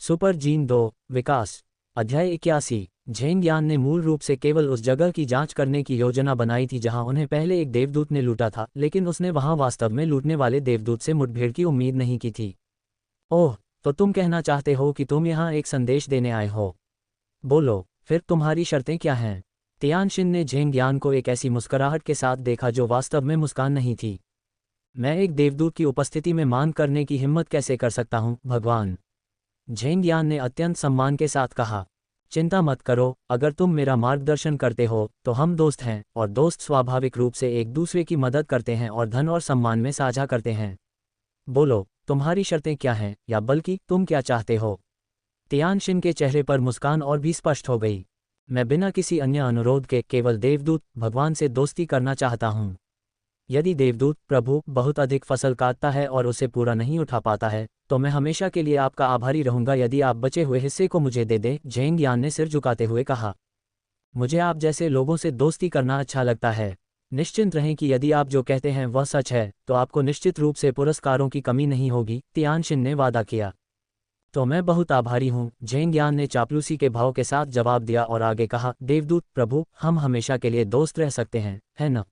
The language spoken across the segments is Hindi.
सुपर जीन 2 विकास। अध्याय 81। झेंग यान ने मूल रूप से केवल उस जगह की जांच करने की योजना बनाई थी जहां उन्हें पहले एक देवदूत ने लूटा था, लेकिन उसने वहां वास्तव में लूटने वाले देवदूत से मुठभेड़ की उम्मीद नहीं की थी। ओह, तो तुम कहना चाहते हो कि तुम यहाँ एक संदेश देने आए हो? बोलो, फिर तुम्हारी शर्तें क्या हैं? तियानशिन ने झेंग यान को एक ऐसी मुस्कुराहट के साथ देखा जो वास्तव में मुस्कान नहीं थी। मैं एक देवदूत की उपस्थिति में मांग करने की हिम्मत कैसे कर सकता हूँ, भगवान? झेंग यान ने अत्यंत सम्मान के साथ कहा। चिंता मत करो, अगर तुम मेरा मार्गदर्शन करते हो तो हम दोस्त हैं, और दोस्त स्वाभाविक रूप से एक दूसरे की मदद करते हैं और धन और सम्मान में साझा करते हैं। बोलो, तुम्हारी शर्तें क्या हैं, या बल्कि तुम क्या चाहते हो? तियानशिन के चेहरे पर मुस्कान और भी स्पष्ट हो गई। मैं बिना किसी अन्य अनुरोध के केवल देवदूत भगवान से दोस्ती करना चाहता हूँ। यदि देवदूत प्रभु बहुत अधिक फसल काटता है और उसे पूरा नहीं उठा पाता है, तो मैं हमेशा के लिए आपका आभारी रहूंगा यदि आप बचे हुए हिस्से को मुझे दे दें, झेंग यान ने सिर झुकाते हुए कहा। मुझे आप जैसे लोगों से दोस्ती करना अच्छा लगता है। निश्चिंत रहें कि यदि आप जो कहते हैं वह सच है, तो आपको निश्चित रूप से पुरस्कारों की कमी नहीं होगी, तियानशिन ने वादा किया। तो मैं बहुत आभारी हूँ, झेंग यान ने चापलूसी के भाव के साथ जवाब दिया और आगे कहा, देवदूत प्रभु, हम हमेशा के लिए दोस्त रह सकते हैं, है न?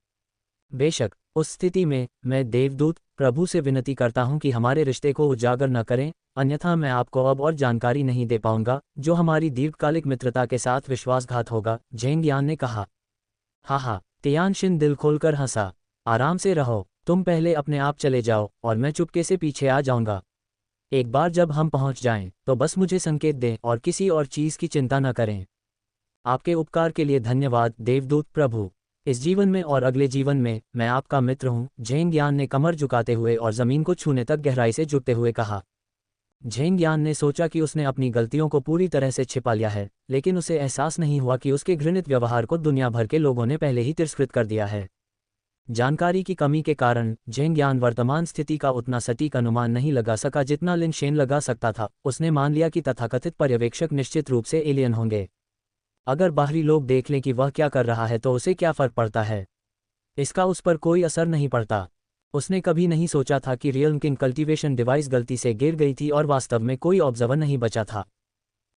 बेशक, उस स्थिति में मैं देवदूत प्रभु से विनती करता हूं कि हमारे रिश्ते को उजागर न करें, अन्यथा मैं आपको अब और जानकारी नहीं दे पाऊंगा जो हमारी दीर्घकालिक मित्रता के साथ विश्वासघात होगा, झेंग यान ने कहा। हाँ, तियानशिन दिल खोलकर हंसा। आराम से रहो, तुम पहले अपने आप चले जाओ और मैं चुपके से पीछे आ जाऊंगा। एक बार जब हम पहुंच जाएं, तो बस मुझे संकेत दें और किसी और चीज की चिंता न करें। आपके उपकार के लिए धन्यवाद देवदूत प्रभु। इस जीवन में और अगले जीवन में मैं आपका मित्र हूँ, झेंग यान ने कमर झुकाते हुए और जमीन को छूने तक गहराई से झुकते हुए कहा। झेंग यान ने सोचा कि उसने अपनी गलतियों को पूरी तरह से छिपा लिया है, लेकिन उसे एहसास नहीं हुआ कि उसके घृणित व्यवहार को दुनिया भर के लोगों ने पहले ही तिरस्कृत कर दिया है। जानकारी की कमी के कारण झेंग यान वर्तमान स्थिति का उतना सटीक अनुमान नहीं लगा सका जितना लिन शेन लगा सकता था। उसने मान लिया कि तथाकथित पर्यवेक्षक निश्चित रूप से एलियन होंगे। अगर बाहरी लोग देख लें कि वह क्या कर रहा है तो उसे क्या फर्क पड़ता है? इसका उस पर कोई असर नहीं पड़ता। उसने कभी नहीं सोचा था कि रियल किंग कल्टीवेशन डिवाइस गलती से गिर गई थी और वास्तव में कोई ऑब्जर्वर नहीं बचा था।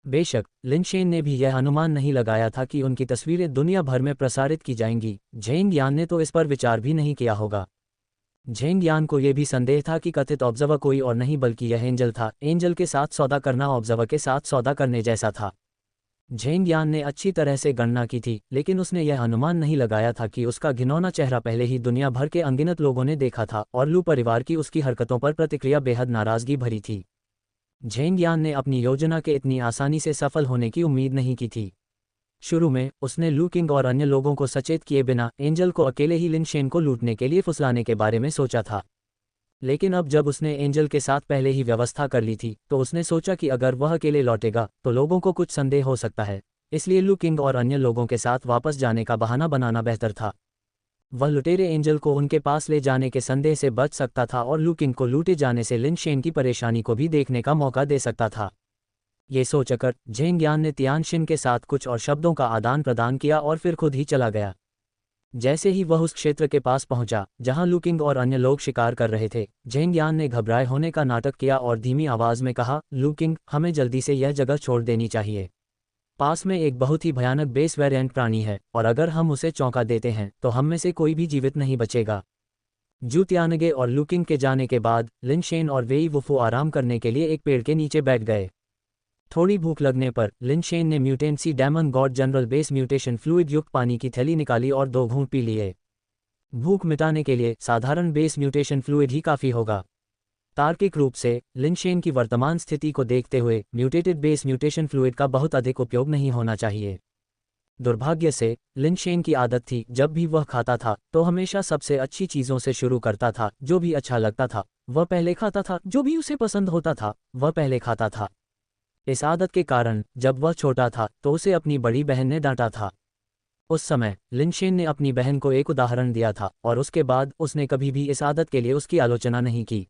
बेशक, लिन शेन ने भी यह अनुमान नहीं लगाया था कि उनकी तस्वीरें दुनिया भर में प्रसारित की जाएंगी। झेंग यान ने तो इस पर विचार भी नहीं किया होगा। झेंग यान को यह भी संदेह था कि कथित ऑब्जर्वर कोई और नहीं बल्कि यह एंजल था। एंजल के साथ सौदा करना ऑब्जर्वर के साथ सौदा करने जैसा था। झेंग यान ने अच्छी तरह से गणना की थी, लेकिन उसने यह अनुमान नहीं लगाया था कि उसका घिनौना चेहरा पहले ही दुनिया भर के अनगिनत लोगों ने देखा था और लू परिवार की उसकी हरकतों पर प्रतिक्रिया बेहद नाराजगी भरी थी। झेंग यान ने अपनी योजना के इतनी आसानी से सफल होने की उम्मीद नहीं की थी। शुरू में उसने लू किंग और अन्य लोगों को सचेत किए बिना एंजल को अकेले ही लिन शेन को लूटने के लिए फुसलाने के बारे में सोचा था। लेकिन अब जब उसने एंजल के साथ पहले ही व्यवस्था कर ली थी, तो उसने सोचा कि अगर वह अकेले लौटेगा तो लोगों को कुछ संदेह हो सकता है, इसलिए लू किंग और अन्य लोगों के साथ वापस जाने का बहाना बनाना बेहतर था। वह लुटेरे एंजल को उनके पास ले जाने के संदेह से बच सकता था और लू किंग को लूटे जाने से लिन शेन की परेशानी को भी देखने का मौका दे सकता था। ये सोचकर झेंग यान ने तियानशिन के साथ कुछ और शब्दों का आदान प्रदान किया और फिर खुद ही चला गया। जैसे ही वह उस क्षेत्र के पास पहुंचा जहां लू किंग और अन्य लोग शिकार कर रहे थे, झेंग यान ने घबराए होने का नाटक किया और धीमी आवाज में कहा, लू किंग, हमें जल्दी से यह जगह छोड़ देनी चाहिए। पास में एक बहुत ही भयानक बेस वेरिएंट प्राणी है, और अगर हम उसे चौंका देते हैं तो हम में से कोई भी जीवित नहीं बचेगा। जू तियानगे और लू किंग के जाने के बाद लिन शेन और वेई वुफू आराम करने के लिए एक पेड़ के नीचे बैठ गए। थोड़ी भूख लगने पर लिन शेन ने mutant sea demon god general base mutation fluid युक्त पानी की थैली निकाली और 2 घूंट पी लिए। भूख मिटाने के लिए साधारण बेस म्यूटेशन फ्लूइड ही काफ़ी होगा। तार्किक रूप से लिन शेन की वर्तमान स्थिति को देखते हुए म्यूटेटेड बेस म्यूटेशन फ्लूइड का बहुत अधिक उपयोग नहीं होना चाहिए। दुर्भाग्य से लिन शेन की आदत थी, जब भी वह खाता था तो हमेशा सबसे अच्छी चीज़ों से शुरू करता था। जो भी अच्छा लगता था वह पहले खाता था, जो भी उसे पसंद होता था वह पहले खाता था। इस आदत के कारण जब वह छोटा था तो उसे अपनी बड़ी बहन ने डांटा था। उस समय लिन शेन ने अपनी बहन को एक उदाहरण दिया था और उसके बाद उसने कभी भी इस आदत के लिए उसकी आलोचना नहीं की।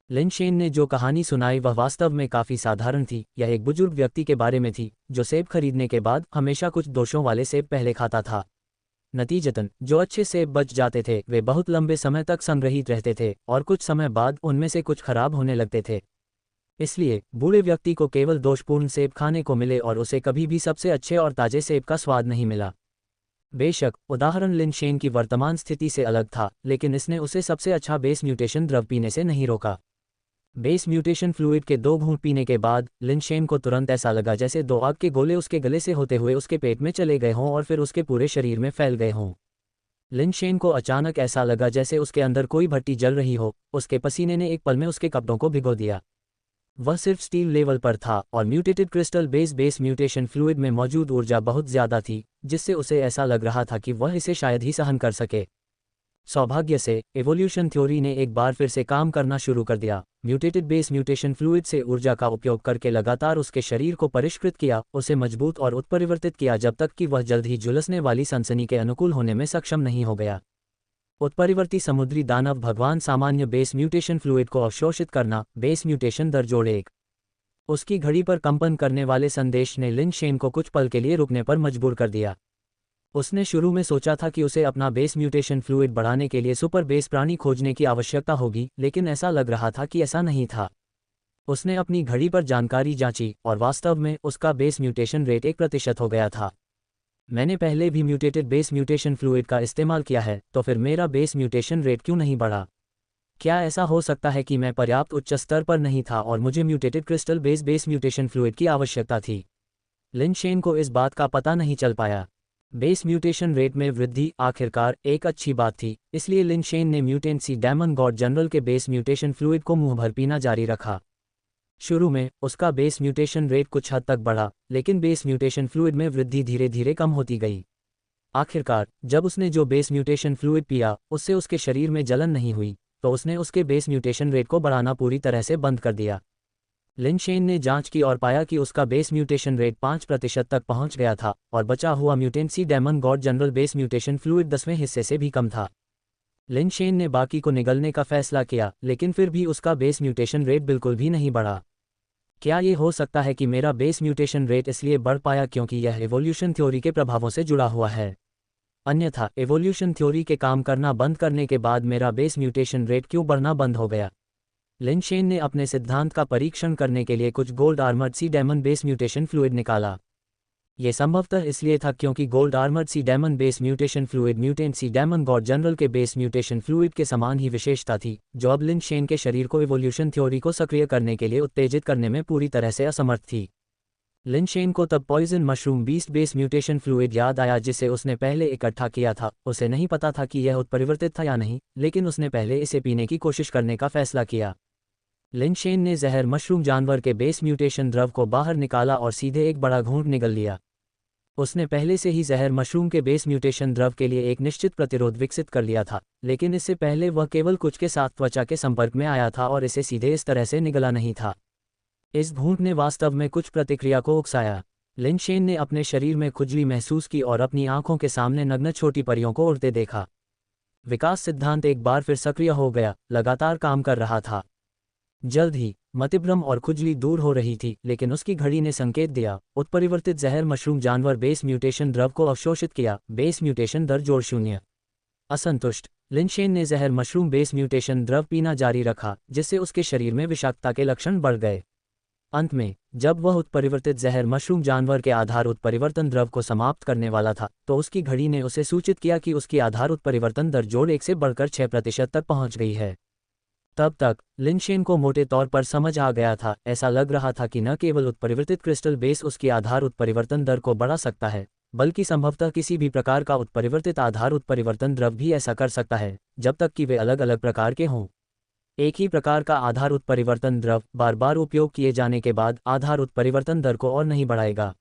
लिन शेन ने जो कहानी सुनाई वह वास्तव में काफ़ी साधारण थी। यह एक बुजुर्ग व्यक्ति के बारे में थी जो सेब खरीदने के बाद हमेशा कुछ दोषों वाले सेब पहले खाता था। नतीजतन जो अच्छे सेब बच जाते थे वे बहुत लंबे समय तक संग्रहित रहते थे और कुछ समय बाद उनमें से कुछ खराब होने लगते थे। इसलिए बूढ़े व्यक्ति को केवल दोषपूर्ण सेब खाने को मिले और उसे कभी भी सबसे अच्छे और ताजे सेब का स्वाद नहीं मिला। बेशक उदाहरण लिन शेन की वर्तमान स्थिति से अलग था, लेकिन इसने उसे सबसे अच्छा बेस म्यूटेशन द्रव पीने से नहीं रोका। बेस म्यूटेशन फ्लूइड के 2 घूंट पीने के बाद लिन शेन को तुरंत ऐसा लगा जैसे 2 आग के गोले उसके गले से होते हुए उसके पेट में चले गए हों और फिर उसके पूरे शरीर में फैल गए हों। लिन शेन को अचानक ऐसा लगा जैसे उसके अंदर कोई भट्टी जल रही हो। उसके पसीने ने एक पल में उसके कपड़ों को भिगो दिया। वह सिर्फ स्टील लेवल पर था और mutated crystal base mutation fluid में मौजूद ऊर्जा बहुत ज्यादा थी, जिससे उसे ऐसा लग रहा था कि वह इसे शायद ही सहन कर सके। सौभाग्य से एवोल्यूशन थ्योरी ने एक बार फिर से काम करना शुरू कर दिया। म्यूटेटेड बेस म्यूटेशन फ्लूइड से ऊर्जा का उपयोग करके लगातार उसके शरीर को परिष्कृत किया, उसे मजबूत और उत्परिवर्तित किया जब तक कि वह जल्द ही झुलसने वाली सनसनी के अनुकूल होने में सक्षम नहीं हो गया। उत्परिवर्ती समुद्री दानव भगवान सामान्य बेस म्यूटेशन फ्लूइड को अवशोषित करना। बेस म्यूटेशन दर जोड़ 1। उसकी घड़ी पर कंपन करने वाले संदेश ने लिन शेन को कुछ पल के लिए रुकने पर मजबूर कर दिया। उसने शुरू में सोचा था कि उसे अपना बेस म्यूटेशन फ्लूइड बढ़ाने के लिए सुपर बेस प्राणी खोजने की आवश्यकता होगी, लेकिन ऐसा लग रहा था कि ऐसा नहीं था। उसने अपनी घड़ी पर जानकारी जांची और वास्तव में उसका बेस म्यूटेशन रेट 1% हो गया था। मैंने पहले भी म्यूटेटेड बेस म्यूटेशन फ्लूइड का इस्तेमाल किया है, तो फिर मेरा बेस म्यूटेशन रेट क्यों नहीं बढ़ा? क्या ऐसा हो सकता है कि मैं पर्याप्त उच्च स्तर पर नहीं था और मुझे mutated crystal base mutation fluid की आवश्यकता थी? लिन शेन को इस बात का पता नहीं चल पाया। बेस म्यूटेशन रेट में वृद्धि आखिरकार एक अच्छी बात थी, इसलिए लिन शेन ने mutant sea demon god general के बेस म्यूटेशन फ्लूइड को मुंह भर पीना जारी रखा। शुरू में उसका बेस म्यूटेशन रेट कुछ हद तक बढ़ा, लेकिन बेस म्यूटेशन फ्लूइड में वृद्धि धीरे धीरे कम होती गई। आखिरकार जब उसने जो बेस म्यूटेशन फ्लूइड पिया उससे उसके शरीर में जलन नहीं हुई, तो उसने उसके बेस म्यूटेशन रेट को बढ़ाना पूरी तरह से बंद कर दिया। लिन शेन ने जांच की और पाया कि उसका बेस म्यूटेशन रेट 5% तक पहुंच गया था और बचा हुआ mutant sea demon god general base mutation fluid 10वें हिस्से से भी कम था। लिन शेन ने बाकी को निगलने का फैसला किया, लेकिन फिर भी उसका बेस म्यूटेशन रेट बिल्कुल भी नहीं बढ़ा। क्या ये हो सकता है कि मेरा बेस म्यूटेशन रेट इसलिए बढ़ पाया क्योंकि यह एवोल्यूशन थ्योरी के प्रभावों से जुड़ा हुआ है? अन्यथा एवोल्यूशन थ्योरी के काम करना बंद करने के बाद मेरा बेस म्यूटेशन रेट क्यों बढ़ना बंद हो गया? लिन शेन ने अपने सिद्धांत का परीक्षण करने के लिए कुछ gold armoured sea demon base mutation fluid निकाला। यह संभवतः इसलिए था क्योंकि gold armoured sea demon base mutation fluid mutant sea demon god general के बेस म्यूटेशन फ्लूइड के समान ही विशेषता थी, जो अब लिन शेन के शरीर को एवोल्यूशन थ्योरी को सक्रिय करने के लिए उत्तेजित करने में पूरी तरह से असमर्थ थी। लिन शेन को तब poison mushroom beast base mutation fluid याद आया जिसे उसने पहले इकट्ठा किया था। उसे नहीं पता था कि यह उत्परिवर्तित था या नहीं, लेकिन उसने पहले इसे पीने की कोशिश करने का फैसला किया। लिन शेन ने जहर मशरूम जानवर के बेस म्यूटेशन द्रव को बाहर निकाला और सीधे एक बड़ा घूंट निगल लिया। उसने पहले से ही जहर मशरूम के बेस म्यूटेशन द्रव के लिए एक निश्चित प्रतिरोध विकसित कर लिया था, लेकिन इससे पहले वह केवल कुछ के साथ त्वचा के संपर्क में आया था और इसे सीधे इस तरह से निगला नहीं था। इस घूंट ने वास्तव में कुछ प्रतिक्रिया को उकसाया। लिन शेन ने अपने शरीर में खुजली महसूस की और अपनी आंखों के सामने नग्न छोटी परियों को उड़ते देखा। विकास सिद्धांत एक बार फिर सक्रिय हो गया, लगातार काम कर रहा था। जल्द ही मतिभ्रम और खुजली दूर हो रही थी, लेकिन उसकी घड़ी ने संकेत दिया। उत्परिवर्तित जहर मशरूम जानवर बेस म्यूटेशन द्रव को अवशोषित किया। बेस म्यूटेशन दर जोड़ 0। असंतुष्ट लिन शेन ने जहर मशरूम बेस म्यूटेशन द्रव पीना जारी रखा, जिससे उसके शरीर में विषाक्तता के लक्षण बढ़ गए। अंत में जब वह उत्परिवर्तित जहर मशरूम जानवर के आधार उत्परिवर्तन द्रव को समाप्त करने वाला था, तो उसकी घड़ी ने उसे सूचित किया कि उसकी आधार उत्परिवर्तन दर जोड़ 1 से बढ़कर 6% तक पहुंच गई है। तब तक लिन शेन को मोटे तौर पर समझ आ गया था। ऐसा लग रहा था कि न केवल उत्परिवर्तित क्रिस्टल बेस उसकी आधार उत्परिवर्तन दर को बढ़ा सकता है, बल्कि संभवतः किसी भी प्रकार का उत्परिवर्तित आधार उत्परिवर्तन द्रव भी ऐसा कर सकता है, जब तक कि वे अलग अलग प्रकार के हों। एक ही प्रकार का आधार उत्परिवर्तन द्रव बार बार उपयोग किए जाने के बाद आधार उत्परिवर्तन दर को और नहीं बढ़ाएगा।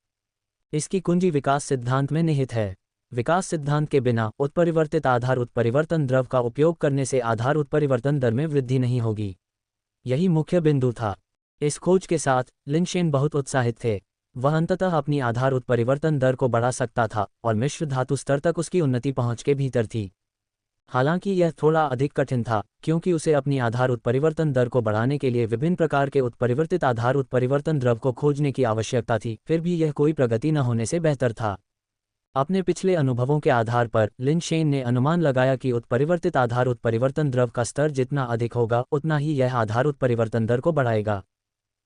इसकी कुंजी विकास सिद्धांत में निहित है। विकास सिद्धांत के बिना उत्परिवर्तित आधार उत्परिवर्तन द्रव का उपयोग करने से आधार उत्परिवर्तन दर में वृद्धि नहीं होगी। यही मुख्य बिंदु था। इस खोज के साथ लिन शेन बहुत उत्साहित थे। वह अंततः अपनी आधार उत्परिवर्तन दर को बढ़ा सकता था और मिश्र धातु स्तर तक उसकी उन्नति पहुंच के भीतर थी। हालांकि यह थोड़ा अधिक कठिन था, क्योंकि उसे अपनी आधार उत्परिवर्तन दर को बढ़ाने के लिए विभिन्न प्रकार के उत्परिवर्तित आधार उत्परिवर्तन द्रव को खोजने की आवश्यकता थी। फिर भी यह कोई प्रगति न होने से बेहतर था। अपने पिछले अनुभवों के आधार पर लिन शेन ने अनुमान लगाया कि उत्परिवर्तित आधार उत्परिवर्तन द्रव का स्तर जितना अधिक होगा, उतना ही यह आधार उत्परिवर्तन दर को बढ़ाएगा।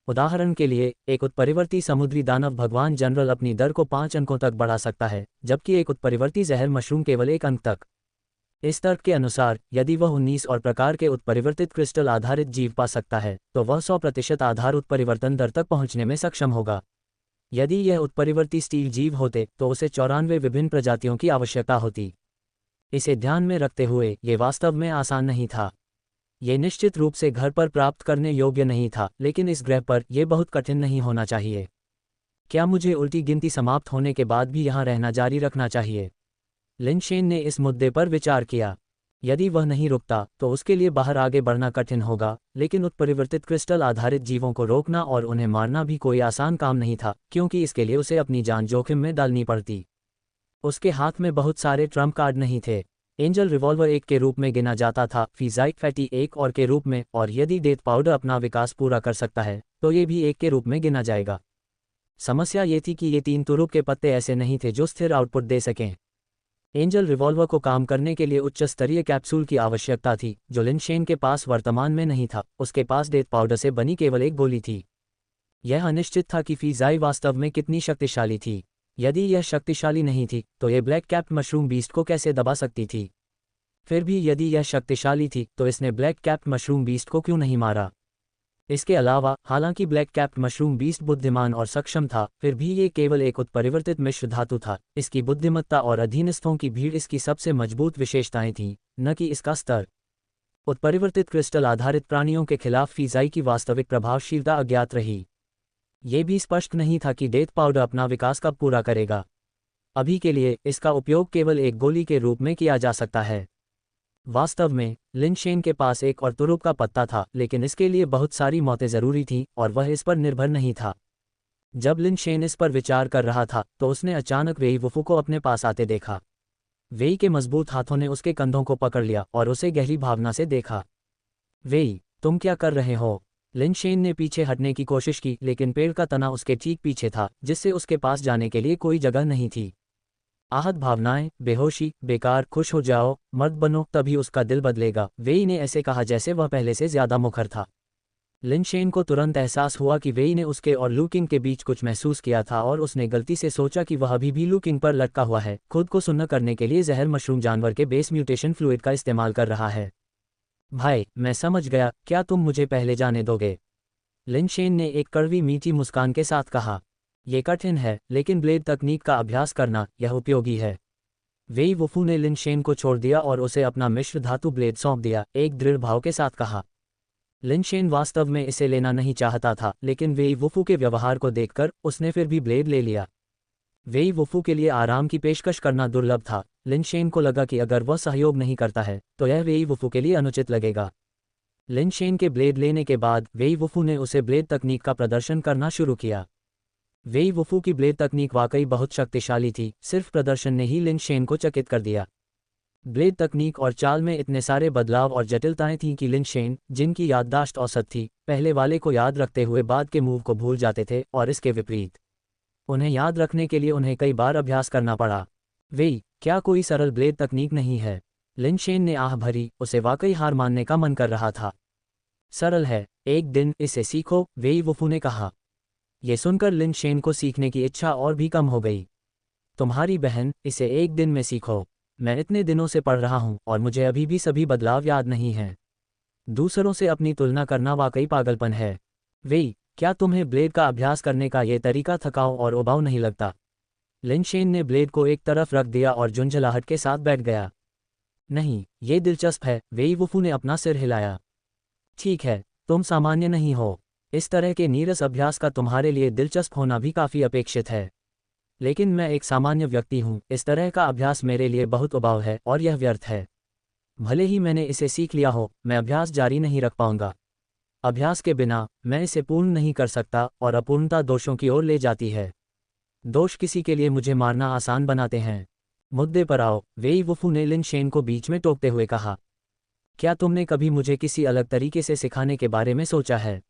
उदाहरण के लिए, एक उत्परिवर्ती समुद्री दानव भगवान जनरल अपनी दर को 5 अंकों तक बढ़ा सकता है, जबकि एक उत्परिवर्ती जहर मशरूम केवल 1 अंक तक। इस तर्क के अनुसार, यदि वह 19 और प्रकार के उत्परिवर्तित क्रिस्टल आधारित जीव पा सकता है, तो वह 100% आधार उत्परिवर्तन दर तक पहुंचने में सक्षम होगा। यदि यह उत्परिवर्ती स्टील जीव होते तो उसे 94 विभिन्न प्रजातियों की आवश्यकता होती। इसे ध्यान में रखते हुए, ये वास्तव में आसान नहीं था। ये निश्चित रूप से घर पर प्राप्त करने योग्य नहीं था, लेकिन इस ग्रह पर यह बहुत कठिन नहीं होना चाहिए। क्या मुझे उल्टी गिनती समाप्त होने के बाद भी यहाँ रहना जारी रखना चाहिए? लिनशेन ने इस मुद्दे पर विचार किया। यदि वह नहीं रुकता तो उसके लिए बाहर आगे बढ़ना कठिन होगा, लेकिन उत्परिवर्तित क्रिस्टल आधारित जीवों को रोकना और उन्हें मारना भी कोई आसान काम नहीं था, क्योंकि इसके लिए उसे अपनी जान जोखिम में डालनी पड़ती। उसके हाथ में बहुत सारे ट्रम्प कार्ड नहीं थे। एंजल रिवॉल्वर 1 के रूप में गिना जाता था, फिजाइक फैटी 1 और के रूप में, और यदि डेथ पाउडर अपना विकास पूरा कर सकता है तो ये भी 1 के रूप में गिना जाएगा। समस्या ये थी कि ये 3 तुरुप के पत्ते ऐसे नहीं थे जो स्थिर आउटपुट दे सकें। एंजल रिवॉल्वर को काम करने के लिए उच्च स्तरीय कैप्सूल की आवश्यकता थी, जो लिनशेन के पास वर्तमान में नहीं था। उसके पास डेथ पाउडर से बनी केवल 1 गोली थी। यह अनिश्चित था कि फिजाई वास्तव में कितनी शक्तिशाली थी। यदि यह शक्तिशाली नहीं थी तो ये ब्लैक कैप्ड मशरूम बीस्ट को कैसे दबा सकती थी? फिर भी यदि यह शक्तिशाली थी तो इसने ब्लैक कैप्ड मशरूम बीस्ट को क्यों नहीं मारा? इसके अलावा, हालांकि ब्लैक कैप्ड मशरूम बीस्ट बुद्धिमान और सक्षम था, फिर भी ये केवल एक उत्परिवर्तित मिश्र धातु था। इसकी बुद्धिमत्ता और अधीनस्थों की भीड़ इसकी सबसे मजबूत विशेषताएं थीं, न कि इसका स्तर। उत्परिवर्तित क्रिस्टल आधारित प्राणियों के खिलाफ फिजाई की वास्तविक प्रभावशीलता अज्ञात रही। ये भी स्पष्ट नहीं था कि डेथ पाउडर अपना विकास कब पूरा करेगा। अभी के लिए इसका उपयोग केवल एक गोली के रूप में किया जा सकता है। वास्तव में, लिनशेन के पास एक और तुरुप का पत्ता था, लेकिन इसके लिए बहुत सारी मौतें जरूरी थीं, और वह इस पर निर्भर नहीं था। जब लिनशेन इस पर विचार कर रहा था तो उसने अचानक वेई वुफू को अपने पास आते देखा। वेई के मजबूत हाथों ने उसके कंधों को पकड़ लिया और उसे गहरी भावना से देखा। वेई, तुम क्या कर रहे हो? लिनशेन ने पीछे हटने की कोशिश की, लेकिन पेड़ का तना उसके ठीक पीछे था, जिससे उसके पास जाने के लिए कोई जगह नहीं थी। आहत भावनाएं, बेहोशी, बेकार, खुश हो जाओ, मर्द बनो, तभी उसका दिल बदलेगा। वेई ने ऐसे कहा जैसे वह पहले से ज्यादा मुखर था। लिनशेन को तुरंत एहसास हुआ कि वेई ने उसके और लूकिंग के बीच कुछ महसूस किया था, और उसने गलती से सोचा कि वह अभी भी लूकिंग पर लटका हुआ है, खुद को सुन्न करने के लिए जहर मशरूम जानवर के बेस म्यूटेशन फ्लूइड का इस्तेमाल कर रहा है। भाई, मैं समझ गया, क्या तुम मुझे पहले जाने दोगे? लिनशेन ने एक कड़वी मीठी मुस्कान के साथ कहा। ये कठिन है, लेकिन ब्लेड तकनीक का अभ्यास करना यह उपयोगी है। वेई वुफू ने लिनशेन को छोड़ दिया और उसे अपना मिश्र धातु ब्लेड सौंप दिया, एक दृढ़ भाव के साथ कहा। लिनशेन वास्तव में इसे लेना नहीं चाहता था, लेकिन वेई वुफू के व्यवहार को देखकर उसने फिर भी ब्लेड ले लिया। वेई वुफू के लिए आराम की पेशकश करना दुर्लभ था। लिनशेन को लगा कि अगर वह सहयोग नहीं करता है तो यह वेई वुफू के लिए अनुचित लगेगा। लिनशेन के ब्लेड लेने के बाद वेई वुफू ने उसे ब्लेड तकनीक का प्रदर्शन करना शुरू किया। वेई वुफू की ब्लेड तकनीक वाकई बहुत शक्तिशाली थी, सिर्फ प्रदर्शन ने ही लिनशेन को चकित कर दिया। ब्लेड तकनीक और चाल में इतने सारे बदलाव और जटिलताएं थीं कि लिनशेन, जिनकी याददाश्त औसत थी, पहले वाले को याद रखते हुए बाद के मूव को भूल जाते थे, और इसके विपरीत उन्हें याद रखने के लिए उन्हें कई बार अभ्यास करना पड़ा। वेई, क्या कोई सरल ब्लेड तकनीक नहीं है? लिनशेन ने आह भरी, उसे वाकई हार मानने का मन कर रहा था। सरल है, एक दिन इसे सीखो, वेई वुफू ने कहा। ये सुनकर लिनशेन को सीखने की इच्छा और भी कम हो गई। तुम्हारी बहन, इसे एक दिन में सीखो। मैं इतने दिनों से पढ़ रहा हूँ और मुझे अभी भी सभी बदलाव याद नहीं हैं। दूसरों से अपनी तुलना करना वाकई पागलपन है। वेई, क्या तुम्हें ब्लेड का अभ्यास करने का ये तरीका थकाऊ और उबाऊ नहीं लगता? लिनशेन ने ब्लेड को एक तरफ रख दिया और झुंझलाहट के साथ बैठ गया। नहीं, ये दिलचस्प है, वेई वुफू ने अपना सिर हिलाया। ठीक है, तुम सामान्य नहीं हो। इस तरह के नीरस अभ्यास का तुम्हारे लिए दिलचस्प होना भी काफ़ी अपेक्षित है। लेकिन मैं एक सामान्य व्यक्ति हूँ, इस तरह का अभ्यास मेरे लिए बहुत उबाऊ है और यह व्यर्थ है। भले ही मैंने इसे सीख लिया हो, मैं अभ्यास जारी नहीं रख पाऊंगा। अभ्यास के बिना मैं इसे पूर्ण नहीं कर सकता, और अपूर्णता दोषों की ओर ले जाती है। दोष किसी के लिए मुझे मारना आसान बनाते हैं। मुद्दे पर आओ, वेई वुफू ने लिनशेन को बीच में टोकते हुए कहा। क्या तुमने कभी मुझे किसी अलग तरीके से सिखाने के बारे में सोचा है?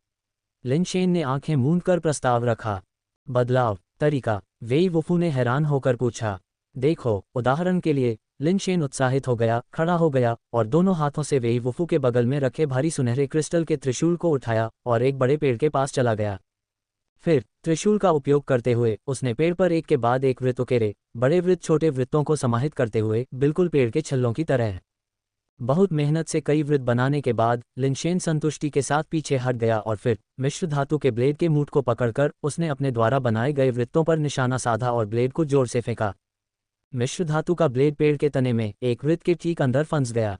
लिनशेन ने आंखें मूंद कर प्रस्ताव रखा। बदलाव, तरीका? वेई वुफू ने हैरान होकर पूछा। देखो, उदाहरण के लिए, लिनशेन उत्साहित हो गया, खड़ा हो गया, और दोनों हाथों से वेई वुफू के बगल में रखे भारी सुनहरे क्रिस्टल के त्रिशूल को उठाया और एक बड़े पेड़ के पास चला गया। फिर त्रिशूल का उपयोग करते हुए उसने पेड़ पर एक के बाद एक वृत्त उकेरे, बड़े वृत्त छोटे वृत्तों को समाहित करते हुए, बिल्कुल पेड़ के छल्लों की तरह। बहुत मेहनत से कई वृत्त बनाने के बाद लिनशेन संतुष्टि के साथ पीछे हट गया और फिर मिश्र धातु के ब्लेड के मूठ को पकड़कर उसने अपने द्वारा बनाए गए वृत्तों पर निशाना साधा और ब्लेड को जोर से फेंका। मिश्र धातु का ब्लेड पेड़ के तने में एक वृत्त के ठीक अंदर फंस गया।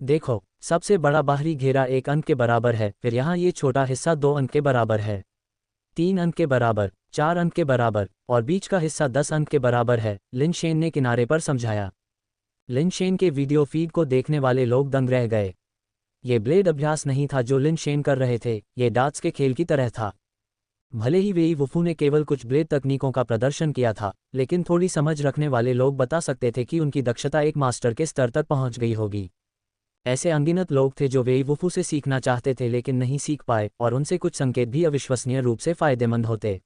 देखो, सबसे बड़ा बाहरी घेरा 1 अंक के बराबर है, फिर यहाँ ये छोटा हिस्सा 2 अंक के बराबर है, 3 अंक के बराबर, 4 अंक के बराबर, और बीच का हिस्सा 10 अंक के बराबर है, लिनशेन ने किनारे पर समझाया। लिनशेन के वीडियो फीड को देखने वाले लोग दंग रह गए। ये ब्लेड अभ्यास नहीं था जो लिनशेन कर रहे थे, ये डार्ट्स के खेल की तरह था। भले ही वेई वुफू ने केवल कुछ ब्लेड तकनीकों का प्रदर्शन किया था, लेकिन थोड़ी समझ रखने वाले लोग बता सकते थे कि उनकी दक्षता एक मास्टर के स्तर तक पहुंच गई होगी। ऐसे अनगिनत लोग थे जो वेई वुफू से सीखना चाहते थे लेकिन नहीं सीख पाए, और उनसे कुछ संकेत भी अविश्वसनीय रूप से फायदेमंद होते।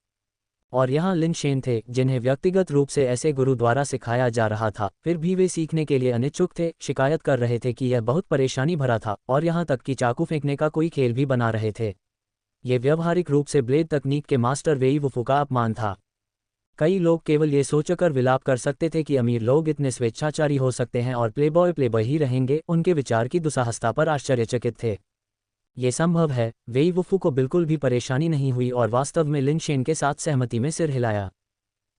और यहाँ लिनशेन थे, जिन्हें व्यक्तिगत रूप से ऐसे गुरु द्वारा सिखाया जा रहा था, फिर भी वे सीखने के लिए अनिच्छुक थे, शिकायत कर रहे थे कि यह बहुत परेशानी भरा था, और यहाँ तक कि चाकू फेंकने का कोई खेल भी बना रहे थे। ये व्यवहारिक रूप से ब्लेड तकनीक के मास्टर वेई वुफू का अपमान था। कई लोग केवल ये सोचकर विलाप कर सकते थे कि अमीर लोग इतने स्वेच्छाचारी हो सकते हैं और प्लेबॉय ही रहेंगे, उनके विचार की दुस्साहसता पर आश्चर्यचकित थे। ये संभव है, वेई वुफू को बिल्कुल भी परेशानी नहीं हुई और वास्तव में लिनशेन के साथ सहमति में सिर हिलाया।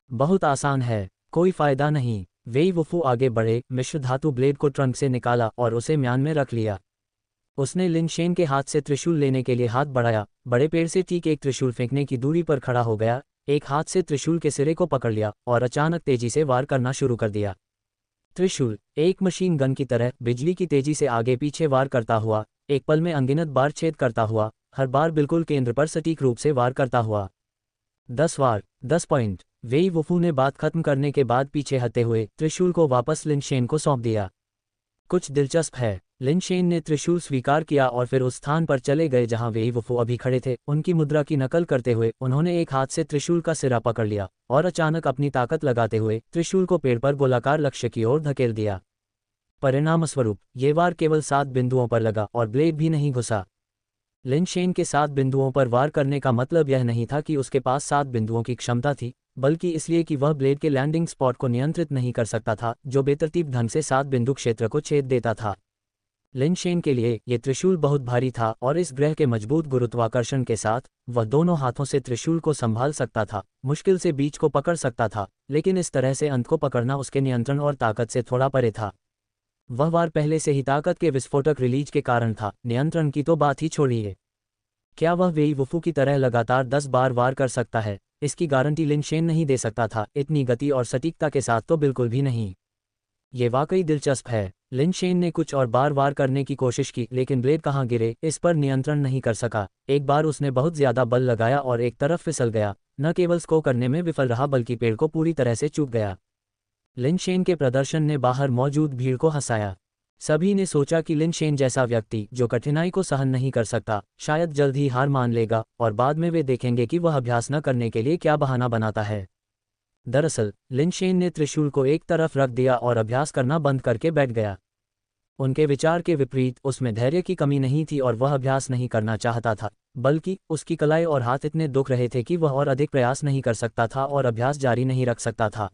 बहुत आसान है, कोई फायदा नहीं। वेई वुफू आगे बढ़े, मिश्र धातु ब्लेड को ट्रंक से निकाला और उसे म्यान में रख लिया। उसने लिनशेन के हाथ से त्रिशूल लेने के लिए हाथ बढ़ाया, बड़े पेड़ से ठीक एक त्रिशूल फेंकने की दूरी पर खड़ा हो गया, एक हाथ से त्रिशूल के सिरे को पकड़ लिया और अचानक तेजी से वार करना शुरू कर दिया। त्रिशूल एक मशीन गन की तरह बिजली की तेजी से आगे पीछे वार करता हुआ, एक पल में अनगिनत बार छेद करता हुआ, हर बार बिल्कुल केंद्र पर सटीक रूप से वार करता हुआ। 10 वार, 10 पॉइंट। वेई वुफू ने बात खत्म करने के बाद पीछे हटते हुए त्रिशूल को वापस लिनशेन को सौंप दिया। कुछ दिलचस्प है, लिनशेन ने त्रिशूल स्वीकार किया और फिर उस स्थान पर चले गए जहां वेई वुफू अभी खड़े थे। उनकी मुद्रा की नकल करते हुए उन्होंने एक हाथ से त्रिशूल का सिरा पकड़ लिया और अचानक अपनी ताकत लगाते हुए त्रिशूल को पेड़ पर गोलाकार लक्ष्य की ओर धकेल दिया। परिणामस्वरूप ये वार केवल 7 बिंदुओं पर लगा और ब्लेड भी नहीं घुसा। लिनशेन के 7 बिंदुओं पर वार करने का मतलब यह नहीं था कि उसके पास 7 बिंदुओं की क्षमता थी, बल्कि इसलिए कि वह ब्लेड के लैंडिंग स्पॉट को नियंत्रित नहीं कर सकता था, जो बेतरतीब ढंग से 7 बिंदु क्षेत्र को छेद देता था। लिनशेन के लिए ये त्रिशूल बहुत भारी था और इस ग्रह के मजबूत गुरुत्वाकर्षण के साथ वह दोनों हाथों से त्रिशूल को संभाल सकता था, मुश्किल से बीच को पकड़ सकता था, लेकिन इस तरह से अंत को पकड़ना उसके नियंत्रण और ताकत से थोड़ा परे था। वह वार पहले से ही ताकत के विस्फोटक रिलीज के कारण था, नियंत्रण की तो बात ही छोड़िए। क्या वह वेई वुफू की तरह लगातार 10 बार वार कर सकता है? इसकी गारंटी लिनशेन नहीं दे सकता था, इतनी गति और सटीकता के साथ तो बिल्कुल भी नहीं। ये वाकई दिलचस्प है। लिनशेन ने कुछ और बार वार करने की कोशिश की, लेकिन ब्लेड कहाँ गिरे इस पर नियंत्रण नहीं कर सका। एक बार उसने बहुत ज्यादा बल लगाया और एक तरफ फिसल गया, न केवल स्को करने में विफल रहा बल्कि पेड़ को पूरी तरह से चूक गया। लिनशेन के प्रदर्शन ने बाहर मौजूद भीड़ को हंसाया। सभी ने सोचा कि लिनशेन जैसा व्यक्ति जो कठिनाई को सहन नहीं कर सकता, शायद जल्द ही हार मान लेगा और बाद में वे देखेंगे कि वह अभ्यास न करने के लिए क्या बहाना बनाता है। दरअसल लिनशेन ने त्रिशूल को एक तरफ रख दिया और अभ्यास करना बंद करके बैठ गया। उनके विचार के विपरीत उसमें धैर्य की कमी नहीं थी और वह अभ्यास नहीं करना चाहता था, बल्कि उसकी कलाई और हाथ इतने दुख रहे थे कि वह और अधिक प्रयास नहीं कर सकता था और अभ्यास जारी नहीं रख सकता था।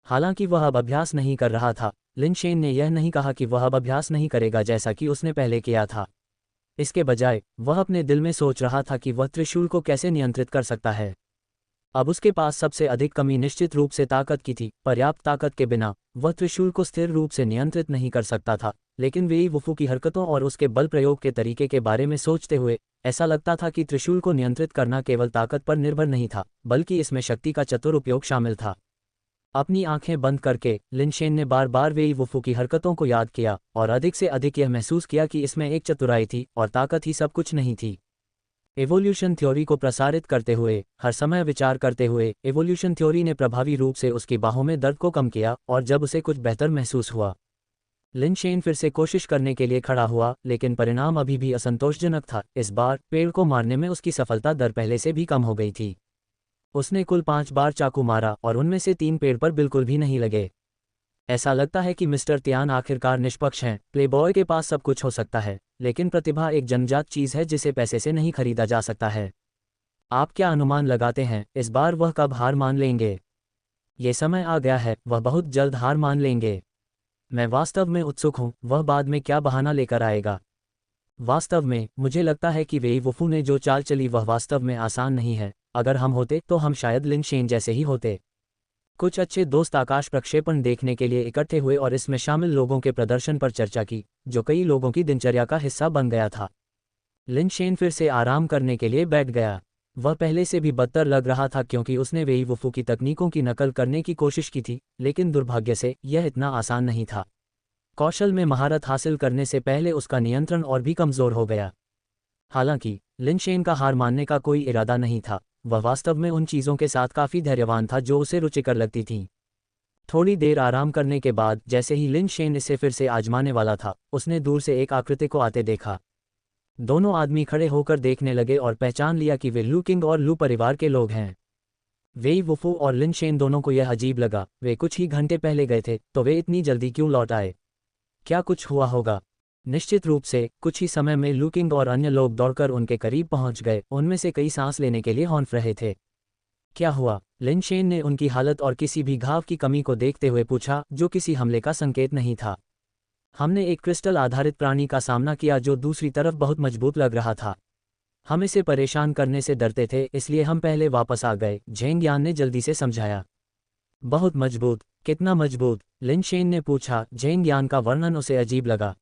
हालांकि वह अब अभ्यास नहीं कर रहा था, लिनशेन ने यह नहीं कहा कि वह अब अभ्यास नहीं करेगा जैसा कि उसने पहले किया था। इसके बजाय वह अपने दिल में सोच रहा था कि वह त्रिशूल को कैसे नियंत्रित कर सकता है। अब उसके पास सबसे अधिक कमी निश्चित रूप से ताकत की थी। पर्याप्त ताकत के बिना वह त्रिशूल को स्थिर रूप से नियंत्रित नहीं कर सकता था, लेकिन वेई वुफू की हरकतों और उसके बल प्रयोग के तरीके के बारे में सोचते हुए ऐसा लगता था कि त्रिशूल को नियंत्रित करना केवल ताकत पर निर्भर नहीं था, बल्कि इसमें शक्ति का चतुर उपयोग शामिल था। अपनी आंखें बंद करके लिनशेन ने बार बार वेई वुफू की हरकतों को याद किया और अधिक से अधिक यह महसूस किया कि इसमें एक चतुराई थी और ताकत ही सब कुछ नहीं थी। एवोल्यूशन थ्योरी को प्रसारित करते हुए, हर समय विचार करते हुए, एवोल्यूशन थ्योरी ने प्रभावी रूप से उसकी बाहों में दर्द को कम किया और जब उसे कुछ बेहतर महसूस हुआ, लिनशेन फिर से कोशिश करने के लिए खड़ा हुआ, लेकिन परिणाम अभी भी असंतोषजनक था। इस बार पेड़ को मारने में उसकी सफलता दर पहले से भी कम हो गई थी। उसने कुल 5 बार चाकू मारा और उनमें से 3 पेड़ पर बिल्कुल भी नहीं लगे। ऐसा लगता है कि मिस्टर तियान आखिरकार निष्पक्ष हैं। प्लेबॉय के पास सब कुछ हो सकता है, लेकिन प्रतिभा एक जन्मजात चीज है जिसे पैसे से नहीं खरीदा जा सकता है। आप क्या अनुमान लगाते हैं इस बार वह कब हार मान लेंगे? ये समय आ गया है, वह बहुत जल्द हार मान लेंगे। मैं वास्तव में उत्सुक हूँ, वह बाद में क्या बहाना लेकर आएगा। वास्तव में मुझे लगता है कि वेई वुफू ने जो चाल चली वह वास्तव में आसान नहीं है। अगर हम होते तो हम शायद लिन शेन जैसे ही होते। कुछ अच्छे दोस्त आकाश प्रक्षेपण देखने के लिए इकट्ठे हुए और इसमें शामिल लोगों के प्रदर्शन पर चर्चा की, जो कई लोगों की दिनचर्या का हिस्सा बन गया था। लिन शेन फिर से आराम करने के लिए बैठ गया। वह पहले से भी बदतर लग रहा था क्योंकि उसने वेई वुफू की तकनीकों की नकल करने की कोशिश की थी, लेकिन दुर्भाग्य से यह इतना आसान नहीं था। कौशल में महारत हासिल करने से पहले उसका नियंत्रण और भी कमज़ोर हो गया। हालांकि लिन शेन का हार मानने का कोई इरादा नहीं था, वह वास्तव में उन चीज़ों के साथ काफ़ी धैर्यवान था जो उसे रुचिकर लगती थीं। थोड़ी देर आराम करने के बाद जैसे ही लिन शेन इसे फिर से आजमाने वाला था, उसने दूर से एक आकृति को आते देखा। दोनों आदमी खड़े होकर देखने लगे और पहचान लिया कि वे लू किंग और लू परिवार के लोग हैं। वेई वुफू और लिन शेन दोनों को यह अजीब लगा। वे कुछ ही घंटे पहले गए थे, तो वे इतनी जल्दी क्यों लौट आए? क्या कुछ हुआ होगा? निश्चित रूप से कुछ ही समय में लू किंग और अन्य लोग दौड़कर उनके करीब पहुंच गए, उनमें से कई सांस लेने के लिए हौंफ रहे थे। क्या हुआ? लिन शेन ने उनकी हालत और किसी भी घाव की कमी को देखते हुए पूछा, जो किसी हमले का संकेत नहीं था। हमने एक क्रिस्टल आधारित प्राणी का सामना किया जो दूसरी तरफ बहुत मजबूत लग रहा था। हम इसे परेशान करने से डरते थे, इसलिए हम पहले वापस आ गए, झेंग यान ने जल्दी से समझाया। बहुत मजबूत? कितना मजबूत? लिन शेन ने पूछा। झेंग यान का वर्णन उसे अजीब लगा।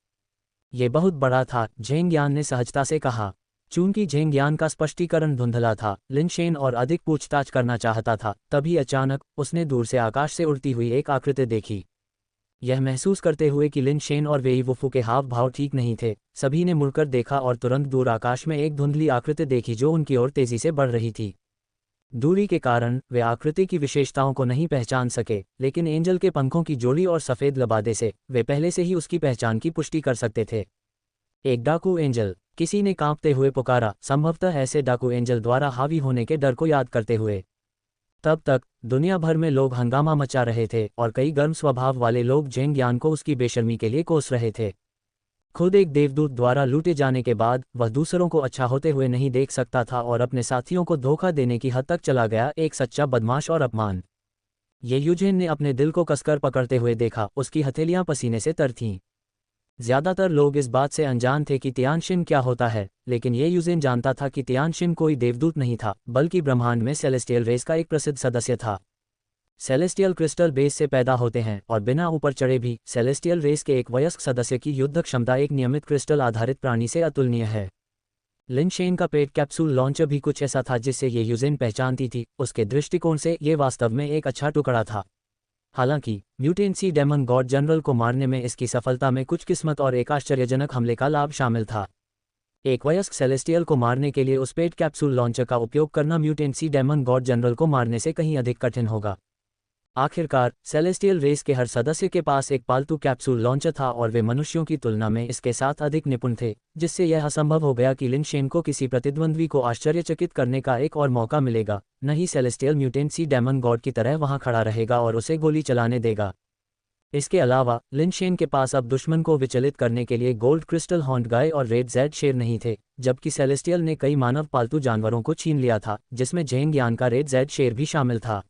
ये बहुत बड़ा था, झेंग यान ने सहजता से कहा। चूंकि झेंग यान का स्पष्टीकरण धुंधला था, लिन शेन और अधिक पूछताछ करना चाहता था। तभी अचानक उसने दूर से आकाश से उड़ती हुई एक आकृति देखी। यह महसूस करते हुए कि लिन शेन और वेई वुफू के हाव भाव ठीक नहीं थे, सभी ने मुड़कर देखा और तुरंत दूर आकाश में एक धुंधली आकृति देखी जो उनकी ओर तेजी से बढ़ रही थी। दूरी के कारण वे आकृति की विशेषताओं को नहीं पहचान सके, लेकिन एंजल के पंखों की जोड़ी और सफ़ेद लबादे से वे पहले से ही उसकी पहचान की पुष्टि कर सकते थे। एक डाकू एंजल, किसी ने कांपते हुए पुकारा, संभवतः ऐसे डाकू एंजल द्वारा हावी होने के डर को याद करते हुए। तब तक दुनिया भर में लोग हंगामा मचा रहे थे और कई गर्म स्वभाव वाले लोग झेंग यान को उसकी बेशर्मी के लिए कोस रहे थे। खुद एक देवदूत द्वारा लूटे जाने के बाद वह दूसरों को अच्छा होते हुए नहीं देख सकता था और अपने साथियों को धोखा देने की हद तक चला गया, एक सच्चा बदमाश और अपमान। ये यूजेन ने अपने दिल को कसकर पकड़ते हुए देखा, उसकी हथेलियां पसीने से तर थीं। ज्यादातर लोग इस बात से अनजान थे कि तियानशिन क्या होता है, लेकिन ये यूजेन जानता था कि तियानशिन कोई देवदूत नहीं था, बल्कि ब्रह्मांड में सेलेस्टियल रेस का एक प्रसिद्ध सदस्य था। सेलेस्टियल क्रिस्टल बेस से पैदा होते हैं और बिना ऊपर चढ़े भी सेलेस्टियल रेस के एक वयस्क सदस्य की युद्ध क्षमता एक नियमित क्रिस्टल आधारित प्राणी से अतुलनीय है। लिन शेन का पेट कैप्सूल लॉन्चर भी कुछ ऐसा था जिससे ये यूजेन पहचानती थी। उसके दृष्टिकोण से ये वास्तव में एक अच्छा टुकड़ा था। हालांकि म्यूटेंसी डेमन गॉड जनरल को मारने में इसकी सफलता में कुछ किस्मत और एक आश्चर्यजनक हमले का लाभ शामिल था। एक वयस्क सेलेस्टियल को मारने के लिए उस पेट कैप्सूल लॉन्चर का उपयोग करना म्यूटेंसी डेमन गॉड जनरल को मारने से कहीं अधिक कठिन होगा। आखिरकार सेलेस्टियल रेस के हर सदस्य के पास एक पालतू कैप्सूल लॉन्चर था और वे मनुष्यों की तुलना में इसके साथ अधिक निपुण थे, जिससे यह असंभव हो गया कि लिन शेन को किसी प्रतिद्वंद्वी को आश्चर्यचकित करने का एक और मौका मिलेगा। न ही सेलेस्टियल म्यूटेंसी डेमन गॉड की तरह वहां खड़ा रहेगा और उसे गोली चलाने देगा। इसके अलावा लिन शेन के पास अब दुश्मन को विचलित करने के लिए गोल्ड क्रिस्टल हॉन्ट गाय और रेड जेड शेर नहीं थे, जबकि सेलेस्टियल ने कई मानव पालतू जानवरों को छीन लिया था, जिसमें झेंग यान का रेड जेड शेर भी शामिल था।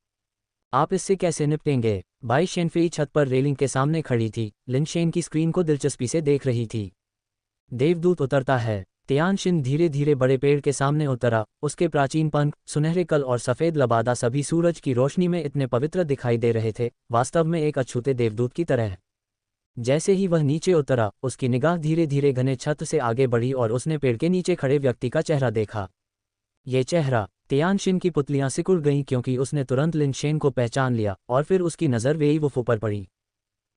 आप इससे कैसे निपटेंगे? बाई शेनफेई छत पर रेलिंग के सामने खड़ी थी, लिन शेन की स्क्रीन को दिलचस्पी से देख रही थी। देवदूत उतरता है। तियानशिन धीरे धीरे बड़े पेड़ के सामने उतरा। उसके प्राचीन पंख, सुनहरे कल और सफ़ेद लबादा सभी सूरज की रोशनी में इतने पवित्र दिखाई दे रहे थे, वास्तव में एक अछूते देवदूत की तरह। जैसे ही वह नीचे उतरा, उसकी निगाह धीरे धीरे घने छत से आगे बढ़ी और उसने पेड़ के नीचे खड़े व्यक्ति का चेहरा देखा। ये चेहरा! तियानशिन की पुतलियां सिकुड़ गईं क्योंकि उसने तुरंत लिन शेन को पहचान लिया और फिर उसकी नज़र वेई वुफू पर पड़ी।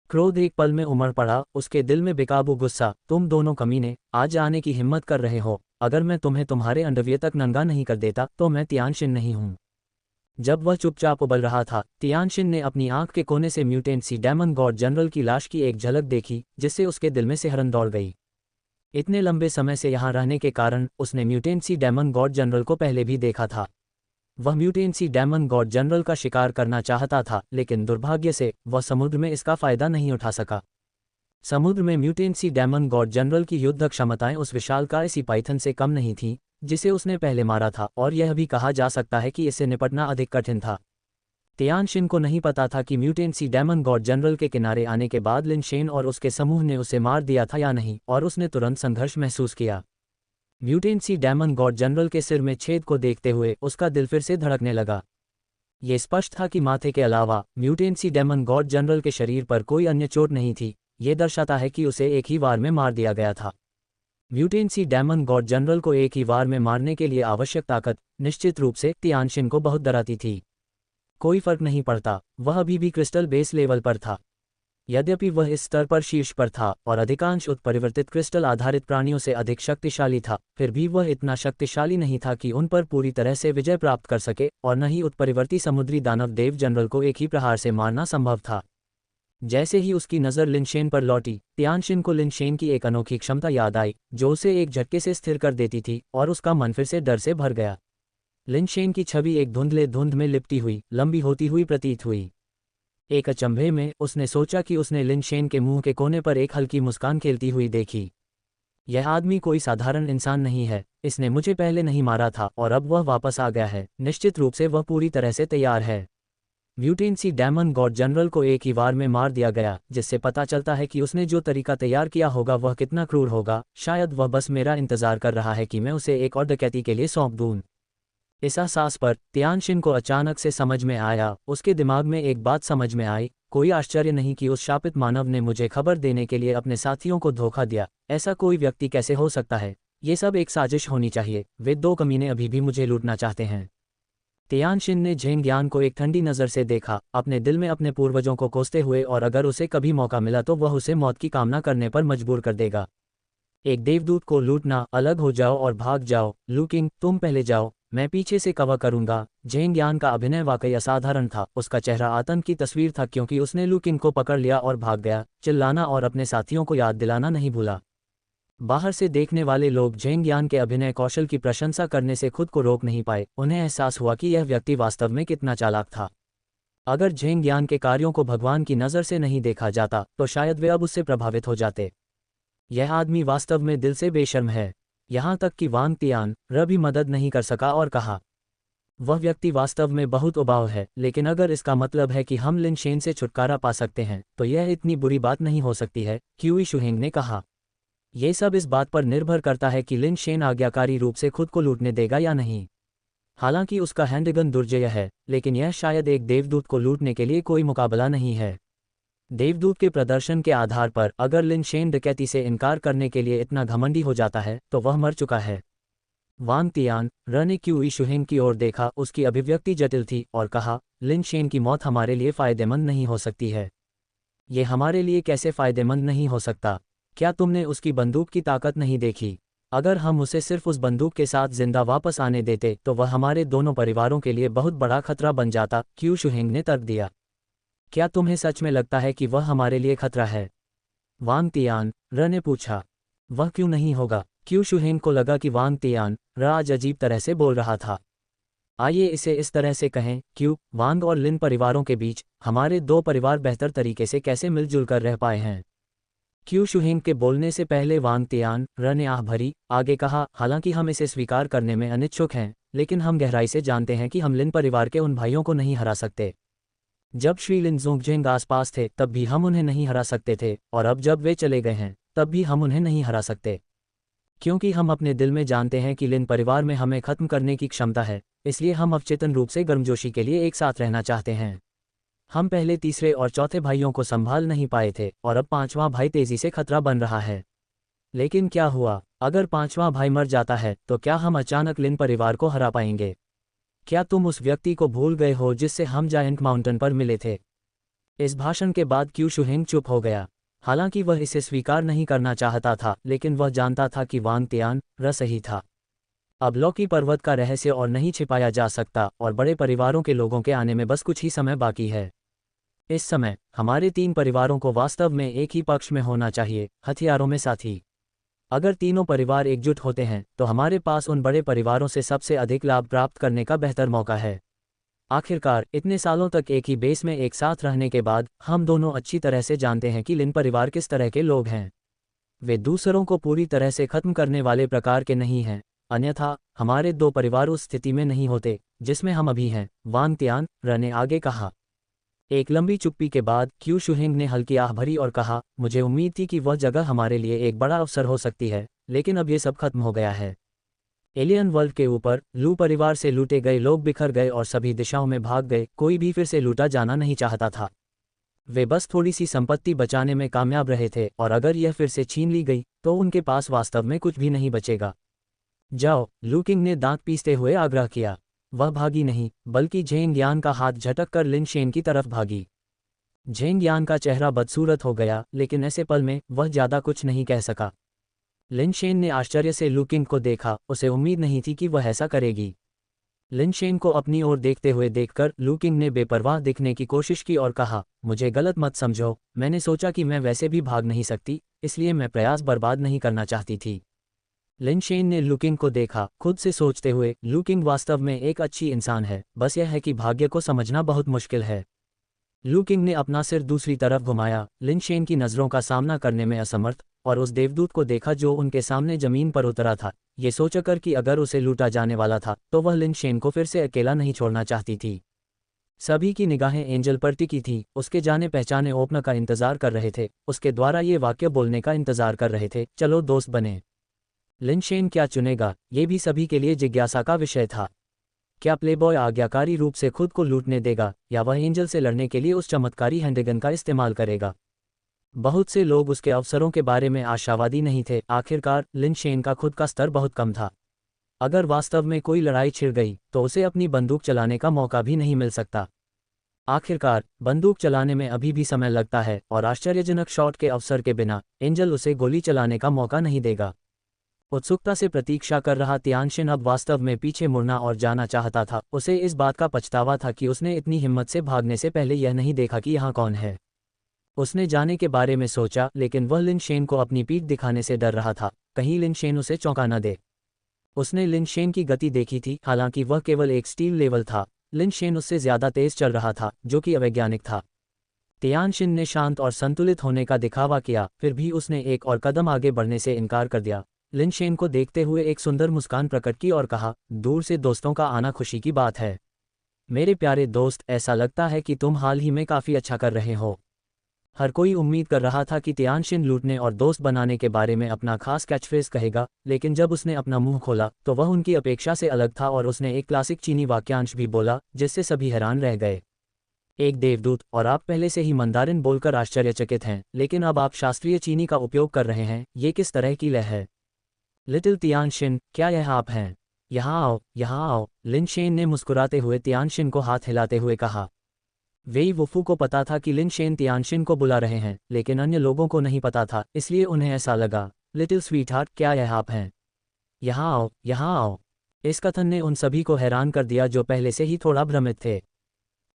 क्रोध एक पल में उमड़ पड़ा, उसके दिल में बेकाबू गुस्सा। तुम दोनों कमीने, आज आने की हिम्मत कर रहे हो। अगर मैं तुम्हें तुम्हारे अंडरवियर तक नंगा नहीं कर देता तो मैं तियानशिन नहीं हूँ। जब वह चुपचाप उबल रहा था, तियानशिन ने अपनी आंख के कोने से म्यूटेंसी डेमन गॉड जनरल की लाश की एक झलक देखी, जिससे उसके दिल में सिहरन दौड़ गई। इतने लंबे समय से यहाँ रहने के कारण उसने म्यूटेंसी डेमन गॉड जनरल को पहले भी देखा था। वह म्यूटेंसी डेमन गॉड जनरल का शिकार करना चाहता था, लेकिन दुर्भाग्य से वह समुद्र में इसका फायदा नहीं उठा सका। समुद्र में म्यूटेंसी डेमन गॉड जनरल की युद्ध क्षमताएं उस विशालकाय सिपाइथन से कम नहीं थीं, जिसे उसने पहले मारा था, और यह भी कहा जा सकता है कि इससे निपटना अधिक कठिन था। तियानशिन को नहीं पता था कि म्यूटेंसी डेमन गॉड जनरल के किनारे आने के बाद लिन शेन और उसके समूह ने उसे मार दिया था या नहीं, और उसने तुरंत संघर्ष महसूस किया। म्यूटेंसी डेमन गॉड जनरल के सिर में छेद को देखते हुए उसका दिल फिर से धड़कने लगा। ये स्पष्ट था कि माथे के अलावा म्यूटेंसी डेमन गॉड जनरल के शरीर पर कोई अन्य चोट नहीं थी। ये दर्शाता है कि उसे एक ही वार में मार दिया गया था। म्यूटेंसी डेमन गॉड जनरल को एक ही वार में मारने के लिए आवश्यक ताकत निश्चित रूप से तियानशिन को बहुत डराती थी। कोई फर्क नहीं पड़ता, वह अभी भी क्रिस्टल बेस लेवल पर था। यद्यपि वह इस स्तर पर शीर्ष पर था और अधिकांश उत्परिवर्तित क्रिस्टल आधारित प्राणियों से अधिक शक्तिशाली था, फिर भी वह इतना शक्तिशाली नहीं था कि उन पर पूरी तरह से विजय प्राप्त कर सके, और न ही उत्परिवर्ती समुद्री दानव देव जनरल को एक ही प्रहार से मारना संभव था। जैसे ही उसकी नज़र लिन शेन पर लौटी, तियानशिन को लिन शेन की एक अनोखी क्षमता याद आई जो उसे एक झटके से स्थिर कर देती थी, और उसका मन फिर से डर से भर गया। लिन शेन की छवि एक धुंधले धुंध में लिपटी हुई, लंबी होती हुई प्रतीत हुई। एक अचंभे में उसने सोचा कि उसने लिन शेन के मुंह के कोने पर एक हल्की मुस्कान खेलती हुई देखी। यह आदमी कोई साधारण इंसान नहीं है, इसने मुझे पहले नहीं मारा था और अब वह वापस आ गया है। निश्चित रूप से वह पूरी तरह से तैयार है। म्यूटेंसी डेमन गॉड जनरल को एक ही वार में मार दिया गया, जिससे पता चलता है कि उसने जो तरीका तैयार किया होगा वह कितना क्रूर होगा। शायद वह बस मेरा इंतजार कर रहा है कि मैं उसे एक और डकैती के लिए सौंप दूं। इस एहसास पर तियानशिन को अचानक से समझ में आया, उसके दिमाग में एक बात समझ में आई। कोई आश्चर्य नहीं कि उस शापित मानव ने मुझे खबर देने के लिए अपने साथियों को धोखा दिया। ऐसा कोई व्यक्ति कैसे हो सकता है? ये सब एक साजिश होनी चाहिए। वे दो कमीने अभी भी मुझे लूटना चाहते हैं। तियानशिन ने झेंग यान को एक ठंडी नज़र से देखा, अपने दिल में अपने पूर्वजों को कोसते हुए, और अगर उसे कभी मौका मिला तो वह उसे मौत की कामना करने पर मजबूर कर देगा। एक देवदूत को लूटना, अलग हो जाओ और भाग जाओ। लू किंग, तुम पहले जाओ, मैं पीछे से कवर करूंगा। झेंग यान का अभिनय वाकई असाधारण था। उसका चेहरा आतंक की तस्वीर था, क्योंकि उसने लू किंग को पकड़ लिया और भाग गया, चिल्लाना और अपने साथियों को याद दिलाना नहीं भूला। बाहर से देखने वाले लोग झेंग यान के अभिनय कौशल की प्रशंसा करने से खुद को रोक नहीं पाए। उन्हें एहसास हुआ कि यह व्यक्ति वास्तव में कितना चालाक था। अगर झेंग यान के कार्यों को भगवान की नज़र से नहीं देखा जाता तो शायद वे अब उससे प्रभावित हो जाते। यह आदमी वास्तव में दिल से बेशर्म है। यहाँ तक कि वांग तियान र भी मदद नहीं कर सका और कहा, वह व्यक्ति वास्तव में बहुत उबाऊ है। लेकिन अगर इसका मतलब है कि हम लिन शेन से छुटकारा पा सकते हैं तो यह इतनी बुरी बात नहीं हो सकती है, क्यूई शुहेंग ने कहा। यह सब इस बात पर निर्भर करता है कि लिन शेन आज्ञाकारी रूप से खुद को लूटने देगा या नहीं। हालांकि उसका हैंडगन दुर्जय है, लेकिन यह शायद एक देवदूत को लूटने के लिए कोई मुकाबला नहीं है। देवदूत के प्रदर्शन के आधार पर अगर लिन शेन डकैती से इनकार करने के लिए इतना घमंडी हो जाता है तो वह मर चुका है। वांग तियान र ने क्यूई शुहेंग की ओर देखा। उसकी अभिव्यक्ति जटिल थी और कहा, लिन शेन की मौत हमारे लिए फ़ायदेमंद नहीं हो सकती है। ये हमारे लिए कैसे फ़ायदेमंद नहीं हो सकता? क्या तुमने उसकी बंदूक की ताकत नहीं देखी? अगर हम उसे सिर्फ उस बंदूक के साथ जिंदा वापस आने देते तो वह हमारे दोनों परिवारों के लिए बहुत बड़ा खतरा बन जाता, क्यू शुहेंग ने तर्क दिया। क्या तुम्हें सच में लगता है कि वह हमारे लिए खतरा है? वांग तियान र ने पूछा। वह क्यों नहीं होगा? क्यू शुहेंग को लगा कि वांग तियान र आज अजीब तरह से बोल रहा था। आइए इसे इस तरह से कहें, क्यू, वांग और लिन परिवारों के बीच हमारे दो परिवार बेहतर तरीके से कैसे मिलजुल कर रह पाए हैं। क्यू शुहेंग के बोलने से पहले वांग तियान र ने आह भरी आगे कहा, हालांकि हम इसे स्वीकार करने में अनिच्छुक हैं, लेकिन हम गहराई से जानते हैं कि हम लिन परिवार के उन भाइयों को नहीं हरा सकते। जब श्री लिन ज़ोंगजेंग आसपास थे तब भी हम उन्हें नहीं हरा सकते थे, और अब जब वे चले गए हैं तब भी हम उन्हें नहीं हरा सकते। क्योंकि हम अपने दिल में जानते हैं कि लिन परिवार में हमें खत्म करने की क्षमता है, इसलिए हम अवचेतन रूप से गर्मजोशी के लिए एक साथ रहना चाहते हैं। हम पहले तीसरे और चौथे भाइयों को संभाल नहीं पाए थे, और अब पांचवां भाई तेजी से खतरा बन रहा है। लेकिन क्या हुआ? अगर पांचवां भाई मर जाता है तो क्या हम अचानक लिन परिवार को हरा पाएंगे? क्या तुम उस व्यक्ति को भूल गए हो जिससे हम जायंट माउंटेन पर मिले थे? इस भाषण के बाद क्यू शुहेंग चुप हो गया। हालांकि वह इसे स्वीकार नहीं करना चाहता था, लेकिन वह जानता था कि वांग तियान र सही था। अब लौकी पर्वत का रहस्य और नहीं छिपाया जा सकता, और बड़े परिवारों के लोगों के आने में बस कुछ ही समय बाकी है। इस समय हमारे तीन परिवारों को वास्तव में एक ही पक्ष में होना चाहिए, हथियारों में साथी। अगर तीनों परिवार एकजुट होते हैं तो हमारे पास उन बड़े परिवारों से सबसे अधिक लाभ प्राप्त करने का बेहतर मौका है। आखिरकार इतने सालों तक एक ही बेस में एक साथ रहने के बाद हम दोनों अच्छी तरह से जानते हैं कि लिन परिवार किस तरह के लोग हैं। वे दूसरों को पूरी तरह से खत्म करने वाले प्रकार के नहीं हैं। अन्यथा हमारे दो परिवार उस स्थिति में नहीं होते जिसमें हम अभी हैं, वांग तियान र ने आगे कहा। एक लंबी चुप्पी के बाद क्यू शुहिंग ने हल्की आह भरी और कहा, मुझे उम्मीद थी कि वह जगह हमारे लिए एक बड़ा अवसर हो सकती है, लेकिन अब ये सब खत्म हो गया है। एलियन वर्ल्ड के ऊपर लू परिवार से लूटे गए लोग बिखर गए और सभी दिशाओं में भाग गए, कोई भी फिर से लूटा जाना नहीं चाहता था। वे बस थोड़ी सी संपत्ति बचाने में कामयाब रहे थे और अगर यह फिर से छीन ली गई तो उनके पास वास्तव में कुछ भी नहीं बचेगा। जाओ, लू किंग ने दांत पीसते हुए आग्रह किया। वह भागी नहीं, बल्कि झेंग यान का हाथ झटक कर लिन शेन की तरफ भागी। झेंग यान का चेहरा बदसूरत हो गया, लेकिन ऐसे पल में वह ज्यादा कुछ नहीं कह सका। लिन शेन ने आश्चर्य से लू किंग को देखा, उसे उम्मीद नहीं थी कि वह ऐसा करेगी। लिन शेन को अपनी ओर देखते हुए देखकर लू किंग ने बेपरवाह दिखने की कोशिश की और कहा, मुझे गलत मत समझो, मैंने सोचा कि मैं वैसे भी भाग नहीं सकती, इसलिए मैं प्रयास बर्बाद नहीं करना चाहती थी। लिन शेन ने लू किंग को देखा, खुद से सोचते हुए, लू किंग वास्तव में एक अच्छी इंसान है, बस यह है कि भाग्य को समझना बहुत मुश्किल है। लू किंग ने अपना सिर दूसरी तरफ घुमाया, लिन शेन की नज़रों का सामना करने में असमर्थ, और उस देवदूत को देखा जो उनके सामने जमीन पर उतरा था, ये सोचकर कि अगर उसे लूटा जाने वाला था तो वह लिन शेन को फिर से अकेला नहीं छोड़ना चाहती थी। सभी की निगाहें एंजल पर टिकी थी, उसके जाने पहचाने ओपनर का इंतजार कर रहे थे, उसके द्वारा ये वाक्य बोलने का इंतजार कर रहे थे, चलो दोस्त बने। लिन शेन क्या चुनेगा, ये भी सभी के लिए जिज्ञासा का विषय था। क्या प्लेबॉय आज्ञाकारी रूप से खुद को लूटने देगा, या वह एंजल से लड़ने के लिए उस चमत्कारी हैंडगन का इस्तेमाल करेगा? बहुत से लोग उसके अवसरों के बारे में आशावादी नहीं थे। आखिरकार लिन शेन का खुद का स्तर बहुत कम था। अगर वास्तव में कोई लड़ाई छिड़ गई तो उसे अपनी बंदूक चलाने का मौका भी नहीं मिल सकता। आखिरकार बंदूक चलाने में अभी भी समय लगता है और आश्चर्यजनक शॉट के अवसर के बिना एंजल उसे गोली चलाने का मौका नहीं देगा। उत्सुकता से प्रतीक्षा कर रहा तियानशिन अब वास्तव में पीछे मुड़ना और जाना चाहता था। उसे इस बात का पछतावा था कि उसने इतनी हिम्मत से भागने से पहले यह नहीं देखा कि यहाँ कौन है। उसने जाने के बारे में सोचा, लेकिन वह लिन शेन को अपनी पीठ दिखाने से डर रहा था, कहीं लिन शेन उसे चौंका न दे। उसने लिन शेन की गति देखी थी, हालांकि वह केवल एक स्टील लेवल था। लिन शेन उससे ज्यादा तेज चल रहा था, जो कि अवैज्ञानिक था। तियानशिन ने शांत और संतुलित होने का दिखावा किया, फिर भी उसने एक और कदम आगे बढ़ने से इनकार कर दिया। लिन शेन को देखते हुए एक सुंदर मुस्कान प्रकट की और कहा, दूर से दोस्तों का आना खुशी की बात है। मेरे प्यारे दोस्त, ऐसा लगता है कि तुम हाल ही में काफ़ी अच्छा कर रहे हो। हर कोई उम्मीद कर रहा था कि तियानशिन लूटने और दोस्त बनाने के बारे में अपना खास कैचफ्रेज कहेगा, लेकिन जब उसने अपना मुंह खोला तो वह उनकी अपेक्षा से अलग था और उसने एक क्लासिक चीनी वाक्यांश भी बोला, जिससे सभी हैरान रह गए। एक देवदूत, और आप पहले से ही मंदारिन बोलकर आश्चर्यचकित हैं, लेकिन अब आप शास्त्रीय चीनी का उपयोग कर रहे हैं, ये किस तरह की लय है? लिटिल तियानशिन, क्या यह आप हैं? यहाँ आओ, यहाँ आओ। लिन शेन ने मुस्कुराते हुए तियानशिन को हाथ हिलाते हुए कहा। वेई वुफू को पता था कि लिन शेन तियानशिन को बुला रहे हैं, लेकिन अन्य लोगों को नहीं पता था, इसलिए उन्हें ऐसा लगा, लिटिल स्वीटहार्ट, क्या यह आप हैं? यहाँ आओ, यहाँ आओ। इस कथन ने उन सभी को हैरान कर दिया जो पहले से ही थोड़ा भ्रमित थे।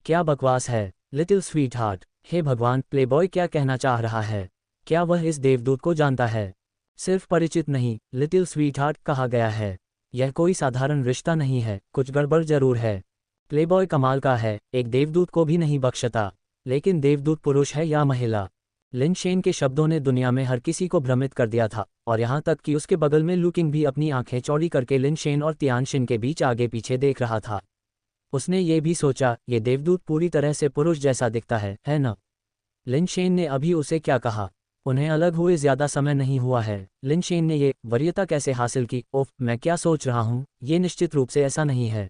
क्या बकवास है, लिटिल स्वीटहार्ट। हे भगवान, प्लेबॉय क्या कहना चाह रहा है? क्या वह इस देवदूत को जानता है? सिर्फ परिचित नहीं, लिटिल स्वीटहार्ट कहा गया है। यह कोई साधारण रिश्ता नहीं है, कुछ गड़बड़ जरूर है। प्लेबॉय कमाल का है, एक देवदूत को भी नहीं बख्शता। लेकिन देवदूत पुरुष है या महिला? लिन शेन के शब्दों ने दुनिया में हर किसी को भ्रमित कर दिया था, और यहाँ तक कि उसके बगल में लू किंग भी अपनी आंखें चौड़ी करके लिन शेन और तियानशिन के बीच आगे पीछे देख रहा था। उसने ये भी सोचा, ये देवदूत पूरी तरह से पुरुष जैसा दिखता है न? लिन शेन ने अभी उसे क्या कहा? उन्हें अलग हुए ज्यादा समय नहीं हुआ है। लिन शेन ने ये वरीयता कैसे हासिल की? ओफ, मैं क्या सोच रहा हूँ, ये निश्चित रूप से ऐसा नहीं है।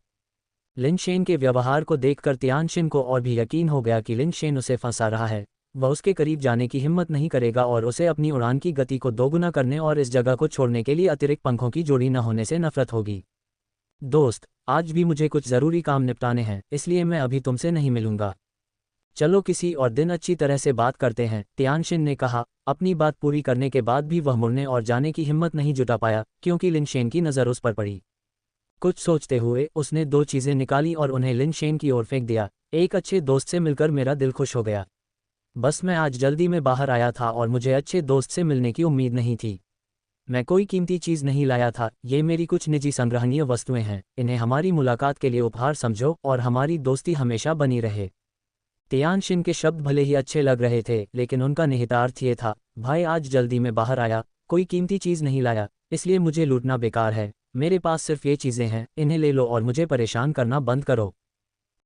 लिन शेन के व्यवहार को देखकर तियानशिन को और भी यकीन हो गया कि लिन शेन उसे फंसा रहा है। वह उसके करीब जाने की हिम्मत नहीं करेगा और उसे अपनी उड़ान की गति को दोगुना करने और इस जगह को छोड़ने के लिए अतिरिक्त पंखों की जोड़ी न होने से नफरत होगी। दोस्त, आज भी मुझे कुछ ज़रूरी काम निपटाने हैं, इसलिए मैं अभी तुमसे नहीं मिलूंगा। चलो किसी और दिन अच्छी तरह से बात करते हैं, तियानशिन ने कहा। अपनी बात पूरी करने के बाद भी वह मुड़ने और जाने की हिम्मत नहीं जुटा पाया, क्योंकि लिन शेन की नज़र उस पर पड़ी। कुछ सोचते हुए उसने दो चीज़ें निकाली और उन्हें लिन शेन की ओर फेंक दिया। एक अच्छे दोस्त से मिलकर मेरा दिल खुश हो गया। बस मैं आज जल्दी में बाहर आया था और मुझे अच्छे दोस्त से मिलने की उम्मीद नहीं थी। मैं कोई कीमती चीज़ नहीं लाया था, ये मेरी कुछ निजी संग्रहणीय वस्तुएं हैं। इन्हें हमारी मुलाकात के लिए उपहार समझो और हमारी दोस्ती हमेशा बनी रहे। तियानशिन के शब्द भले ही अच्छे लग रहे थे, लेकिन उनका निहितार्थ ये था, भाई आज जल्दी में बाहर आया, कोई कीमती चीज़ नहीं लाया, इसलिए मुझे लूटना बेकार है। मेरे पास सिर्फ ये चीज़ें हैं, इन्हें ले लो और मुझे परेशान करना बंद करो।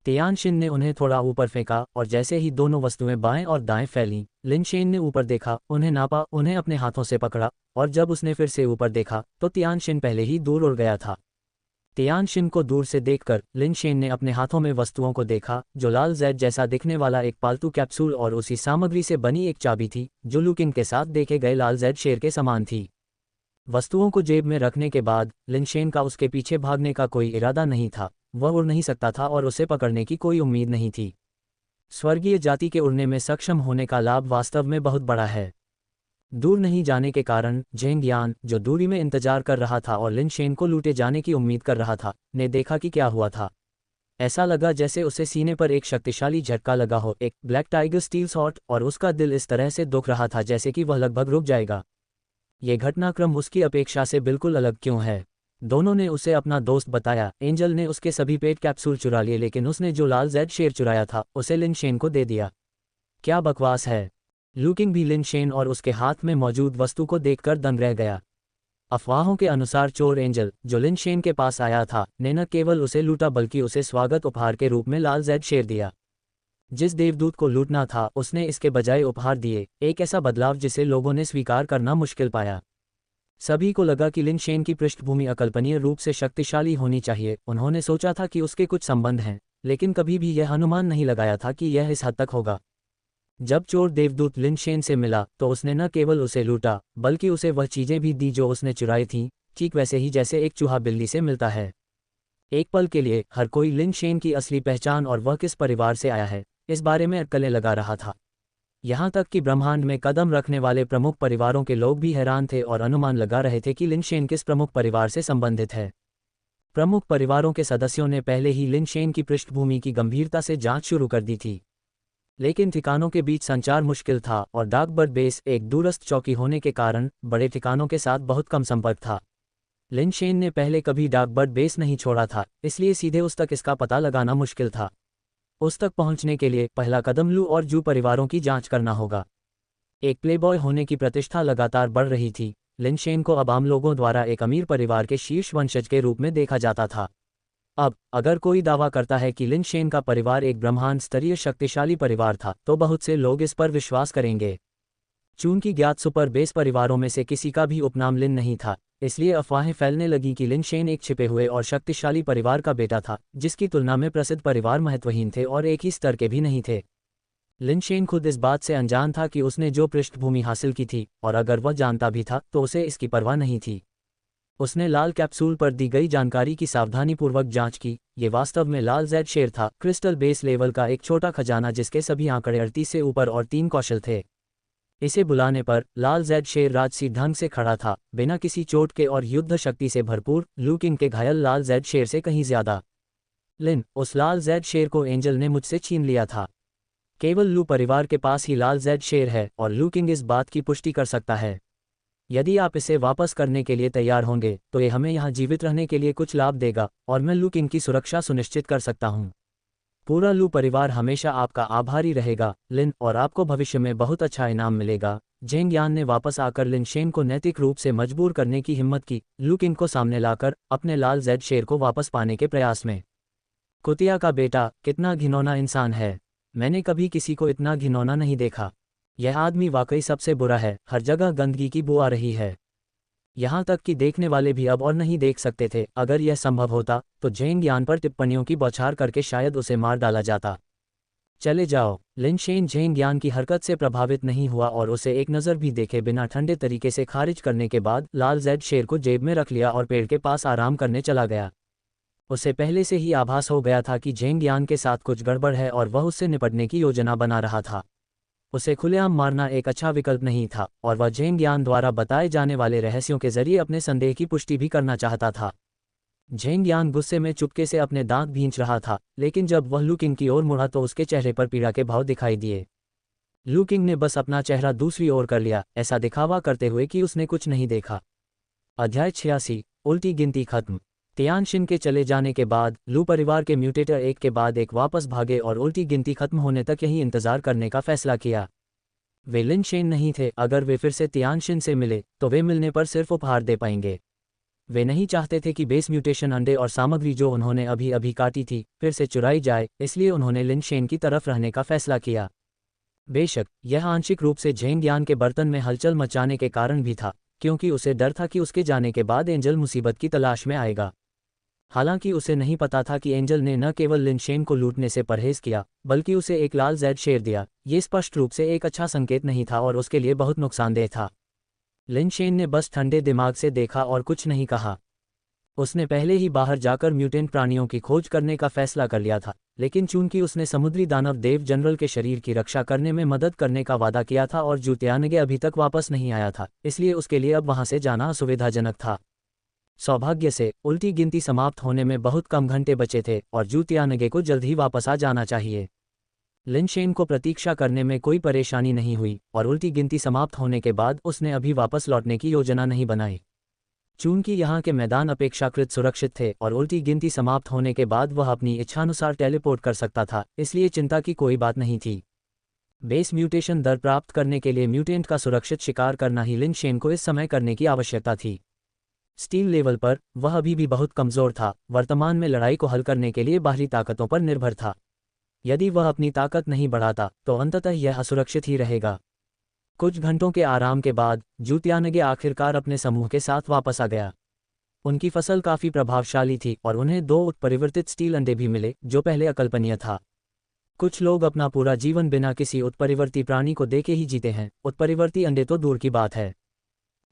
तियानशिन ने उन्हें थोड़ा ऊपर फेंका और जैसे ही दोनों वस्तुएं बाएं और दाएं फैलीं, लिनशेन ने ऊपर देखा, उन्हें नापा, उन्हें अपने हाथों से पकड़ा, और जब उसने फिर से ऊपर देखा तो तियानशिन पहले ही दूर उड़ गया था। तियानशिन को दूर से देखकर लिनशेन ने अपने हाथों में वस्तुओं को देखा, जो लाल जैड जैसा दिखने वाला एक पालतू कैप्सूल और उसी सामग्री से बनी एक चाबी थी, जो लुकिंग के साथ देखे गए लाल जैड शेर के समान थी। वस्तुओं को जेब में रखने के बाद लिनशेन का उसके पीछे भागने का कोई इरादा नहीं था, वह उड़ नहीं सकता था और उसे पकड़ने की कोई उम्मीद नहीं थी। स्वर्गीय जाति के उड़ने में सक्षम होने का लाभ वास्तव में बहुत बड़ा है। दूर नहीं जाने के कारण झेंग यान, जो दूरी में इंतजार कर रहा था और लिनशेन को लूटे जाने की उम्मीद कर रहा था, ने देखा कि क्या हुआ था। ऐसा लगा जैसे उसे सीने पर एक शक्तिशाली झटका लगा हो, एक ब्लैक टाइगर स्टील शॉट, और उसका दिल इस तरह से दुख रहा था जैसे कि वह लगभग रुक जाएगा। ये घटनाक्रम उसकी अपेक्षा से बिल्कुल अलग क्यों है? दोनों ने उसे अपना दोस्त बताया। एंजल ने उसके सभी पेट कैप्सूल चुरा लिए, लेकिन उसने जो लाल जैड शेर चुराया था उसे लिनशेन को दे दिया। क्या बकवास है! लुकिंग भी लिनशेन और उसके हाथ में मौजूद वस्तु को देखकर दंग रह गया। अफवाहों के अनुसार चोर एंजल, जो लिनशेन के पास आया था, ने न केवल उसे लूटा बल्कि उसे स्वागत उपहार के रूप में लाल जैड शेर दिया। जिस देवदूत को लूटना था उसने इसके बजाय उपहार दिए, एक ऐसा बदलाव जिसे लोगों ने स्वीकार करना मुश्किल पाया। सभी को लगा कि लिनशेन की पृष्ठभूमि अकल्पनीय रूप से शक्तिशाली होनी चाहिए। उन्होंने सोचा था कि उसके कुछ संबंध हैं, लेकिन कभी भी यह अनुमान नहीं लगाया था कि यह इस हद तक होगा। जब चोर देवदूत लिनशेन से मिला तो उसने न केवल उसे लूटा बल्कि उसे वह चीजें भी दी जो उसने चुराई थीं, ठीक वैसे ही जैसे एक चूहा बिल्ली से मिलता है। एक पल के लिए हर कोई लिनशेन की असली पहचान और वह किस परिवार से आया है, इस बारे में अटकलें लगा रहा था। यहाँ तक कि ब्रह्मांड में कदम रखने वाले प्रमुख परिवारों के लोग भी हैरान थे और अनुमान लगा रहे थे कि लिनशेन किस प्रमुख परिवार से संबंधित है। प्रमुख परिवारों के सदस्यों ने पहले ही लिनशेन की पृष्ठभूमि की गंभीरता से जांच शुरू कर दी थी, लेकिन ठिकानों के बीच संचार मुश्किल था और डाकबर्ड बेस एक दूरस्थ चौकी होने के कारण बड़े ठिकानों के साथ बहुत कम संपर्क था। लिनशेन ने पहले कभी डाकबर्ड बेस नहीं छोड़ा था, इसलिए सीधे उस तक इसका पता लगाना मुश्किल था। उस तक पहुंचने के लिए पहला कदम लू और जू परिवारों की जांच करना होगा। एक प्लेबॉय होने की प्रतिष्ठा लगातार बढ़ रही थी। लिनशेन को अब आम लोगों द्वारा एक अमीर परिवार के शीर्ष वंशज के रूप में देखा जाता था। अब अगर कोई दावा करता है कि लिनशेन का परिवार एक ब्रह्मांड स्तरीय शक्तिशाली परिवार था, तो बहुत से लोग इस पर विश्वास करेंगे। चूंकि ज्ञात सुपर बेस परिवारों में से किसी का भी उपनाम लिन नहीं था, इसलिए अफवाहें फैलने लगी कि लिनशेन एक छिपे हुए और शक्तिशाली परिवार का बेटा था, जिसकी तुलना में प्रसिद्ध परिवार महत्वहीन थे और एक ही स्तर के भी नहीं थे। लिनशेन खुद इस बात से अनजान था कि उसने जो पृष्ठभूमि हासिल की थी, और अगर वह जानता भी था तो उसे इसकी परवाह नहीं थी। उसने लाल कैप्सूल पर दी गई जानकारी की सावधानीपूर्वक जांच की। ये वास्तव में लाल जैड शेर था, क्रिस्टल बेस लेवल का एक छोटा खजाना जिसके सभी आंकड़े 38 से ऊपर और 3 कौशल थे। इसे बुलाने पर लाल जैड शेर राजसी ढंग से खड़ा था, बिना किसी चोट के और युद्ध शक्ति से भरपूर, लुकिंग के घायल लाल जैड शेर से कहीं ज्यादा। लिन, उस लाल जैड शेर को एंजल ने मुझसे छीन लिया था। केवल लू परिवार के पास ही लाल जैड शेर है और लुकिंग इस बात की पुष्टि कर सकता है। यदि आप इसे वापस करने के लिए तैयार होंगे तो ये हमें यहाँ जीवित रहने के लिए कुछ लाभ देगा और मैं लुकिंग की सुरक्षा सुनिश्चित कर सकता हूँ। पूरा लू परिवार हमेशा आपका आभारी रहेगा, लिन, और आपको भविष्य में बहुत अच्छा इनाम मिलेगा। झेंग यान ने वापस आकर लिनशेन को नैतिक रूप से मजबूर करने की हिम्मत की, लुकिंग को सामने लाकर अपने लाल जैड शेर को वापस पाने के प्रयास में। कुतिया का बेटा, कितना घिनौना इंसान है! मैंने कभी किसी को इतना घिनौना नहीं देखा। यह आदमी वाकई सबसे बुरा है, हर जगह गंदगी की बू आ रही है। यहाँ तक कि देखने वाले भी अब और नहीं देख सकते थे। अगर यह संभव होता तो झेंग यान पर टिप्पणियों की बौछार करके शायद उसे मार डाला जाता। चले जाओ। लिनशेन झेंग यान की हरकत से प्रभावित नहीं हुआ और उसे एक नज़र भी देखे बिना ठंडे तरीके से खारिज करने के बाद लाल जैड शेर को जेब में रख लिया और पेड़ के पास आराम करने चला गया। उसे पहले से ही आभास हो गया था कि झेंग यान के साथ कुछ गड़बड़ है और वह उससे निपटने की योजना बना रहा था। उसे खुलेआम मारना एक अच्छा विकल्प नहीं था और वह झेंग यान द्वारा बताए जाने वाले रहस्यों के जरिए अपने संदेह की पुष्टि भी करना चाहता था। झेंग यान गुस्से में चुपके से अपने दांत भींच रहा था, लेकिन जब वह लुकिंग की ओर मुड़ा तो उसके चेहरे पर पीड़ा के भाव दिखाई दिए। लुकिंग ने बस अपना चेहरा दूसरी ओर कर लिया, ऐसा दिखावा करते हुए कि उसने कुछ नहीं देखा। अध्याय 86, उल्टी गिनती खत्म। तियानशिन के चले जाने के बाद लू परिवार के म्यूटेटर एक के बाद एक वापस भागे और उल्टी गिनती खत्म होने तक यही इंतजार करने का फैसला किया। वे लिनशेन नहीं थे। अगर वे फिर से तियानशिन से मिले तो वे मिलने पर सिर्फ उपहार दे पाएंगे। वे नहीं चाहते थे कि बेस म्यूटेशन अंडे और सामग्री जो उन्होंने अभी अभी काटी थी फिर से चुराई जाए, इसलिए उन्होंने लिन शेन की तरफ रहने का फैसला किया। बेशक यह आंशिक रूप से झेंग यान के बर्तन में हलचल मचाने के कारण भी था, क्योंकि उसे डर था कि उसके जाने के बाद एंजल मुसीबत की तलाश में आएगा। हालांकि उसे नहीं पता था कि एंजल ने न केवल लिन शेन को लूटने से परहेज किया बल्कि उसे एक लाल जेड शेर दिया। ये स्पष्ट रूप से एक अच्छा संकेत नहीं था और उसके लिए बहुत नुकसानदेह था। लिन शेन ने बस ठंडे दिमाग से देखा और कुछ नहीं कहा। उसने पहले ही बाहर जाकर म्यूटेंट प्राणियों की खोज करने का फैसला कर लिया था, लेकिन चूंकि उसने समुद्री दानव देव जनरल के शरीर की रक्षा करने में मदद करने का वादा किया था और जूतियानगे अभी तक वापस नहीं आया था, इसलिए उसके लिए अब वहां से जाना असुविधाजनक था। सौभाग्य से उल्टी गिनती समाप्त होने में बहुत कम घंटे बचे थे और जूतियानगे को जल्द ही वापस आ जाना चाहिए। लिन शेन को प्रतीक्षा करने में कोई परेशानी नहीं हुई और उल्टी गिनती समाप्त होने के बाद उसने अभी वापस लौटने की योजना नहीं बनाई। चूंकि यहाँ के मैदान अपेक्षाकृत सुरक्षित थे और उल्टी गिनती समाप्त होने के बाद वह अपनी इच्छानुसार टेलीपोर्ट कर सकता था, इसलिए चिंता की कोई बात नहीं थी। बेस म्यूटेशन दर प्राप्त करने के लिए म्यूटेंट का सुरक्षित शिकार करना ही लिन शेन को इस समय करने की आवश्यकता थी। स्टील लेवल पर वह अभी भी बहुत कमज़ोर था, वर्तमान में लड़ाई को हल करने के लिए बाहरी ताकतों पर निर्भर था। यदि वह अपनी ताकत नहीं बढ़ाता तो अंततः यह असुरक्षित ही रहेगा। कुछ घंटों के आराम के बाद जूतियानगे आखिरकार अपने समूह के साथ वापस आ गया। उनकी फसल काफ़ी प्रभावशाली थी और उन्हें 2 उत्परिवर्तित स्टील अंडे भी मिले, जो पहले अकल्पनीय था। कुछ लोग अपना पूरा जीवन बिना किसी उत्परिवर्ती प्राणी को देखे ही जीते हैं, उत्परिवर्ती अंडे तो दूर की बात है।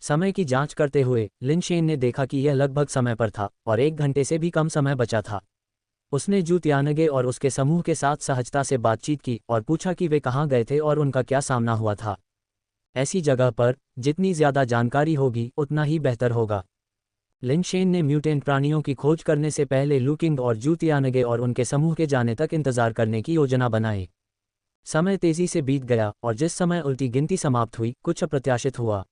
समय की जांच करते हुए लिन शेन ने देखा कि यह लगभग समय पर था और 1 घंटे से भी कम समय बचा था। उसने जूतियानगे और उसके समूह के साथ सहजता से बातचीत की और पूछा कि वे कहाँ गए थे और उनका क्या सामना हुआ था। ऐसी जगह पर जितनी ज़्यादा जानकारी होगी उतना ही बेहतर होगा। लिन शेन ने म्यूटेंट प्राणियों की खोज करने से पहले लुकिंग और जूतियानगे और उनके समूह के जाने तक इंतजार करने की योजना बनाई। समय तेजी से बीत गया और जिस समय उल्टी गिनती समाप्त हुई कुछ अप्रत्याशित हुआ।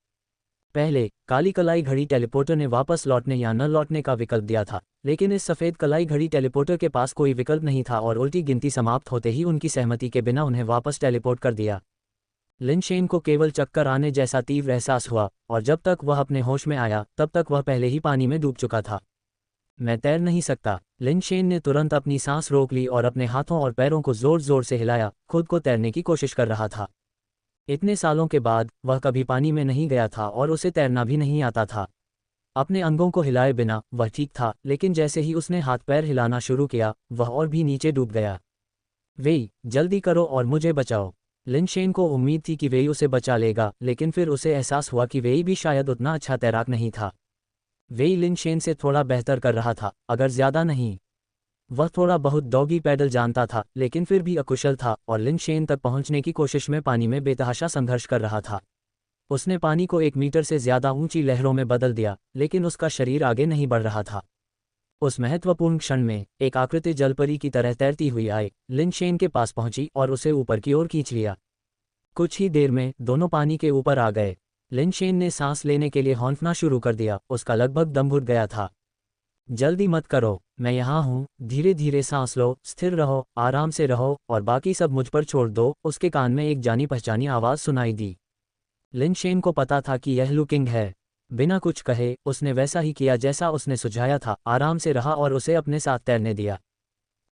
पहले काली कलाई घड़ी टेलीपोर्टर ने वापस लौटने या न लौटने का विकल्प दिया था, लेकिन इस सफ़ेद कलाई घड़ी टेलीपोर्टर के पास कोई विकल्प नहीं था और उल्टी गिनती समाप्त होते ही उनकी सहमति के बिना उन्हें वापस टेलीपोर्ट कर दिया। लिन शेन को केवल चक्कर आने जैसा तीव्र एहसास हुआ और जब तक वह अपने होश में आया तब तक वह पहले ही पानी में डूब चुका था। मैं तैर नहीं सकता। लिन शेन ने तुरंत अपनी सांस रोक ली और अपने हाथों और पैरों को जोर जोर से हिलाया, खुद को तैरने की कोशिश कर रहा था। इतने सालों के बाद वह कभी पानी में नहीं गया था और उसे तैरना भी नहीं आता था। अपने अंगों को हिलाए बिना वह ठीक था, लेकिन जैसे ही उसने हाथ पैर हिलाना शुरू किया वह और भी नीचे डूब गया। वेई, जल्दी करो और मुझे बचाओ। लिन शेन को उम्मीद थी कि वेई उसे बचा लेगा, लेकिन फिर उसे एहसास हुआ कि वेई भी शायद उतना अच्छा तैराक नहीं था। वेई लिन शेन से थोड़ा बेहतर कर रहा था, अगर ज़्यादा नहीं। वह थोड़ा बहुत डॉगी पैडल जानता था, लेकिन फिर भी अकुशल था और लिन शेन तक पहुंचने की कोशिश में पानी में बेतहाशा संघर्ष कर रहा था। उसने पानी को 1 मीटर से ज़्यादा ऊंची लहरों में बदल दिया, लेकिन उसका शरीर आगे नहीं बढ़ रहा था। उस महत्वपूर्ण क्षण में एक आकृति जलपरी की तरह तैरती हुई आई, लिन शेन के पास पहुंची और उसे ऊपर की ओर खींच लिया। कुछ ही देर में दोनों पानी के ऊपर आ गए। लिन शेन ने सांस लेने के लिए हौंफना शुरू कर दिया, उसका लगभग दम घुट गया था। जल्दी मत करो, मैं यहाँ हूँ, धीरे धीरे सांस लो, स्थिर रहो, आराम से रहो और बाकी सब मुझ पर छोड़ दो। उसके कान में एक जानी पहचानी आवाज़ सुनाई दी। लिन शेन को पता था कि यह लुकिंग है। बिना कुछ कहे उसने वैसा ही किया जैसा उसने सुझाया था, आराम से रहा और उसे अपने साथ तैरने दिया।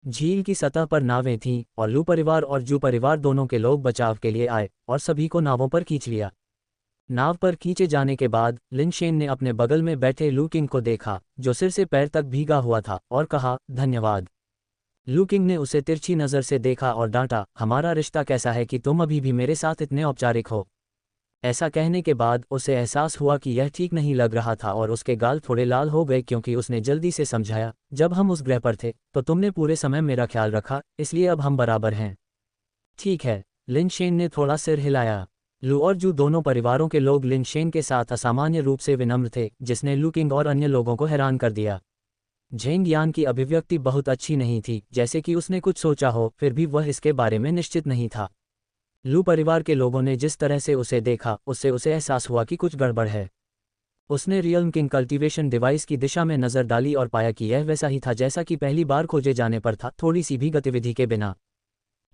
झील की सतह पर नावें थीं और लू परिवार और जू परिवार दोनों के लोग बचाव के लिए आए और सभी को नावों पर खींच लिया। नाव पर खींचे जाने के बाद लिन शेन ने अपने बगल में बैठे लू किंग को देखा, जो सिर से पैर तक भीगा हुआ था, और कहा, धन्यवाद। लू किंग ने उसे तिरछी नज़र से देखा और डांटा, हमारा रिश्ता कैसा है कि तुम अभी भी मेरे साथ इतने औपचारिक हो। ऐसा कहने के बाद उसे एहसास हुआ कि यह ठीक नहीं लग रहा था और उसके गाल थोड़े लाल हो गए, क्योंकि उसने जल्दी से समझाया, जब हम उस ग्रह पर थे तो तुमने पूरे समय मेरा ख्याल रखा, इसलिए अब हम बराबर हैं। ठीक है। लिन शेन ने थोड़ा सिर हिलाया। लू और जू दोनों परिवारों के लोग लिन शेन के साथ असामान्य रूप से विनम्र थे, जिसने लू किंग और अन्य लोगों को हैरान कर दिया। झेंग यान की अभिव्यक्ति बहुत अच्छी नहीं थी, जैसे कि उसने कुछ सोचा हो, फिर भी वह इसके बारे में निश्चित नहीं था। लू परिवार के लोगों ने जिस तरह से उसे देखा उससे उसे एहसास हुआ कि कुछ गड़बड़ है। उसने रियल्म किंग कल्टीवेशन डिवाइस की दिशा में नज़र डाली और पाया कि यह वैसा ही था जैसा कि पहली बार खोजे जाने पर था, थोड़ी सी भी गतिविधि के बिना।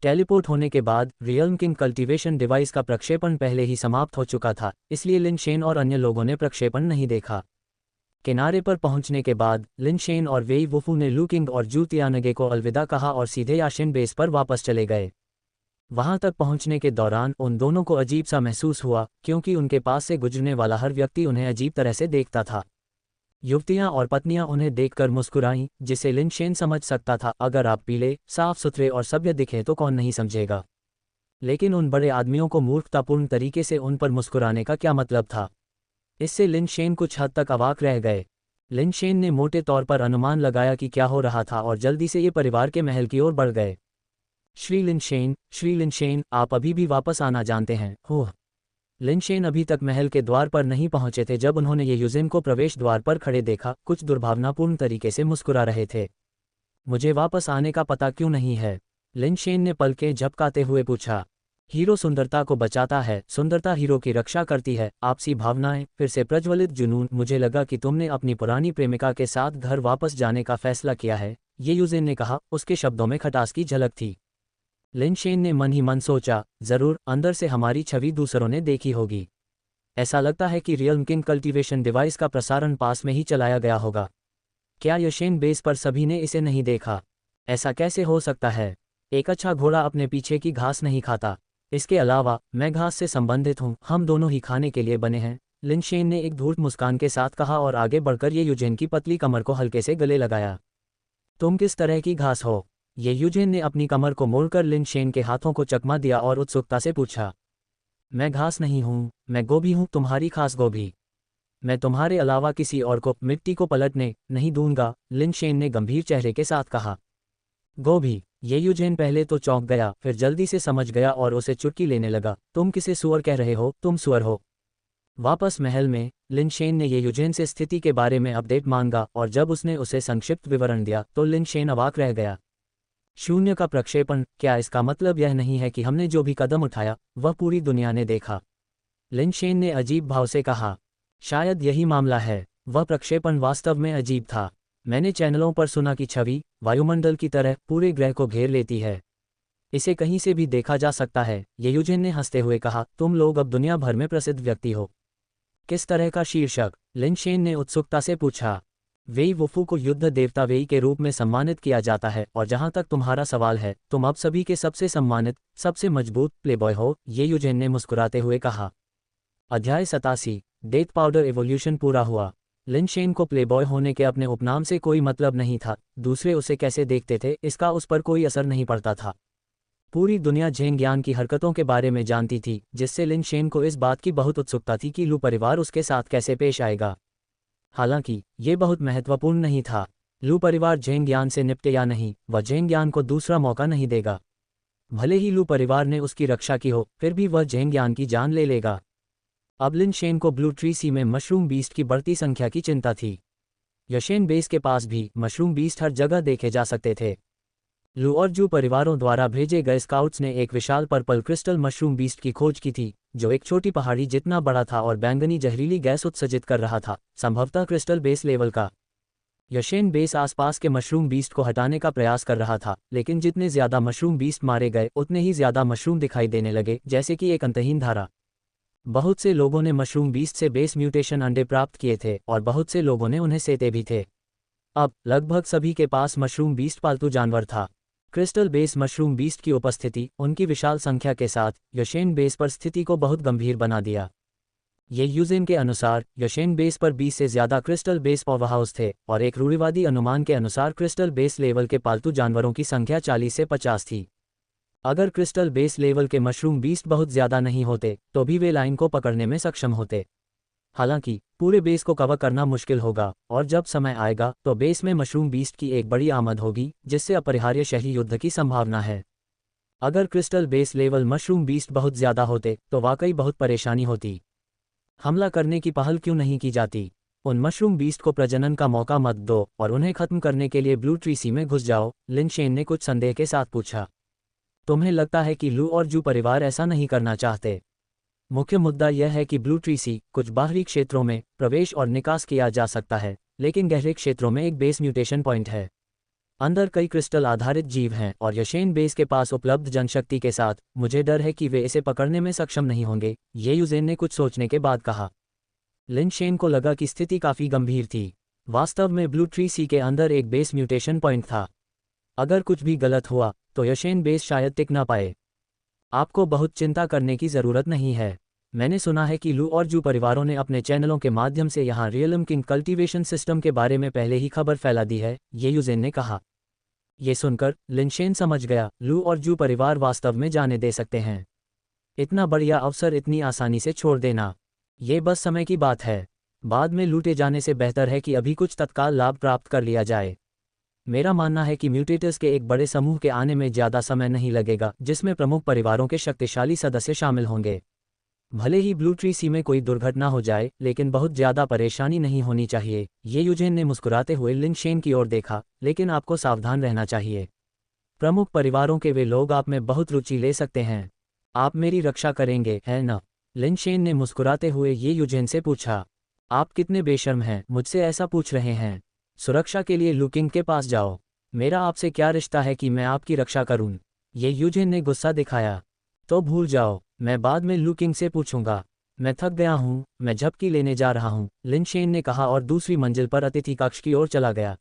टेलीपोर्ट होने के बाद रियल्म किंग कल्टीवेशन डिवाइस का प्रक्षेपण पहले ही समाप्त हो चुका था, इसलिए लिन शेन और अन्य लोगों ने प्रक्षेपण नहीं देखा। किनारे पर पहुंचने के बाद लिन शेन और वेई वुफू ने लू किंग और जू तियानगे को अलविदा कहा और सीधे याशिन बेस पर वापस चले गए। वहां तक पहुंचने के दौरान उन दोनों को अजीब सा महसूस हुआ, क्योंकि उनके पास से गुजरने वाला हर व्यक्ति उन्हें अजीब तरह से देखता था। युवतियां और पत्नियां उन्हें देखकर मुस्कुराईं, जिसे लिन शेन समझ सकता था, अगर आप पीले, साफ सुथरे और सभ्य दिखें तो कौन नहीं समझेगा। लेकिन उन बड़े आदमियों को मूर्खतापूर्ण तरीके से उन पर मुस्कुराने का क्या मतलब था? इससे लिन शेन कुछ हद तक अवाक रह गए। लिन शेन ने मोटे तौर पर अनुमान लगाया कि क्या हो रहा था और जल्दी से ये परिवार के महल की ओर बढ़ गए। श्री लिन शेन, आप अभी भी वापस आना जानते हैं, हो? लिन शेन अभी तक महल के द्वार पर नहीं पहुंचे थे जब उन्होंने ये यूजिन को प्रवेश द्वार पर खड़े देखा, कुछ दुर्भावनापूर्ण तरीके से मुस्कुरा रहे थे। मुझे वापस आने का पता क्यों नहीं है? लिन शेन ने पलकें झपकाते हुए पूछा। हीरो सुंदरता को बचाता है, सुंदरता हीरो की रक्षा करती है। आपसी भावनाएं, फिर से प्रज्वलित जुनून। मुझे लगा कि तुमने अपनी पुरानी प्रेमिका के साथ घर वापस जाने का फैसला किया है, ये यूजिन ने कहा, उसके शब्दों में खटास की झलक थी। लिन शेन ने मन ही मन सोचा, जरूर, अंदर से हमारी छवि दूसरों ने देखी होगी। ऐसा लगता है कि रियल्म किंग कल्टीवेशन डिवाइस का प्रसारण पास में ही चलाया गया होगा। क्या याशिन बेस पर सभी ने इसे नहीं देखा? ऐसा कैसे हो सकता है? एक अच्छा घोड़ा अपने पीछे की घास नहीं खाता। इसके अलावा मैं घास से संबंधित हूँ, हम दोनों ही खाने के लिए बने हैं, लिन शेन ने एक धूर्त मुस्कान के साथ कहा और आगे बढ़कर ये यूजिन की पतली कमर को हल्के से गले लगाया। तुम किस तरह की घास हो? ये यूजिन ने अपनी कमर को मोड़कर लिन शेन के हाथों को चकमा दिया और उत्सुकता से पूछा। मैं घास नहीं हूँ, मैं गोभी हूँ, तुम्हारी खास गोभी। मैं तुम्हारे अलावा किसी और को मिट्टी को पलटने नहीं दूंगा, लिन शेन ने गंभीर चेहरे के साथ कहा। गोभी? ये यूजिन पहले तो चौंक गया, फिर जल्दी से समझ गया और उसे चुटकी लेने लगा। तुम किसे सुअर कह रहे हो? तुम सुअर हो? वापस महल में लिन शेन ने ये यूजिन से स्थिति के बारे में अपडेट मांगा और जब उसने उसे संक्षिप्त विवरण दिया तो लिन शेन अवाक रह गया। शून्य का प्रक्षेपण? क्या इसका मतलब यह नहीं है कि हमने जो भी कदम उठाया वह पूरी दुनिया ने देखा? लिन शेन ने अजीब भाव से कहा। शायद यही मामला है, वह प्रक्षेपण वास्तव में अजीब था। मैंने चैनलों पर सुना कि छवि वायुमंडल की तरह पूरे ग्रह को घेर लेती है। इसे कहीं से भी देखा जा सकता है, ये यूजिन ने हंसते हुए कहा। तुम लोग अब दुनिया भर में प्रसिद्ध व्यक्ति हो। किस तरह का शीर्षक? लिन शेन ने उत्सुकता से पूछा। वेई वुफू को युद्ध देवता वेई के रूप में सम्मानित किया जाता है और जहां तक तुम्हारा सवाल है, तुम अब सभी के सबसे सम्मानित, सबसे मजबूत प्लेबॉय हो, ये यूजिन ने मुस्कुराते हुए कहा। अध्याय 87 डेथ पाउडर एवोल्यूशन पूरा हुआ। लिन शेन को प्लेबॉय होने के अपने उपनाम से कोई मतलब नहीं था, दूसरे उसे कैसे देखते थे इसका उस पर कोई असर नहीं पड़ता था। पूरी दुनिया झेंगयान की हरकतों के बारे में जानती थी, जिससे लिन शेन को इस बात की बहुत उत्सुकता थी कि लू परिवार उसके साथ कैसे पेश आएगा। हालांकि ये बहुत महत्वपूर्ण नहीं था। लू परिवार झेंगयान से निपटे या नहीं, वह झेंगयान को दूसरा मौका नहीं देगा। भले ही लू परिवार ने उसकी रक्षा की हो, फिर भी वह झेंगयान की जान ले लेगा। अब लिन शेन को ब्लू ट्री सी में मशरूम बीस्ट की बढ़ती संख्या की चिंता थी। याशिन बेस के पास भी मशरूम बीस्ट हर जगह देखे जा सकते थे। लू और जू परिवारों द्वारा भेजे गए स्काउट्स ने एक विशाल पर्पल क्रिस्टल मशरूम बीस्ट की खोज की थी, जो एक छोटी पहाड़ी जितना बड़ा था और बैंगनी जहरीली गैस उत्सर्जित कर रहा था, संभवतः क्रिस्टल बेस लेवल का। याशिन बेस आसपास के मशरूम बीस्ट को हटाने का प्रयास कर रहा था, लेकिन जितने ज्यादा मशरूम बीस्ट मारे गए उतने ही ज्यादा मशरूम दिखाई देने लगे, जैसे कि एक अंतहीन धारा। बहुत से लोगों ने मशरूम बीस्ट से बेस म्यूटेशन अंडे प्राप्त किए थे और बहुत से लोगों ने उन्हें सेते भी थे। अब लगभग सभी के पास मशरूम बीस्ट पालतू जानवर था। क्रिस्टल बेस मशरूम बीस्ट की उपस्थिति उनकी विशाल संख्या के साथ याशिन बेस पर स्थिति को बहुत गंभीर बना दिया। ये यूजिन के अनुसार याशिन बेस पर 20 से ज्यादा क्रिस्टल बेस पावर हाउस थे और एक रूढ़िवादी अनुमान के अनुसार क्रिस्टल बेस लेवल के पालतू जानवरों की संख्या 40 से 50 थी। अगर क्रिस्टल बेस लेवल के मशरूम बीस्ट बहुत ज्यादा नहीं होते तो भी वे लाइन को पकड़ने में सक्षम होते। हालांकि पूरे बेस को कवर करना मुश्किल होगा और जब समय आएगा तो बेस में मशरूम बीस्ट की एक बड़ी आमद होगी, जिससे अपरिहार्य शहरी युद्ध की संभावना है। अगर crystal base level mushroom beast बहुत ज्यादा होते तो वाकई बहुत परेशानी होती। हमला करने की पहल क्यों नहीं की जाती? उन मशरूम बीस्ट को प्रजनन का मौका मत दो और उन्हें खत्म करने के लिए ब्लू ट्री सी में घुस जाओ, लिन शेन ने कुछ संदेह के साथ पूछा। तुम्हें लगता है कि लू और जू परिवार ऐसा नहीं करना चाहते? मुख्य मुद्दा यह है कि ब्लू ट्री सी कुछ बाहरी क्षेत्रों में प्रवेश और निकास किया जा सकता है, लेकिन गहरे क्षेत्रों में एक बेस म्यूटेशन पॉइंट है। अंदर कई क्रिस्टल आधारित जीव हैं और याशिन बेस के पास उपलब्ध जनशक्ति के साथ मुझे डर है कि वे इसे पकड़ने में सक्षम नहीं होंगे, ये यूजिन ने कुछ सोचने के बाद कहा। लिन शेन को लगा कि स्थिति काफ़ी गंभीर थी। वास्तव में ब्लू ट्री सी के अंदर एक बेस म्यूटेशन पॉइंट था। अगर कुछ भी गलत हुआ तो यशेन बेस शायद टिक ना पाए। आपको बहुत चिंता करने की ज़रूरत नहीं है। मैंने सुना है कि लू और जू परिवारों ने अपने चैनलों के माध्यम से यहाँ रियलम किंग कल्टीवेशन सिस्टम के बारे में पहले ही खबर फैला दी है, ये यूजेन ने कहा। ये सुनकर लिन शेन समझ गया, लू और जू परिवार वास्तव में जाने दे सकते हैं। इतना बढ़िया अवसर इतनी आसानी से छोड़ देना, ये बस समय की बात है। बाद में लूटे जाने से बेहतर है कि अभी कुछ तत्काल लाभ प्राप्त कर लिया जाए। मेरा मानना है कि म्यूटेटर्स के एक बड़े समूह के आने में ज़्यादा समय नहीं लगेगा, जिसमें प्रमुख परिवारों के शक्तिशाली सदस्य शामिल होंगे। भले ही ब्लू ट्री सी में कोई दुर्घटना हो जाए, लेकिन बहुत ज़्यादा परेशानी नहीं होनी चाहिए। ये यूजेन ने मुस्कुराते हुए लिन शेन की ओर देखा, लेकिन आपको सावधान रहना चाहिए। प्रमुख परिवारों के वे लोग आप में बहुत रुचि ले सकते हैं। आप मेरी रक्षा करेंगे, है न? लिन शेन ने मुस्कुराते हुए ये यूजेन से पूछा। आप कितने बेशर्म हैं, मुझसे ऐसा पूछ रहे हैं। सुरक्षा के लिए लू किंग के पास जाओ। मेरा आपसे क्या रिश्ता है कि मैं आपकी रक्षा करूं? ये यूजेन ने गुस्सा दिखाया। तो भूल जाओ, मैं बाद में लू किंग से पूछूंगा। मैं थक गया हूं, मैं झपकी लेने जा रहा हूं, लिन शेन ने कहा और दूसरी मंजिल पर अतिथि कक्ष की ओर चला गया।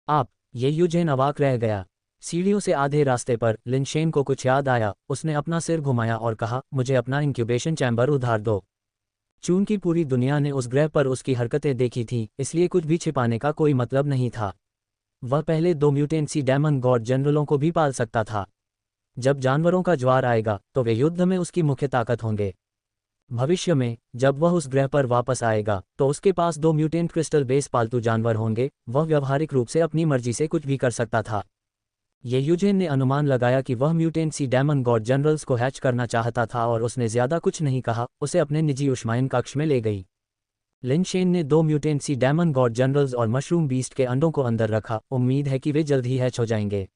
आप, ये यूजेन अवाक रह गया। सीढ़ियों से आधे रास्ते पर लिन शेन को कुछ याद आया। उसने अपना सिर घुमाया और कहा, मुझे अपना इंक्यूबेशन चैम्बर उधार दो। चूंकि पूरी दुनिया ने उस ग्रह पर उसकी हरकतें देखी थीं, इसलिए कुछ भी छिपाने का कोई मतलब नहीं था। वह पहले 2 म्यूटेंसी डेमन गॉड जनरलों को भी पाल सकता था। जब जानवरों का ज्वार आएगा तो वे युद्ध में उसकी मुख्य ताकत होंगे। भविष्य में जब वह उस ग्रह पर वापस आएगा तो उसके पास 2 म्यूटेंट क्रिस्टल बेस पालतू जानवर होंगे। वह व्यावहारिक रूप से अपनी मर्जी से कुछ भी कर सकता था। ये यूजेन ने अनुमान लगाया कि वह म्यूटेंसी डेमन गॉड जनरल्स को हैच करना चाहता था और उसने ज़्यादा कुछ नहीं कहा, उसे अपने निजी उष्मायन कक्ष में ले गई। लिन शेन ने 2 म्यूटेंसी डेमन गॉड जनरल्स और मशरूम बीस्ट के अंडों को अंदर रखा। उम्मीद है कि वे जल्द ही हैच हो जाएंगे।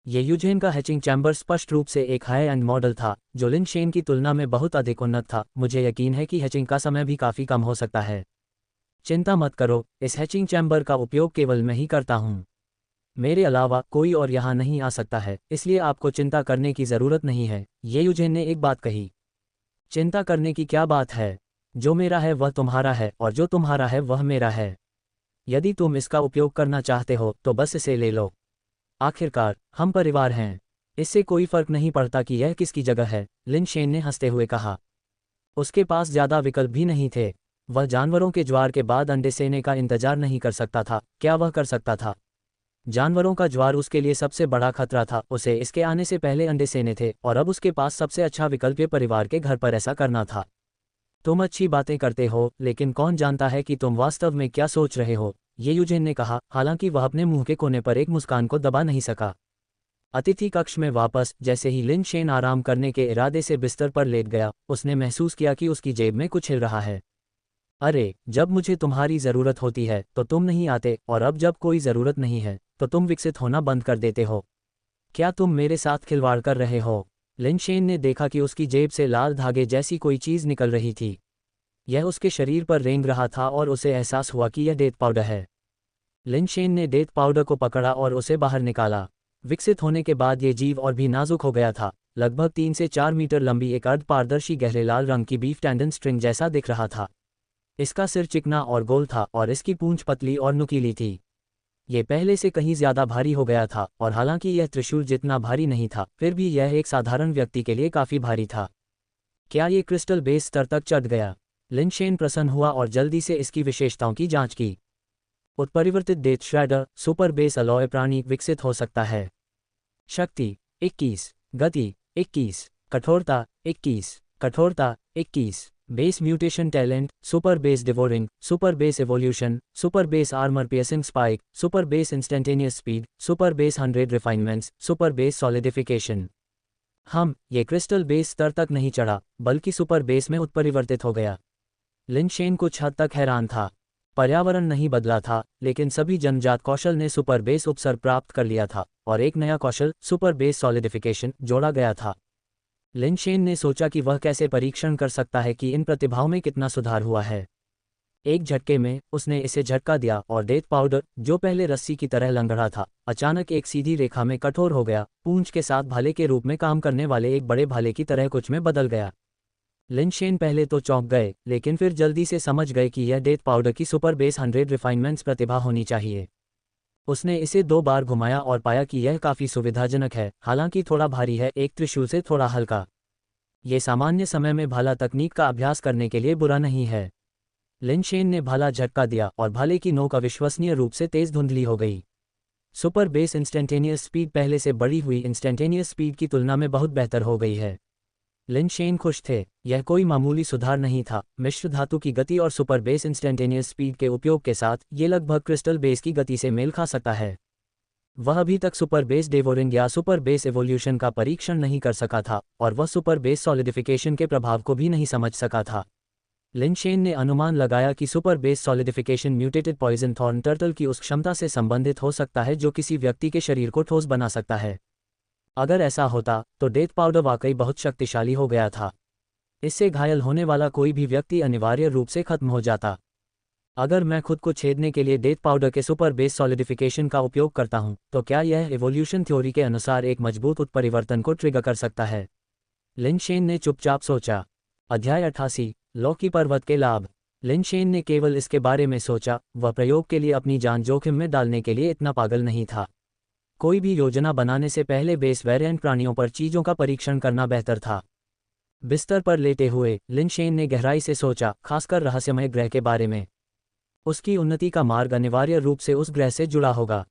ये यूजेन का हैचिंग चैम्बर स्पष्ट रूप से एक हाई एंड मॉडल था, जो लिन शेन की तुलना में बहुत अधिक उन्नत था। मुझे यकीन है कि हैचिंग का समय भी काफ़ी कम हो सकता है। चिंता मत करो, इस हैचिंग चैम्बर का उपयोग केवल मैं ही करता हूँ। मेरे अलावा कोई और यहाँ नहीं आ सकता है, इसलिए आपको चिंता करने की ज़रूरत नहीं है। ये यूजेन ने एक बात कही। चिंता करने की क्या बात है? जो मेरा है वह तुम्हारा है और जो तुम्हारा है वह मेरा है। यदि तुम इसका उपयोग करना चाहते हो तो बस इसे ले लो। आखिरकार हम परिवार हैं, इससे कोई फर्क नहीं पड़ता कि यह किसकी जगह है, लिन शेन ने हंसते हुए कहा। उसके पास ज़्यादा विकल्प भी नहीं थे। वह जानवरों के ज्वार के बाद अंडे सेने का इंतजार नहीं कर सकता था। क्या वह कर सकता था? जानवरों का ज्वार उसके लिए सबसे बड़ा खतरा था। उसे इसके आने से पहले अंडे सेने थे और अब उसके पास सबसे अच्छा विकल्प ये परिवार के घर पर ऐसा करना था। तुम अच्छी बातें करते हो, लेकिन कौन जानता है कि तुम वास्तव में क्या सोच रहे हो, ये यूजेन ने कहा, हालांकि वह अपने मुंह के कोने पर एक मुस्कान को दबा नहीं सका। अतिथि कक्ष में वापस जैसे ही लिन शेन आराम करने के इरादे से बिस्तर पर लेट गया, उसने महसूस किया कि उसकी जेब में कुछ हिल रहा है। अरे, जब मुझे तुम्हारी ज़रूरत होती है तो तुम नहीं आते, और अब जब कोई ज़रूरत नहीं है तो तुम विकसित होना बंद कर देते हो। क्या तुम मेरे साथ खिलवाड़ कर रहे हो? लिन शेन ने देखा कि उसकी जेब से लाल धागे जैसी कोई चीज़ निकल रही थी। यह उसके शरीर पर रेंग रहा था और उसे एहसास हुआ कि यह डेथ पाउडर है। लिन शेन ने डेथ पाउडर को पकड़ा और उसे बाहर निकाला। विकसित होने के बाद ये जीव और भी नाजुक हो गया था। लगभग 3 से 4 मीटर लंबी एक अर्ध पारदर्शी गहरे लाल रंग की बीफ टेंडन स्ट्रिंग जैसा दिख रहा था। इसका सिर चिकना और गोल था और इसकी पूंछ पतली और नुकीली थी। ये पहले से कहीं ज़्यादा भारी हो गया था, और हालांकि यह त्रिशूल जितना भारी नहीं था, फिर भी यह एक साधारण व्यक्ति के लिए काफ़ी भारी था। क्या ये क्रिस्टल बेस स्तर तक चढ़ गया? लिन शेन प्रसन्न हुआ और जल्दी से इसकी विशेषताओं की जांच की। उत्परिवर्तित डेथ श्रैडर सुपर बेस अलॉय प्राणी विकसित हो सकता है। शक्ति 21, गति 21, कठोरता 21, कठोरता 21, base mutation talent super base devouring, super base evolution, super base armour piercing spike, super base instantaneous speed, super base 100 refinements, super base solidification. ये क्रिस्टल बेस स्तर तक नहीं चढ़ा, बल्कि सुपर बेस में उत्परिवर्तित हो गया। लिन शेन कुछ हद तक हैरान था। पर्यावरण नहीं बदला था, लेकिन सभी जन्मजात कौशल ने सुपर बेस उपसर्ग प्राप्त कर लिया था और एक नया कौशल सुपर बेस सॉलिडिफिकेशन जोड़ा गया था। लिन शेन ने सोचा कि वह कैसे परीक्षण कर सकता है कि इन प्रतिभाओं में कितना सुधार हुआ है। एक झटके में उसने इसे झटका दिया और डेथ पाउडर, जो पहले रस्सी की तरह लंगड़ा था, अचानक एक सीधी रेखा में कठोर हो गया। पूंछ के साथ भाले के रूप में काम करने वाले एक बड़े भाले की तरह कुछ में बदल गया। लिनशेन पहले तो चौंक गए, लेकिन फिर जल्दी से समझ गए कि यह डेथ पाउडर की सुपर बेस 100 रिफाइनमेंट्स प्रतिभा होनी चाहिए। उसने इसे 2 बार घुमाया और पाया कि यह काफ़ी सुविधाजनक है, हालांकि थोड़ा भारी है, एक त्रिशूल से थोड़ा हल्का। ये सामान्य समय में भाला तकनीक का अभ्यास करने के लिए बुरा नहीं है। लिनशेन ने भाला झटका दिया और भाले की नोक अविश्वसनीय रूप से तेज धुंधली हो गई। सुपर बेस इंस्टेंटेनियस स्पीड पहले से बढ़ी हुई इंस्टेंटेनियस स्पीड की तुलना में बहुत बेहतर हो गई है। लिनशेन खुश थे। यह कोई मामूली सुधार नहीं था। मिश्र धातु की गति और सुपर बेस इंस्टेंटेनियस स्पीड के उपयोग के साथ ये लगभग क्रिस्टल बेस की गति से मेल खा सकता है। वह अभी तक सुपर बेस डेवोरिंग या सुपर बेस एवोल्यूशन का परीक्षण नहीं कर सका था, और वह सुपर बेस सॉलिडिफिकेशन के प्रभाव को भी नहीं समझ सका था। लिनशेन ने अनुमान लगाया कि super base solidification mutated poison thorn turtle की उस क्षमता से संबंधित हो सकता है जो किसी व्यक्ति के शरीर को ठोस बना सकता है। अगर ऐसा होता तो डेथ पाउडर वाकई बहुत शक्तिशाली हो गया था। इससे घायल होने वाला कोई भी व्यक्ति अनिवार्य रूप से खत्म हो जाता। अगर मैं खुद को छेदने के लिए डेथ पाउडर के सुपर बेस सॉलिडिफिकेशन का उपयोग करता हूं, तो क्या यह एवोल्यूशन थ्योरी के अनुसार एक मजबूत उत्परिवर्तन को ट्रिगर कर सकता है? लिनशेन ने चुपचाप सोचा। अध्याय 88 लॉकी पर्वत के लाभ। लिनशेन ने केवल इसके बारे में सोचा, वह प्रयोग के लिए अपनी जान जोखिम में डालने के लिए इतना पागल नहीं था। कोई भी योजना बनाने से पहले बेस वेरिएंट प्राणियों पर चीजों का परीक्षण करना बेहतर था। बिस्तर पर लेटे हुए लिनशेन ने गहराई से सोचा, खासकर रहस्यमय ग्रह के बारे में। उसकी उन्नति का मार्ग अनिवार्य रूप से उस ग्रह से जुड़ा होगा।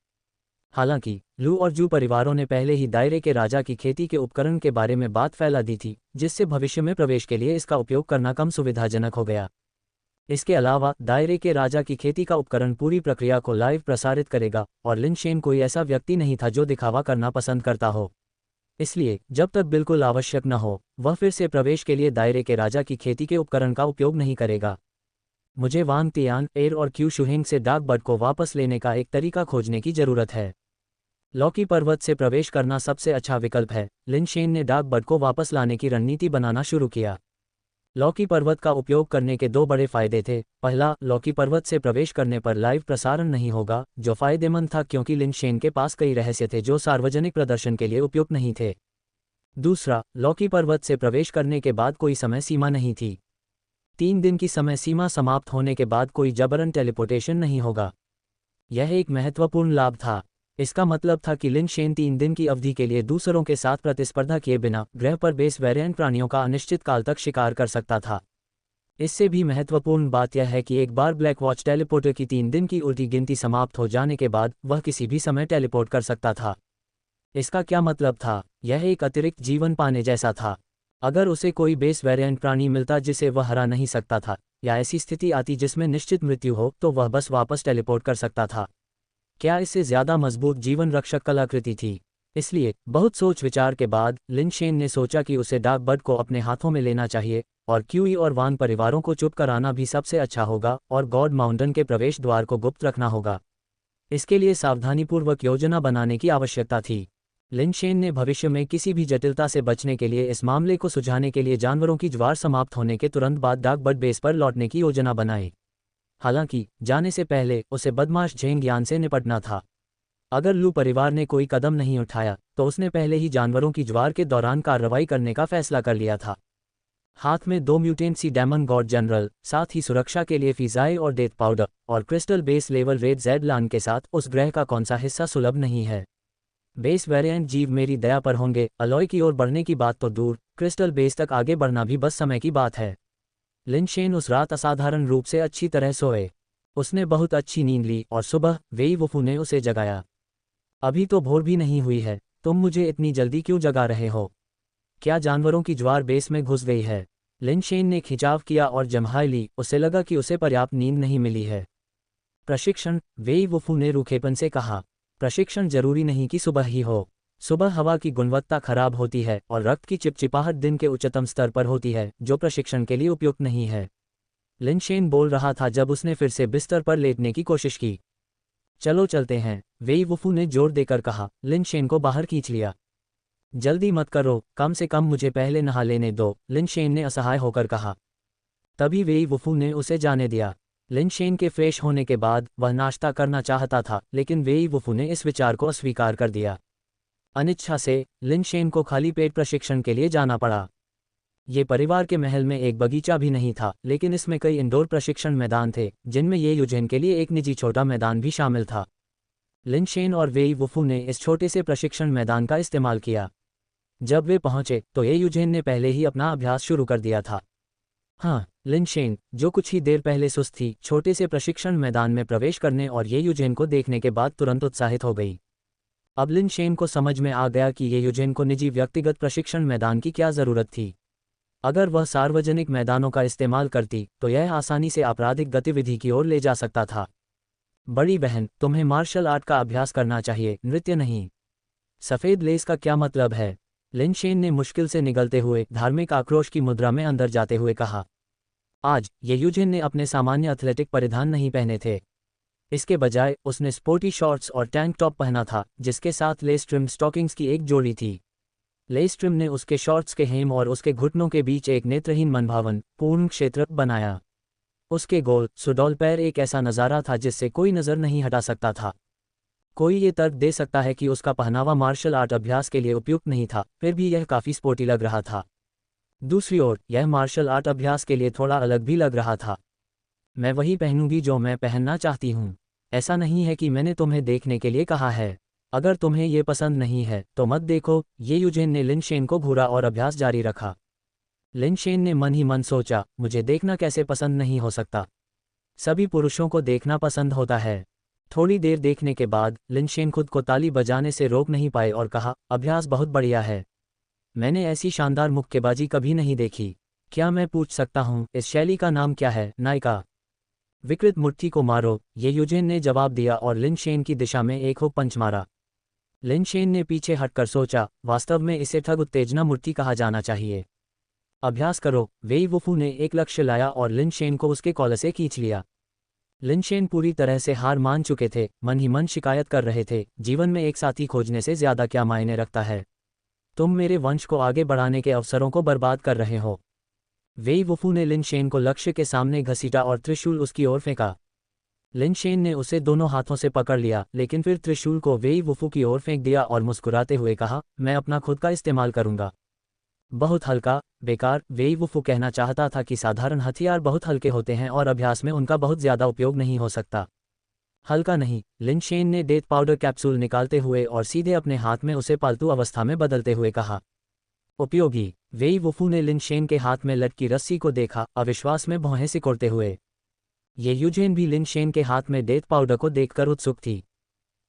हालांकि लू और जू परिवारों ने पहले ही दायरे के राजा की खेती के उपकरण के बारे में बात फैला दी थी, जिससे भविष्य में प्रवेश के लिए इसका उपयोग करना कम सुविधाजनक हो गया। इसके अलावा दायरे के राजा की खेती का उपकरण पूरी प्रक्रिया को लाइव प्रसारित करेगा, और लिनशेन कोई ऐसा व्यक्ति नहीं था जो दिखावा करना पसंद करता हो। इसलिए जब तक बिल्कुल आवश्यक न हो, वह फिर से प्रवेश के लिए दायरे के राजा की खेती के उपकरण का उपयोग नहीं करेगा। मुझे वांग तियान, एर और क्यू शुहेंग से डार्क बर्ड को वापस लेने का एक तरीका खोजने की जरूरत है। लॉकी पर्वत से प्रवेश करना सबसे अच्छा विकल्प है। लिनशेन ने डार्क बर्ड को वापस लाने की रणनीति बनाना शुरू किया। लॉकी पर्वत का उपयोग करने के 2 बड़े फायदे थे। पहला, लॉकी पर्वत से प्रवेश करने पर लाइव प्रसारण नहीं होगा, जो फायदेमंद था क्योंकि लिनशेन के पास कई रहस्य थे जो सार्वजनिक प्रदर्शन के लिए उपयुक्त नहीं थे। दूसरा, लॉकी पर्वत से प्रवेश करने के बाद कोई समय सीमा नहीं थी। 3 दिन की समय सीमा समाप्त होने के बाद कोई जबरन टेलीपोर्टेशन नहीं होगा। यह एक महत्वपूर्ण लाभ था। इसका मतलब था कि लिनशेन 3 दिन की अवधि के लिए दूसरों के साथ प्रतिस्पर्धा किए बिना ग्रह पर बेस वेरिएंट प्राणियों का अनिश्चित काल तक शिकार कर सकता था। इससे भी महत्वपूर्ण बात यह है कि एक बार ब्लैक वॉच टेलीपोर्टर की 3 दिन की उल्टी गिनती समाप्त हो जाने के बाद वह किसी भी समय टेलीपोर्ट कर सकता था। इसका क्या मतलब था? यह एक अतिरिक्त जीवन पाने जैसा था। अगर उसे कोई बेस वेरिएंट प्राणी मिलता जिसे वह हरा नहीं सकता था, या ऐसी स्थिति आती जिसमें निश्चित मृत्यु हो, तो वह बस वापस टेलीपोर्ट कर सकता था। क्या इससे ज्यादा मजबूत जीवन रक्षक कलाकृति थी? इसलिए बहुत सोच विचार के बाद लिनशेन ने सोचा कि उसे डार्क बर्ड को अपने हाथों में लेना चाहिए, और क्यूई और वान परिवारों को चुप कराना भी सबसे अच्छा होगा, और गॉड माउंटेन के प्रवेश द्वार को गुप्त रखना होगा। इसके लिए सावधानीपूर्वक योजना बनाने की आवश्यकता थी। लिनशेन ने भविष्य में किसी भी जटिलता से बचने के लिए इस मामले को सुलझाने के लिए जानवरों की ज्वार समाप्त होने के तुरंत बाद डार्क बर्ड बेस पर लौटने की योजना बनाई। हालांकि जाने से पहले उसे बदमाश झेंग यान से निपटना था। अगर लू परिवार ने कोई कदम नहीं उठाया, तो उसने पहले ही जानवरों की ज्वार के दौरान कार्रवाई करने का फैसला कर लिया था। हाथ में 2 mutant sea demon god general, साथ ही सुरक्षा के लिए फिजाई और डेथ पाउडर, और crystal base level red jade लान के साथ उस ग्रह का कौन सा हिस्सा सुलभ नहीं है? बेस वेरिएंट जीव मेरी दया पर होंगे। अलॉय की ओर बढ़ने की बात तो दूर, क्रिस्टल बेस तक आगे बढ़ना भी बस समय की बात है। लिनशेन उस रात असाधारण रूप से अच्छी तरह सोए। उसने बहुत अच्छी नींद ली और सुबह वेई वुफू ने उसे जगाया। अभी तो भोर भी नहीं हुई है, तुम मुझे इतनी जल्दी क्यों जगा रहे हो? क्या जानवरों की ज्वार बेस में घुस गई है? लिनशेन ने खिंचाव किया और जम्हाई ली। उसे लगा कि उसे पर्याप्त नींद नहीं मिली है। प्रशिक्षण, वेई वुफू ने रूखेपन से कहा। प्रशिक्षण जरूरी नहीं कि सुबह ही हो। सुबह हवा की गुणवत्ता खराब होती है और रक्त की चिपचिपाहट दिन के उच्चतम स्तर पर होती है, जो प्रशिक्षण के लिए उपयुक्त नहीं है। लिनशेन बोल रहा था जब उसने फिर से बिस्तर पर लेटने की कोशिश की। चलो चलते हैं, वेई वुफू ने जोर देकर कहा। लिनशेन को बाहर खींच लिया। जल्दी मत करो, कम से कम मुझे पहले नहा लेने दो, लिनशेन ने असहाय होकर कहा। तभी वेई वुफू ने उसे जाने दिया। लिनशेन के फ्रेश होने के बाद वह नाश्ता करना चाहता था, लेकिन वेई वुफू ने इस विचार को अस्वीकार कर दिया। अनिच्छा से लिनशेन को खाली पेट प्रशिक्षण के लिए जाना पड़ा। ये परिवार के महल में एक बगीचा भी नहीं था, लेकिन इसमें कई इंडोर प्रशिक्षण मैदान थे, जिनमें ये यूजेन के लिए एक निजी छोटा मैदान भी शामिल था। लिन शेन और वेई वुफू ने इस छोटे से प्रशिक्षण मैदान का इस्तेमाल किया। जब वे पहुंचे तो ये यूजेन ने पहले ही अपना अभ्यास शुरू कर दिया था। हाँ, लिन शेन, जो कुछ ही देर पहले सुस्त थी, छोटे से प्रशिक्षण मैदान में प्रवेश करने और ये यूजेन को देखने के बाद तुरंत उत्साहित हो गई। अब लिन शेन को समझ में आ गया कि ये यूजेन को निजी व्यक्तिगत प्रशिक्षण मैदान की क्या ज़रूरत थी। अगर वह सार्वजनिक मैदानों का इस्तेमाल करती तो यह आसानी से आपराधिक गतिविधि की ओर ले जा सकता था। बड़ी बहन, तुम्हें मार्शल आर्ट का अभ्यास करना चाहिए, नृत्य नहीं। सफ़ेद लेस का क्या मतलब है? लिन शेन ने मुश्किल से निगलते हुए धार्मिक आक्रोश की मुद्रा में अंदर जाते हुए कहा। आज ये यूजिन ने अपने सामान्य एथलेटिक परिधान नहीं पहने थे। इसके बजाय उसने स्पोर्टी शॉर्ट्स और टैंक टॉप पहना था, जिसके साथ लेस ट्रिम स्टॉकिंग्स की एक जोड़ी थी। लेस ट्रिम ने उसके शॉर्ट्स के हेम और उसके घुटनों के बीच एक नेत्रहीन मनभावन पूर्ण क्षेत्र बनाया। उसके गोल सुडौल पैर एक ऐसा नज़ारा था जिससे कोई नज़र नहीं हटा सकता था। कोई ये तर्क दे सकता है कि उसका पहनावा मार्शल आर्ट अभ्यास के लिए उपयुक्त नहीं था, फिर भी यह काफ़ी स्पोर्टी लग रहा था। दूसरी ओर यह मार्शल आर्ट अभ्यास के लिए थोड़ा अलग भी लग रहा था। मैं वही पहनूंगी जो मैं पहनना चाहती हूँ। ऐसा नहीं है कि मैंने तुम्हें देखने के लिए कहा है। अगर तुम्हें ये पसंद नहीं है तो मत देखो। ये यूजेन ने लिन शेन को घूरा और अभ्यास जारी रखा। लिन शेन ने मन ही मन सोचा, मुझे देखना कैसे पसंद नहीं हो सकता? सभी पुरुषों को देखना पसंद होता है। थोड़ी देर देखने के बाद लिन शेन खुद को ताली बजाने से रोक नहीं पाए और कहा, अभ्यास बहुत बढ़िया है। मैंने ऐसी शानदार मुक्केबाजी कभी नहीं देखी। क्या मैं पूछ सकता हूँ इस शैली का नाम क्या है? नायका। विकृत मूर्ति को मारो, ये यूजेन ने जवाब दिया और लिन शेन की दिशा में एक हुक पंच मारा। लिन शेन ने पीछे हटकर सोचा, वास्तव में इसे ठग उत्तेजना मूर्ति कहा जाना चाहिए। अभ्यास करो। वेई वुफू ने एक लक्ष्य लाया और लिन शेन को उसके कॉलर से खींच लिया। लिन शेन पूरी तरह से हार मान चुके थे, मन ही मन शिकायत कर रहे थे, जीवन में एक साथी खोजने से ज्यादा क्या मायने रखता है? तुम मेरे वंश को आगे बढ़ाने के अवसरों को बर्बाद कर रहे हो। वेई वुफू ने लिन शेन को लक्ष्य के सामने घसीटा और त्रिशूल उसकी ओर फेंका। लिन शेन ने उसे दोनों हाथों से पकड़ लिया, लेकिन फिर त्रिशूल को वेई वुफू की ओर फेंक दिया और मुस्कुराते हुए कहा, मैं अपना खुद का इस्तेमाल करूंगा। बहुत हल्का, बेकार। वेई वुफू कहना चाहता था कि साधारण हथियार बहुत हल्के होते हैं और अभ्यास में उनका बहुत ज्यादा उपयोग नहीं हो सकता। हल्का नहीं। लिन शेन ने डेथ पाउडर कैप्सूल निकालते हुए और सीधे अपने हाथ में उसे पालतू अवस्था में बदलते हुए कहा। उपयोगी। वेई वुफू ने लिन शेन के हाथ में लटकी रस्सी को देखा, अविश्वास में भौहें सिकोड़ते हुए। ये यूजेन भी लिन शेन के हाथ में डेथ पाउडर को देखकर उत्सुक थी।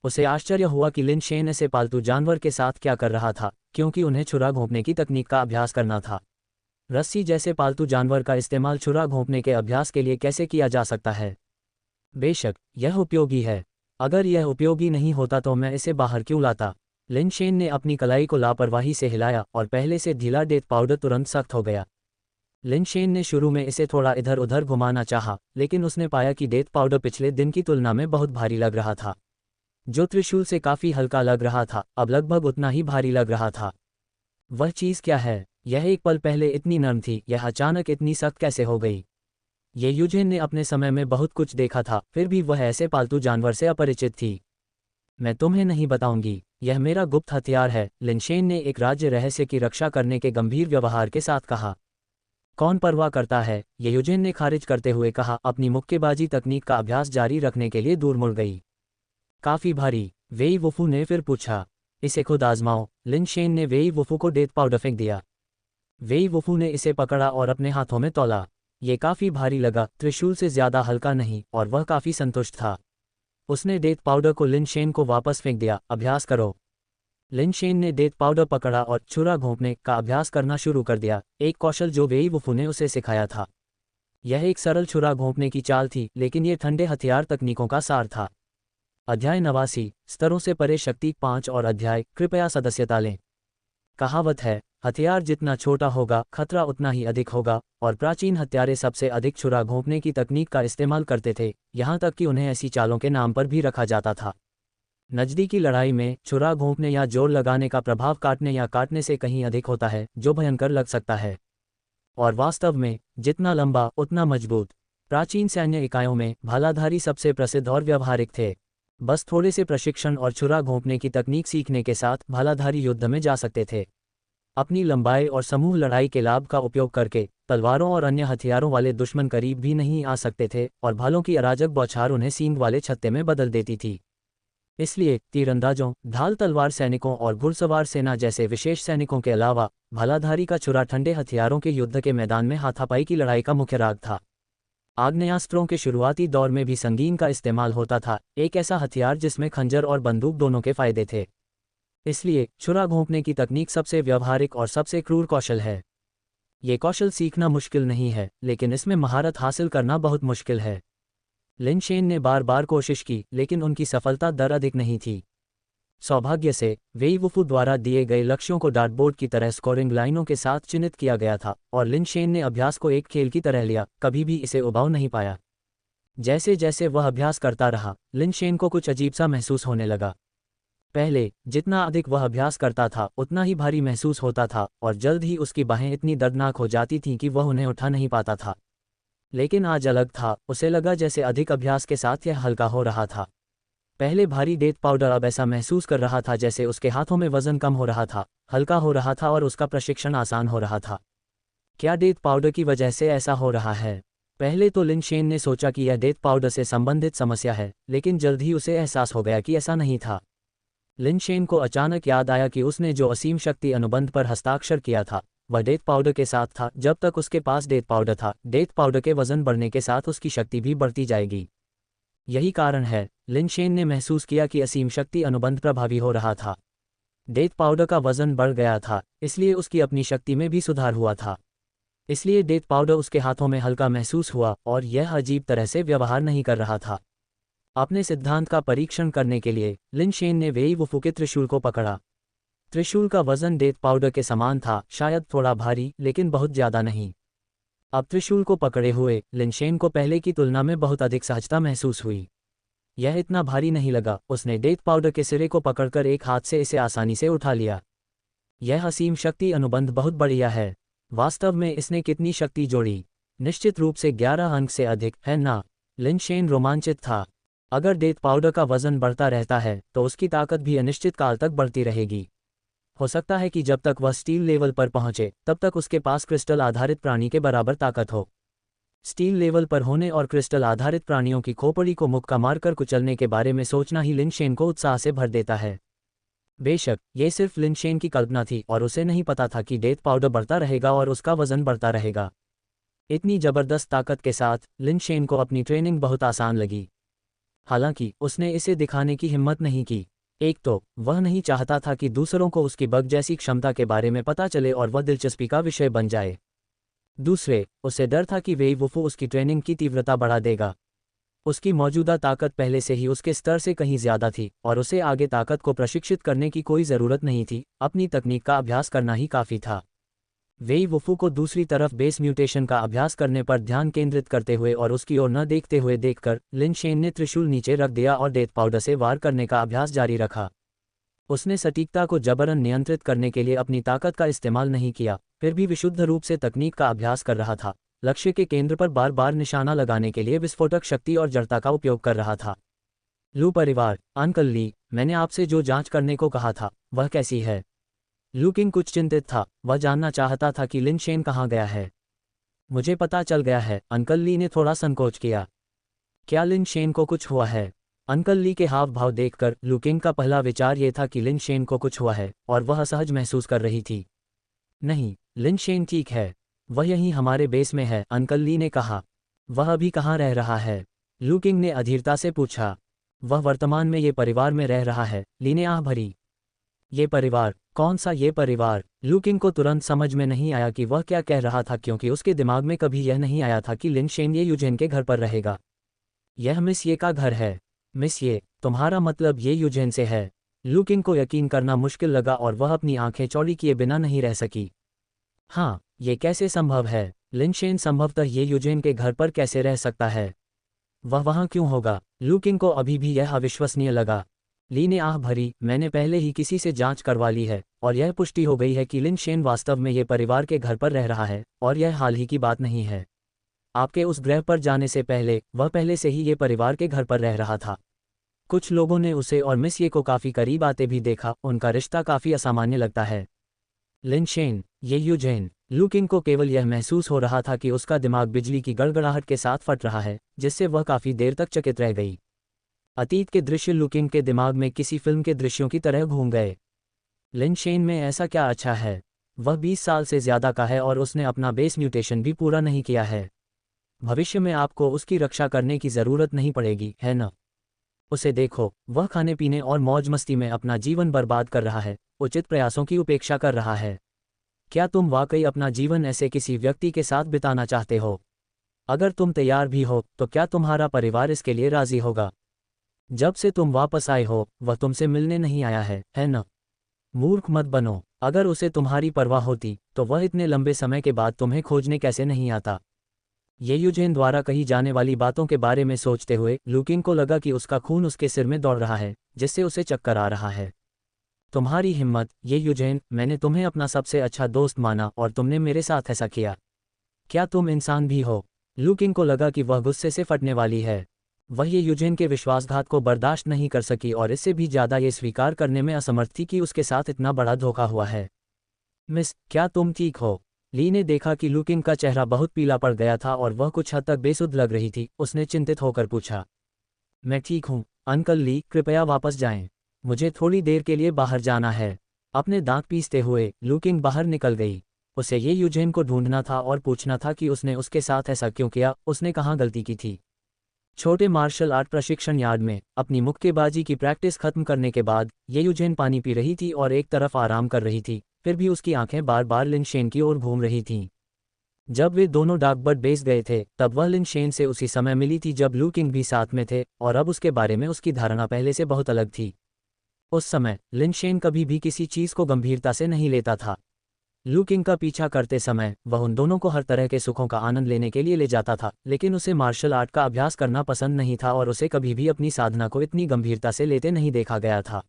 उसे आश्चर्य हुआ कि लिन शेन ऐसे पालतू जानवर के साथ क्या कर रहा था, क्योंकि उन्हें छुरा घोंपने की तकनीक का अभ्यास करना था। रस्सी जैसे पालतू जानवर का इस्तेमाल छुरा घोंपने के अभ्यास के लिए कैसे किया जा सकता है? बेशक यह उपयोगी है। अगर यह उपयोगी नहीं होता तो मैं इसे बाहर क्यों लाता? लिन शेन ने अपनी कलाई को लापरवाही से हिलाया और पहले से ढीला डेथ पाउडर तुरंत सख्त हो गया। लिन शेन ने शुरू में इसे थोड़ा इधर उधर घुमाना चाहा, लेकिन उसने पाया कि डेथ पाउडर पिछले दिन की तुलना में बहुत भारी लग रहा था। जो त्रिशूल से काफ़ी हल्का लग रहा था, अब लगभग उतना ही भारी लग रहा था। वह चीज़ क्या है? यह एक पल पहले इतनी नरम थी, यह अचानक इतनी सख्त कैसे हो गई? ये यूजेन ने अपने समय में बहुत कुछ देखा था, फिर भी वह ऐसे पालतू जानवर से अपरिचित थी। मैं तुम्हें नहीं बताऊंगी, यह मेरा गुप्त हथियार है, लिन शेन ने एक राज्य रहस्य की रक्षा करने के गंभीर व्यवहार के साथ कहा। कौन परवाह करता है? ये यूजेन ने खारिज करते हुए कहा, अपनी मुक्केबाजी तकनीक का अभ्यास जारी रखने के लिए दूर मुड़ गई। काफ़ी भारी। वेई वुफू ने फिर पूछा। इसे खुद आजमाओ। लिन शेन ने वेई वुफू को डेथ पाउडर फेंक दिया। वेई वुफू ने इसे पकड़ा और अपने हाथों में तौला। ये काफ़ी भारी लगा, त्रिशूल से ज़्यादा हल्का नहीं, और वह काफ़ी संतुष्ट था। उसने डेथ पाउडर को लिन शेन को वापस फेंक दिया। अभ्यास करो। लिन शेन ने डेथ पाउडर पकड़ा और छुरा घोंपने का अभ्यास करना शुरू कर दिया, एक कौशल जो वेई वुफू ने उसे सिखाया था। यह एक सरल छुरा घोंपने की चाल थी, लेकिन ये ठंडे हथियार तकनीकों का सार था। अध्याय 89, स्तरों से परे शक्ति 5 और अध्याय, कृपया सदस्यता लें। कहावत है, हथियार जितना छोटा होगा खतरा उतना ही अधिक होगा, और प्राचीन हत्यारे सबसे अधिक छुरा घोंपने की तकनीक का इस्तेमाल करते थे, यहाँ तक कि उन्हें ऐसी चालों के नाम पर भी रखा जाता था। नज़दीकी लड़ाई में छुरा घोंपने या जोर लगाने का प्रभाव काटने या काटने से कहीं अधिक होता है, जो भयंकर लग सकता है। और वास्तव में जितना लंबा उतना मजबूत। प्राचीन सैन्य इकाइयों में भालाधारी सबसे प्रसिद्ध और व्यवहारिक थे। बस थोड़े से प्रशिक्षण और छुरा घोंपने की तकनीक सीखने के साथ भालाधारी युद्ध में जा सकते थे। अपनी लंबाई और समूह लड़ाई के लाभ का उपयोग करके तलवारों और अन्य हथियारों वाले दुश्मन करीब भी नहीं आ सकते थे और भालों की अराजक बौछार उन्हें सींग वाले छत्ते में बदल देती थी। इसलिए तीरंदाजों, ढाल तलवार सैनिकों और घुड़सवार सेना जैसे विशेष सैनिकों के अलावा भालाधारी का छुरा ठंडे हथियारों के युद्ध के मैदान में हाथापाई की लड़ाई का मुख्य राग था। आग्नेयास्त्रों के शुरुआती दौर में भी संगीन का इस्तेमाल होता था, एक ऐसा हथियार जिसमें खंजर और बंदूक दोनों के फायदे थे। इसलिए छुरा घोंपने की तकनीक सबसे व्यावहारिक और सबसे क्रूर कौशल है। ये कौशल सीखना मुश्किल नहीं है, लेकिन इसमें महारत हासिल करना बहुत मुश्किल है। लिन शेन ने बार बार कोशिश की, लेकिन उनकी सफलता दर अधिक नहीं थी। सौभाग्य से वेई वुफू द्वारा दिए गए लक्ष्यों को डार्टबोर्ड की तरह स्कोरिंग लाइनों के साथ चिन्हित किया गया था और लिन शेन ने अभ्यास को एक खेल की तरह लिया, कभी भी इसे उबाऊ नहीं पाया। जैसे जैसे वह अभ्यास करता रहा, लिन शेन को कुछ अजीब सा महसूस होने लगा। पहले जितना अधिक वह अभ्यास करता था उतना ही भारी महसूस होता था और जल्द ही उसकी बाहें इतनी दर्दनाक हो जाती थीं कि वह उन्हें उठा नहीं पाता था। लेकिन आज अलग था, उसे लगा जैसे अधिक अभ्यास के साथ यह हल्का हो रहा था। पहले भारी डेथ पाउडर अब ऐसा महसूस कर रहा था जैसे उसके हाथों में वजन कम हो रहा था, हल्का हो रहा था और उसका प्रशिक्षण आसान हो रहा था। क्या डेथ पाउडर की वजह से ऐसा हो रहा है? पहले तो लिन शेन ने सोचा कि यह डेथ पाउडर से संबंधित समस्या है, लेकिन जल्द ही उसे एहसास हो गया कि ऐसा नहीं था। लिन शेन को अचानक याद आया कि उसने जो असीम शक्ति अनुबंध पर हस्ताक्षर किया था वह डेथ पाउडर के साथ था। जब तक उसके पास डेथ पाउडर था, डेथ पाउडर के वजन बढ़ने के साथ उसकी शक्ति भी बढ़ती जाएगी। यही कारण है, लिन शेन ने महसूस किया कि असीम शक्ति अनुबंध प्रभावी हो रहा था। डेथ पाउडर का वजन बढ़ गया था, इसलिए उसकी अपनी शक्ति में भी सुधार हुआ था। इसलिए डेथ पाउडर उसके हाथों में हल्का महसूस हुआ और यह अजीब तरह से व्यवहार नहीं कर रहा था। अपने सिद्धांत का परीक्षण करने के लिए लिन शेन ने वेई वुफू के त्रिशूल को पकड़ा। त्रिशूल का वजन डेथ पाउडर के समान था, शायद थोड़ा भारी, लेकिन बहुत ज्यादा नहीं। अब त्रिशूल को पकड़े हुए लिन शेन को पहले की तुलना में बहुत अधिक सहजता महसूस हुई। यह इतना भारी नहीं लगा। उसने डेथ पाउडर के सिरे को पकड़कर एक हाथ से इसे आसानी से उठा लिया। यह असीम शक्ति अनुबंध बहुत बढ़िया है। वास्तव में इसने कितनी शक्ति जोड़ी? निश्चित रूप से 11 अंक से अधिक, है ना? लिन शेन रोमांचित था। अगर डेथ पाउडर का वजन बढ़ता रहता है तो उसकी ताकत भी अनिश्चित काल तक बढ़ती रहेगी। हो सकता है कि जब तक वह स्टील लेवल पर पहुंचे तब तक उसके पास क्रिस्टल आधारित प्राणी के बराबर ताकत हो। स्टील लेवल पर होने और क्रिस्टल आधारित प्राणियों की खोपड़ी को मुक्का मारकर कुचलने के बारे में सोचना ही लिन शेन को उत्साह से भर देता है। बेशक ये सिर्फ लिन शेन की कल्पना थी और उसे नहीं पता था कि डेथ पाउडर बढ़ता रहेगा और उसका वजन बढ़ता रहेगा। इतनी जबरदस्त ताकत के साथ लिन शेन को अपनी ट्रेनिंग बहुत आसान लगी। हालांकि उसने इसे दिखाने की हिम्मत नहीं की। एक तो वह नहीं चाहता था कि दूसरों को उसकी बग जैसी क्षमता के बारे में पता चले और वह दिलचस्पी का विषय बन जाए। दूसरे, उसे डर था कि वेई वुफू उसकी ट्रेनिंग की तीव्रता बढ़ा देगा। उसकी मौजूदा ताकत पहले से ही उसके स्तर से कहीं ज्यादा थी और उसे आगे ताकत को प्रशिक्षित करने की कोई ज़रूरत नहीं थी, अपनी तकनीक का अभ्यास करना ही काफ़ी था। वेई वुफू को दूसरी तरफ बेस म्यूटेशन का अभ्यास करने पर ध्यान केंद्रित करते हुए और उसकी ओर न देखते हुए देखकर लिन शेन ने त्रिशूल नीचे रख दिया और डेथ पाउडर से वार करने का अभ्यास जारी रखा। उसने सटीकता को जबरन नियंत्रित करने के लिए अपनी ताकत का इस्तेमाल नहीं किया, फिर भी विशुद्ध रूप से तकनीक का अभ्यास कर रहा था। लक्ष्य के केंद्र पर बार बार निशाना लगाने के लिए विस्फोटक शक्ति और जड़ता का उपयोग कर रहा था। लू परिवार, अंकल ली, मैंने आपसे जो जांच करने को कहा था वह कैसी है? लू किंग कुछ चिंतित था। वह जानना चाहता था कि लिन शेन कहाँ गया है। मुझे पता चल गया है, अंकल ली ने थोड़ा संकोच किया। क्या लिन शेन को कुछ हुआ है? अंकल ली के हाव भाव देखकर लू किंग का पहला विचार ये था कि लिन शेन को कुछ हुआ है और वह असहज महसूस कर रही थी। नहीं, लिन शेन ठीक है, वह यहीं हमारे बेस में है, अंकल ली ने कहा। वह अभी कहाँ रह रहा है? लू किंग ने अधीरता से पूछा। वह वर्तमान में ये परिवार में रह रहा है, ली ने आह भरी। ये परिवार? कौन सा ये परिवार? लू किंग को तुरंत समझ में नहीं आया कि वह क्या कह रहा था, क्योंकि उसके दिमाग में कभी यह नहीं आया था कि लिन शेन ये यूजेन के घर पर रहेगा। यह मिस ये का घर है। मिस ये? तुम्हारा मतलब ये यूजेन से है? लू किंग को यकीन करना मुश्किल लगा और वह अपनी आंखें चौड़ी किए बिना नहीं रह सकी। हाँ, ये कैसे संभव है? लिन शेन संभवतः ये यूजेन के घर पर कैसे रह सकता है? वह वहाँ क्यों होगा? लू किंग को अभी भी यह अविश्वसनीय लगा। ली ने आह भरी। मैंने पहले ही किसी से जांच करवा ली है और यह पुष्टि हो गई है कि लिन शेन वास्तव में ये परिवार के घर पर रह रहा है और यह हाल ही की बात नहीं है। आपके उस ग्रह पर जाने से पहले वह पहले से ही ये परिवार के घर पर रह रहा था। कुछ लोगों ने उसे और मिस ये को काफ़ी करीब आते भी देखा। उनका रिश्ता काफ़ी असामान्य लगता है। लिनशेन, ये यूजेन। लू किंग को केवल यह महसूस हो रहा था कि उसका दिमाग बिजली की गड़गड़ाहट के साथ फट रहा है, जिससे वह काफ़ी देर तक चकित रह गई। अतीत के दृश्य लू किंग के दिमाग में किसी फिल्म के दृश्यों की तरह घूम गए। लिनशेन में ऐसा क्या अच्छा है? वह 20 साल से ज़्यादा का है और उसने अपना बेस म्यूटेशन भी पूरा नहीं किया है। भविष्य में आपको उसकी रक्षा करने की ज़रूरत नहीं पड़ेगी, है न? उसे देखो, वह खाने पीने और मौज मस्ती में अपना जीवन बर्बाद कर रहा है, उचित प्रयासों की उपेक्षा कर रहा है। क्या तुम वाकई अपना जीवन ऐसे किसी व्यक्ति के साथ बिताना चाहते हो? अगर तुम तैयार भी हो, तो क्या तुम्हारा परिवार इसके लिए राजी होगा? जब से तुम वापस आए हो, वह तुमसे मिलने नहीं आया है न? मूर्ख मत बनो। अगर उसे तुम्हारी परवाह होती, तो वह इतने लंबे समय के बाद तुम्हें खोजने कैसे नहीं आता? ये यूजेन द्वारा कही जाने वाली बातों के बारे में सोचते हुए लू किंग को लगा कि उसका खून उसके सिर में दौड़ रहा है, जिससे उसे चक्कर आ रहा है। तुम्हारी हिम्मत, ये यूजेन, मैंने तुम्हें अपना सबसे अच्छा दोस्त माना और तुमने मेरे साथ ऐसा किया। क्या तुम इंसान भी हो? लू किंग को लगा कि वह गुस्से से फटने वाली है। वह ये यूजेन के विश्वासघात को बर्दाश्त नहीं कर सकी और इससे भी ज़्यादा ये स्वीकार करने में असमर्थ थी कि उसके साथ इतना बड़ा धोखा हुआ है। मिस, क्या तुम ठीक हो? ली ने देखा कि लू किंग का चेहरा बहुत पीला पड़ गया था और वह कुछ हद तक बेसुध लग रही थी। उसने चिंतित होकर पूछा। मैं ठीक हूँ अंकल ली, कृपया वापस जाएं। मुझे थोड़ी देर के लिए बाहर जाना है। अपने दांत पीसते हुए लू किंग बाहर निकल गई। उसे ये यूजेन को ढूंढना था और पूछना था कि उसने उसके साथ ऐसा क्यों किया, उसने कहाँ गलती की थी। छोटे मार्शल आर्ट प्रशिक्षण यार्ड में अपनी मुक्केबाजी की प्रैक्टिस खत्म करने के बाद ये यूजेन पानी पी रही थी और एक तरफ आराम कर रही थी, फिर भी उसकी आंखें बार बार लिनशेन की ओर घूम रही थीं। जब वे दोनों डाकबर्ड बेस गए थे, तब वह लिनशेन से उसी समय मिली थी जब लू किंग भी साथ में थे, और अब उसके बारे में उसकी धारणा पहले से बहुत अलग थी। उस समय लिनशेन कभी भी किसी चीज़ को गंभीरता से नहीं लेता था। लू किंग का पीछा करते समय वह उन दोनों को हर तरह के सुखों का आनंद लेने के लिए ले जाता था, लेकिन उसे मार्शल आर्ट का अभ्यास करना पसंद नहीं था और उसे कभी भी अपनी साधना को इतनी गंभीरता से लेते नहीं देखा गया था।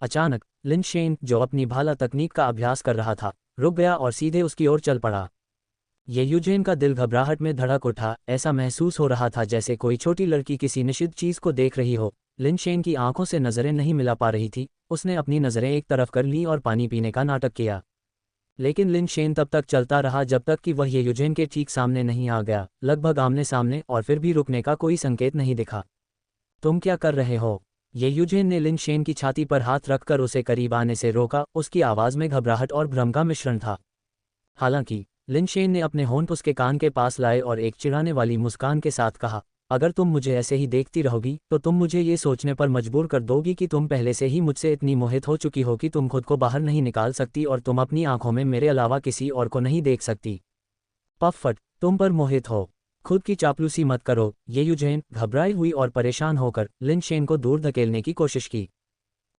अचानक लिनशेन, जो अपनी भाला तकनीक का अभ्यास कर रहा था, रुक गया और सीधे उसकी ओर चल पड़ा। ये यूजेन का दिल घबराहट में धड़क उठा। ऐसा महसूस हो रहा था जैसे कोई छोटी लड़की किसी निषिद्ध चीज़ को देख रही हो। लिनशेन की आंखों से नज़रें नहीं मिला पा रही थी। उसने अपनी नज़रें एक तरफ कर ली और पानी पीने का नाटक किया। लेकिन लिनशेन तब तक चलता रहा जब तक कि वह ये यूजेन के ठीक सामने नहीं आ गया, लगभग आमने सामने, और फिर भी रुकने का कोई संकेत नहीं दिखा। तुम क्या कर रहे हो? ये यूजेन ने लिनशेन की छाती पर हाथ रखकर उसे करीब आने से रोका। उसकी आवाज़ में घबराहट और भ्रम का मिश्रण था। हालांकि लिनशेन ने अपने होंठ उसके कान के पास लाए और एक चिढ़ाने वाली मुस्कान के साथ कहा, अगर तुम मुझे ऐसे ही देखती रहोगी तो तुम मुझे ये सोचने पर मजबूर कर दोगी कि तुम पहले से ही मुझसे इतनी मोहित हो चुकी हो कि तुम खुद को बाहर नहीं निकाल सकती और तुम अपनी आंखों में मेरे अलावा किसी और को नहीं देख सकती। पफट, तुम पर मोहित हो। खुद की चापलूसी मत करो। ये यूजेन घबराई हुई और परेशान होकर लिनशेन को दूर धकेलने की कोशिश की,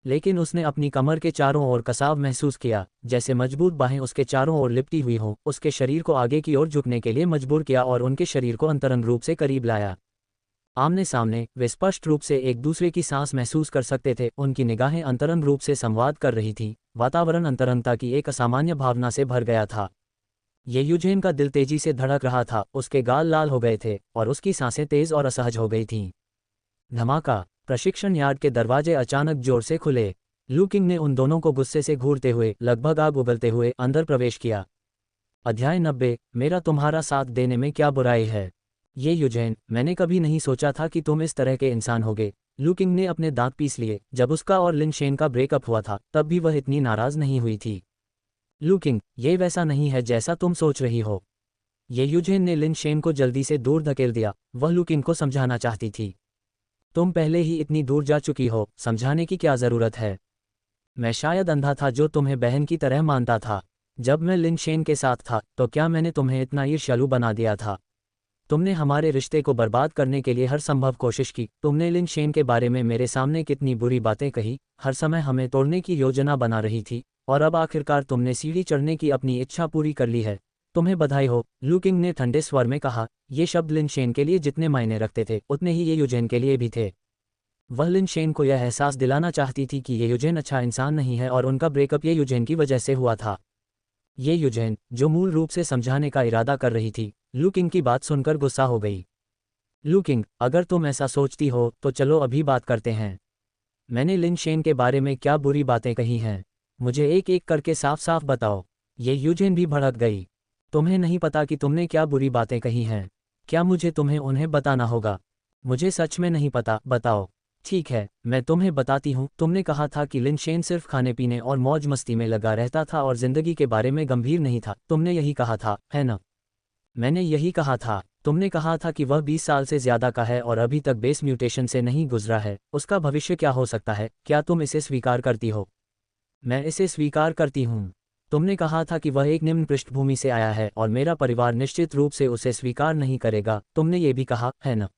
लेकिन उसने अपनी कमर के चारों ओर कसाव महसूस किया, जैसे मजबूत बाहें उसके चारों ओर लिपटी हुई हों। उसके शरीर को आगे की ओर झुकने के लिए मजबूर किया और उनके शरीर को अंतरंग रूप से करीब लाया। आमने सामने वे स्पष्ट रूप से एक दूसरे की सांस महसूस कर सकते थे। उनकी निगाहें अंतरंग रूप से संवाद कर रही थीं। वातावरण अंतरंगता की एक असामान्य भावना से भर गया था। ये यूजेन का दिल तेजी से धड़क रहा था, उसके गाल लाल हो गए थे और उसकी सांसें तेज और असहज हो गई थीं। धमाका! प्रशिक्षण यार्ड के दरवाजे अचानक जोर से खुले। लू किंग ने उन दोनों को गुस्से से घूरते हुए, लगभग आग उगलते हुए अंदर प्रवेश किया। अध्याय 90। मेरा तुम्हारा साथ देने में क्या बुराई है? ये यूजेन, मैंने कभी नहीं सोचा था कि तुम इस तरह के इंसान होगे। लू किंग ने अपने दांत पीस लिए। जब उसका और लिनशेन का ब्रेकअप हुआ था, तब भी वह इतनी नाराज नहीं हुई थी। लू किंग, ये वैसा नहीं है जैसा तुम सोच रही हो। ये यूजेन ने लिनशेन को जल्दी से दूर धकेल दिया। वह लू किंग को समझाना चाहती थी। तुम पहले ही इतनी दूर जा चुकी हो, समझाने की क्या ज़रूरत है? मैं शायद अंधा था जो तुम्हें बहन की तरह मानता था। जब मैं लिनशेन के साथ था तो क्या मैंने तुम्हें इतना ईर्ष्यालु बना दिया था? तुमने हमारे रिश्ते को बर्बाद करने के लिए हर संभव कोशिश की। तुमने लिनशेन के बारे में मेरे सामने कितनी बुरी बातें कही, हर समय हमें तोड़ने की योजना बना रही थी, और अब आखिरकार तुमने सीढ़ी चढ़ने की अपनी इच्छा पूरी कर ली है। तुम्हें बधाई हो, लू किंग ने ठंडे स्वर में कहा। ये शब्द लिनशेन के लिए जितने मायने रखते थे, उतने ही ये यूजेन के लिए भी थे। वह लिनशेन को यह एहसास दिलाना चाहती थी कि ये यूजेन अच्छा इंसान नहीं है और उनका ब्रेकअप ये यूजेन की वजह से हुआ था। ये यूजेन, जो मूल रूप से समझाने का इरादा कर रही थी, लू किंग की बात सुनकर गुस्सा हो गई। लू किंग, अगर तुम ऐसा सोचती हो तो चलो अभी बात करते हैं। मैंने लिनशेन के बारे में क्या बुरी बातें कही हैं? मुझे एक एक करके साफ साफ बताओ। ये यूजेन भी भड़क गई। तुम्हें नहीं पता कि तुमने क्या बुरी बातें कही हैं। क्या मुझे तुम्हें उन्हें बताना होगा? मुझे सच में नहीं पता, बताओ। ठीक है, मैं तुम्हें बताती हूँ। तुमने कहा था कि लिन शेन सिर्फ खाने पीने और मौज मस्ती में लगा रहता था और जिंदगी के बारे में गंभीर नहीं था। तुमने यही कहा था, है ना? मैंने यही कहा था। तुमने कहा था कि वह 20 साल से ज्यादा का है और अभी तक बेस म्यूटेशन से नहीं गुजरा है। उसका भविष्य क्या हो सकता है? क्या तुम इसे स्वीकार करती हो? मैं इसे स्वीकार करती हूँ। तुमने कहा था कि वह एक निम्न पृष्ठभूमि से आया है और मेरा परिवार निश्चित रूप से उसे स्वीकार नहीं करेगा। तुमने ये भी कहा, है ना?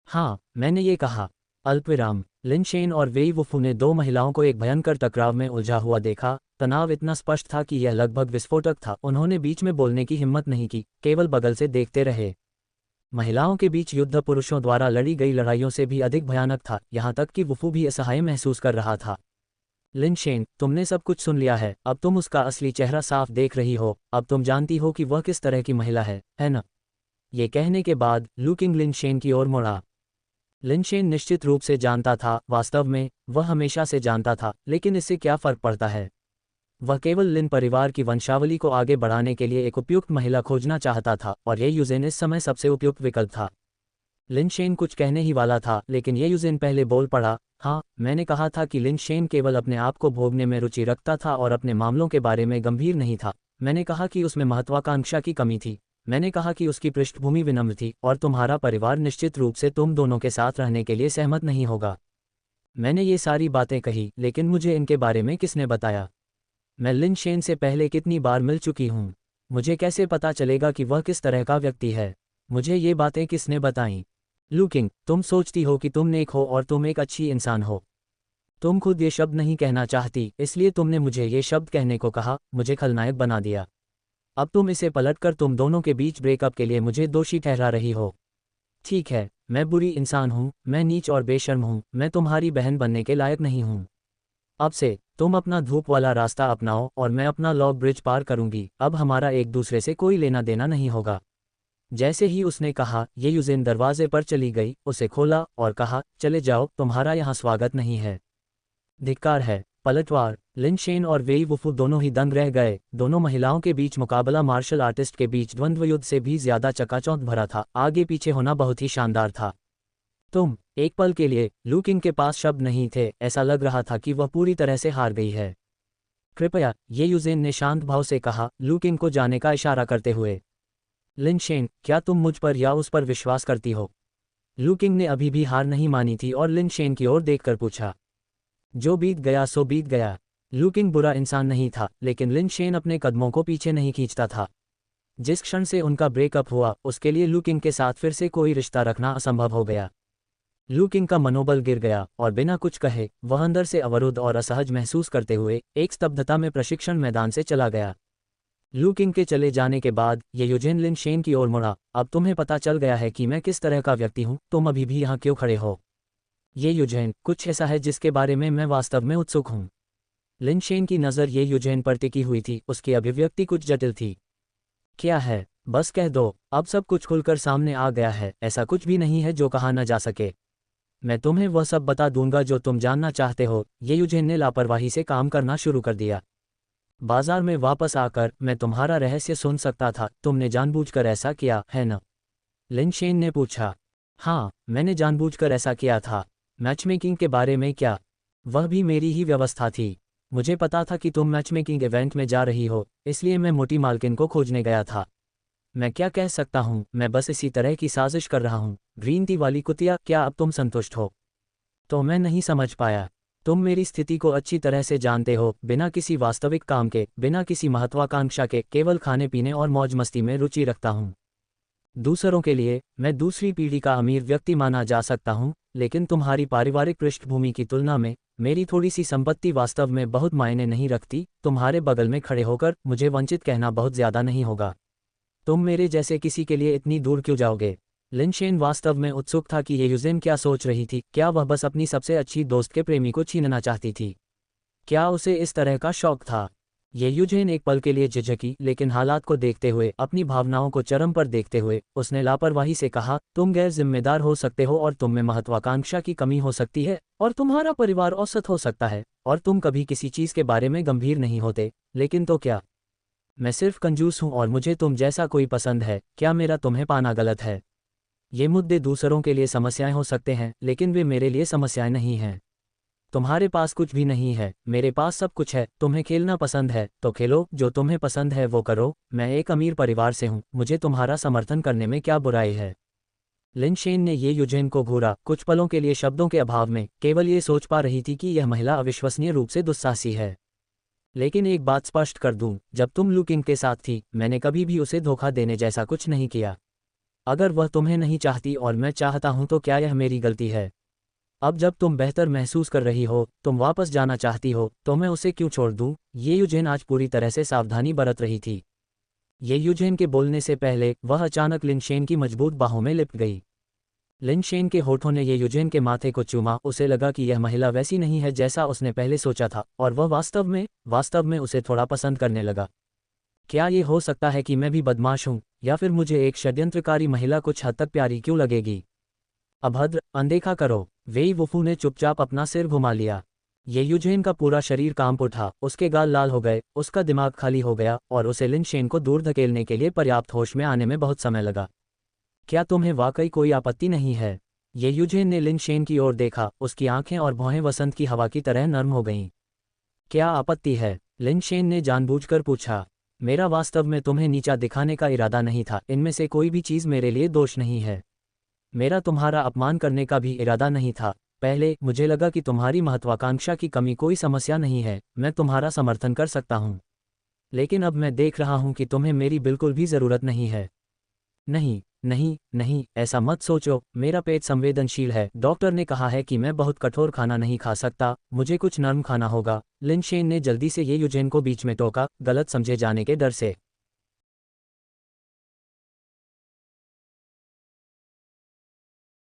हाँ, मैंने ये कहा। अल्पविराम। लिन शेन और वेई वुफू ने दो महिलाओं को एक भयंकर टकराव में उलझा हुआ देखा। तनाव इतना स्पष्ट था कि यह लगभग विस्फोटक था। उन्होंने बीच में बोलने की हिम्मत नहीं की, केवल बगल से देखते रहे। महिलाओं के बीच युद्ध पुरुषों द्वारा लड़ी गई लड़ाइयों से भी अधिक भयानक था, यहाँ तक कि वुफू भी असहाय महसूस कर रहा था। लिन शेन, तुमने सब कुछ सुन लिया है। अब तुम उसका असली चेहरा साफ देख रही हो। अब तुम जानती हो कि वह किस तरह की महिला है ना? ये कहने के बाद लू किंग लिन शेन की ओर मुड़ा। लिन शेन निश्चित रूप से जानता था, वास्तव में वह हमेशा से जानता था, लेकिन इससे क्या फर्क पड़ता है? वह केवल लिन परिवार की वंशावली को आगे बढ़ाने के लिए एक उपयुक्त महिला खोजना चाहता था और ये यूजेन इस समय सबसे उपयुक्त विकल्प था। लिन शेन कुछ कहने ही वाला था, लेकिन ये यूजेन पहले बोल पड़ा। हाँ, मैंने कहा था कि लिन शेन केवल अपने आप को भोगने में रुचि रखता था और अपने मामलों के बारे में गंभीर नहीं था। मैंने कहा कि उसमें महत्वाकांक्षा की कमी थी। मैंने कहा कि उसकी पृष्ठभूमि विनम्र थी और तुम्हारा परिवार निश्चित रूप से तुम दोनों के साथ रहने के लिए सहमत नहीं होगा। मैंने ये सारी बातें कही, लेकिन मुझे इनके बारे में किसने बताया? मैं लिन शेन से पहले कितनी बार मिल चुकी हूँ। मुझे कैसे पता चलेगा कि वह किस तरह का व्यक्ति है? मुझे ये बातें किसने बताईं? लू किंग, तुम सोचती हो कि तुम नेक हो और तुम एक अच्छी इंसान हो। तुम खुद ये शब्द नहीं कहना चाहती, इसलिए तुमने मुझे ये शब्द कहने को कहा, मुझे खलनायक बना दिया। अब तुम इसे पलटकर तुम दोनों के बीच ब्रेकअप के लिए मुझे दोषी ठहरा रही हो। ठीक है, मैं बुरी इंसान हूँ, मैं नीच और बेशर्म हूँ, मैं तुम्हारी बहन बनने के लायक नहीं हूँ। अब से तुम अपना धूप वाला रास्ता अपनाओ और मैं अपना लॉग ब्रिज पार करूंगी। अब हमारा एक दूसरे से कोई लेना देना नहीं होगा। जैसे ही उसने कहा, ये यूजेन दरवाजे पर चली गई, उसे खोला और कहा, चले जाओ, तुम्हारा यहाँ स्वागत नहीं है। धिक्कार है। पलटवार। लिन शेन और वेई वुफू दोनों ही दंग रह गए। दोनों महिलाओं के बीच मुकाबला मार्शल आर्टिस्ट के बीच द्वंद्व युद्ध से भी ज्यादा चकाचौंध भरा था। आगे पीछे होना बहुत ही शानदार था। एक पल के लिए लू किंग के पास शब्द नहीं थे। ऐसा लग रहा था कि वह पूरी तरह से हार गई है। कृपया, ये यूजेन ने शांत भाव से कहा, लू किंग को जाने का इशारा करते हुए। लिन शेन, क्या तुम मुझ पर या उस पर विश्वास करती हो? लू किंग ने अभी भी हार नहीं मानी थी और लिन शेन की ओर देखकर पूछा। जो बीत गया सो बीत गया। लू किंग बुरा इंसान नहीं था, लेकिन लिन शेन अपने कदमों को पीछे नहीं खींचता था। जिस क्षण से उनका ब्रेकअप हुआ, उसके लिए लू किंग के साथ फिर से कोई रिश्ता रखना असंभव हो गया। लू किंग का मनोबल गिर गया और बिना कुछ कहे वह अंदर से अवरुद्ध और असहज महसूस करते हुए एक स्तब्धता में प्रशिक्षण मैदान से चला गया। लू किंग के चले जाने के बाद ये यूजेन लिन शेन की ओर मुड़ा। अब तुम्हें पता चल गया है कि मैं किस तरह का व्यक्ति हूँ। तुम अभी भी यहाँ क्यों खड़े हो? ये यूजेन, कुछ ऐसा है जिसके बारे में मैं वास्तव में उत्सुक हूँ। लिन शेन की नज़र ये यूजेन पर टिकी हुई थी। उसकी अभिव्यक्ति कुछ जटिल थी। क्या है? बस कह दो। अब सब कुछ खुलकर सामने आ गया है। ऐसा कुछ भी नहीं है जो कहा न जा सके। मैं तुम्हें वह सब बता दूंगा जो तुम जानना चाहते हो। ये यूजेन ने लापरवाही से काम करना शुरू कर दिया। बाजार में वापस आकर मैं तुम्हारा रहस्य सुन सकता था। तुमने जानबूझकर ऐसा किया, है न? लिन शेन ने पूछा। हाँ, मैंने जानबूझकर ऐसा किया था। मैचमेकिंग के बारे में क्या? वह भी मेरी ही व्यवस्था थी। मुझे पता था कि तुम मैचमेकिंग इवेंट में जा रही हो, इसलिए मैं मोटी मालकिन को खोजने गया था। मैं क्या कह सकता हूँ, मैं बस इसी तरह की साजिश कर रहा हूँ। ग्रीन टी वाली कुतिया, क्या अब तुम संतुष्ट हो? तो मैं नहीं समझ पाया। तुम मेरी स्थिति को अच्छी तरह से जानते हो। बिना किसी वास्तविक काम के, बिना किसी महत्वाकांक्षा के, केवल खाने पीने और मौज मस्ती में रुचि रखता हूँ। दूसरों के लिए मैं दूसरी पीढ़ी का अमीर व्यक्ति माना जा सकता हूँ, लेकिन तुम्हारी पारिवारिक पृष्ठभूमि की तुलना में मेरी थोड़ी सी संपत्ति वास्तव में बहुत मायने नहीं रखती। तुम्हारे बगल में खड़े होकर मुझे वंचित कहना बहुत ज्यादा नहीं होगा। तुम मेरे जैसे किसी के लिए इतनी दूर क्यों जाओगे? लिन शेन वास्तव में उत्सुक था कि ये यूजेन क्या सोच रही थी। क्या वह बस अपनी सबसे अच्छी दोस्त के प्रेमी को छीनना चाहती थी? क्या उसे इस तरह का शौक था? ये यूजेन एक पल के लिए झिझकी, लेकिन हालात को देखते हुए, अपनी भावनाओं को चरम पर देखते हुए, उसने लापरवाही से कहा, तुम गैर जिम्मेदार हो सकते हो और तुम में महत्वाकांक्षा की कमी हो सकती है और तुम्हारा परिवार औसत हो सकता है और तुम कभी किसी चीज के बारे में गंभीर नहीं होते, लेकिन तो क्या? मैं सिर्फ कंजूस हूँ और मुझे तुम जैसा कोई पसंद है, क्या मेरा तुम्हें पाना गलत है? ये मुद्दे दूसरों के लिए समस्याएं हो सकते हैं, लेकिन वे मेरे लिए समस्याएं नहीं हैं। तुम्हारे पास कुछ भी नहीं है, मेरे पास सब कुछ है। तुम्हें खेलना पसंद है तो खेलो, जो तुम्हें पसंद है वो करो। मैं एक अमीर परिवार से हूँ, मुझे तुम्हारा समर्थन करने में क्या बुराई है? लिन शेन ने ये यूजेन को घूरा, कुछ पलों के लिए शब्दों के अभाव में केवल ये सोच पा रही थी कि यह महिला अविश्वसनीय रूप से दुस्साहसी है। लेकिन एक बात स्पष्ट कर दूं, जब तुम लू किंग के साथ थी, मैंने कभी भी उसे धोखा देने जैसा कुछ नहीं किया। अगर वह तुम्हें नहीं चाहती और मैं चाहता हूं तो क्या यह मेरी गलती है? अब जब तुम बेहतर महसूस कर रही हो, तुम वापस जाना चाहती हो, तो मैं उसे क्यों छोड़ दूं? ये यूजेन आज पूरी तरह से सावधानी बरत रही थी। ये यूजेन के बोलने से पहले वह अचानक लिन शेन की मजबूत बाहों में लिपट गई। लिन शेन के होठों ने ये यूजेन के माथे को चूमा। उसे लगा कि यह महिला वैसी नहीं है जैसा उसने पहले सोचा था, और वह वास्तव में उसे थोड़ा पसंद करने लगा। क्या ये हो सकता है कि मैं भी बदमाश हूँ, या फिर मुझे एक षड्यंत्रकारी महिला कुछ हद तक प्यारी क्यों लगेगी? अभद्र, अनदेखा करो। वेई वुफू ने चुपचाप अपना सिर घुमा लिया। ये यूजेन का पूरा शरीर कांप उठा, उसके गाल लाल हो गए, उसका दिमाग खाली हो गया, और उसे लिन शेन को दूर धकेलने के लिए पर्याप्त होश में आने में बहुत समय लगा। क्या तुम्हें वाकई कोई आपत्ति नहीं है? ये यूजेन ने लिन शेन की ओर देखा, उसकी आंखें और भौहें वसंत की हवा की तरह नर्म हो गईं। क्या आपत्ति है? लिन शेन ने जानबूझकर पूछा। मेरा वास्तव में तुम्हें नीचा दिखाने का इरादा नहीं था, इनमें से कोई भी चीज़ मेरे लिए दोष नहीं है। मेरा तुम्हारा अपमान करने का भी इरादा नहीं था। पहले मुझे लगा कि तुम्हारी महत्वाकांक्षा की कमी कोई समस्या नहीं है, मैं तुम्हारा समर्थन कर सकता हूँ। लेकिन अब मैं देख रहा हूँ कि तुम्हें मेरी बिल्कुल भी ज़रूरत नहीं है। नहीं नहीं नहीं, ऐसा मत सोचो, मेरा पेट संवेदनशील है। डॉक्टर ने कहा है कि मैं बहुत कठोर खाना नहीं खा सकता, मुझे कुछ नरम खाना होगा। लिन शेन ने जल्दी से ये यूजेन को बीच में टोका, गलत समझे जाने के डर से।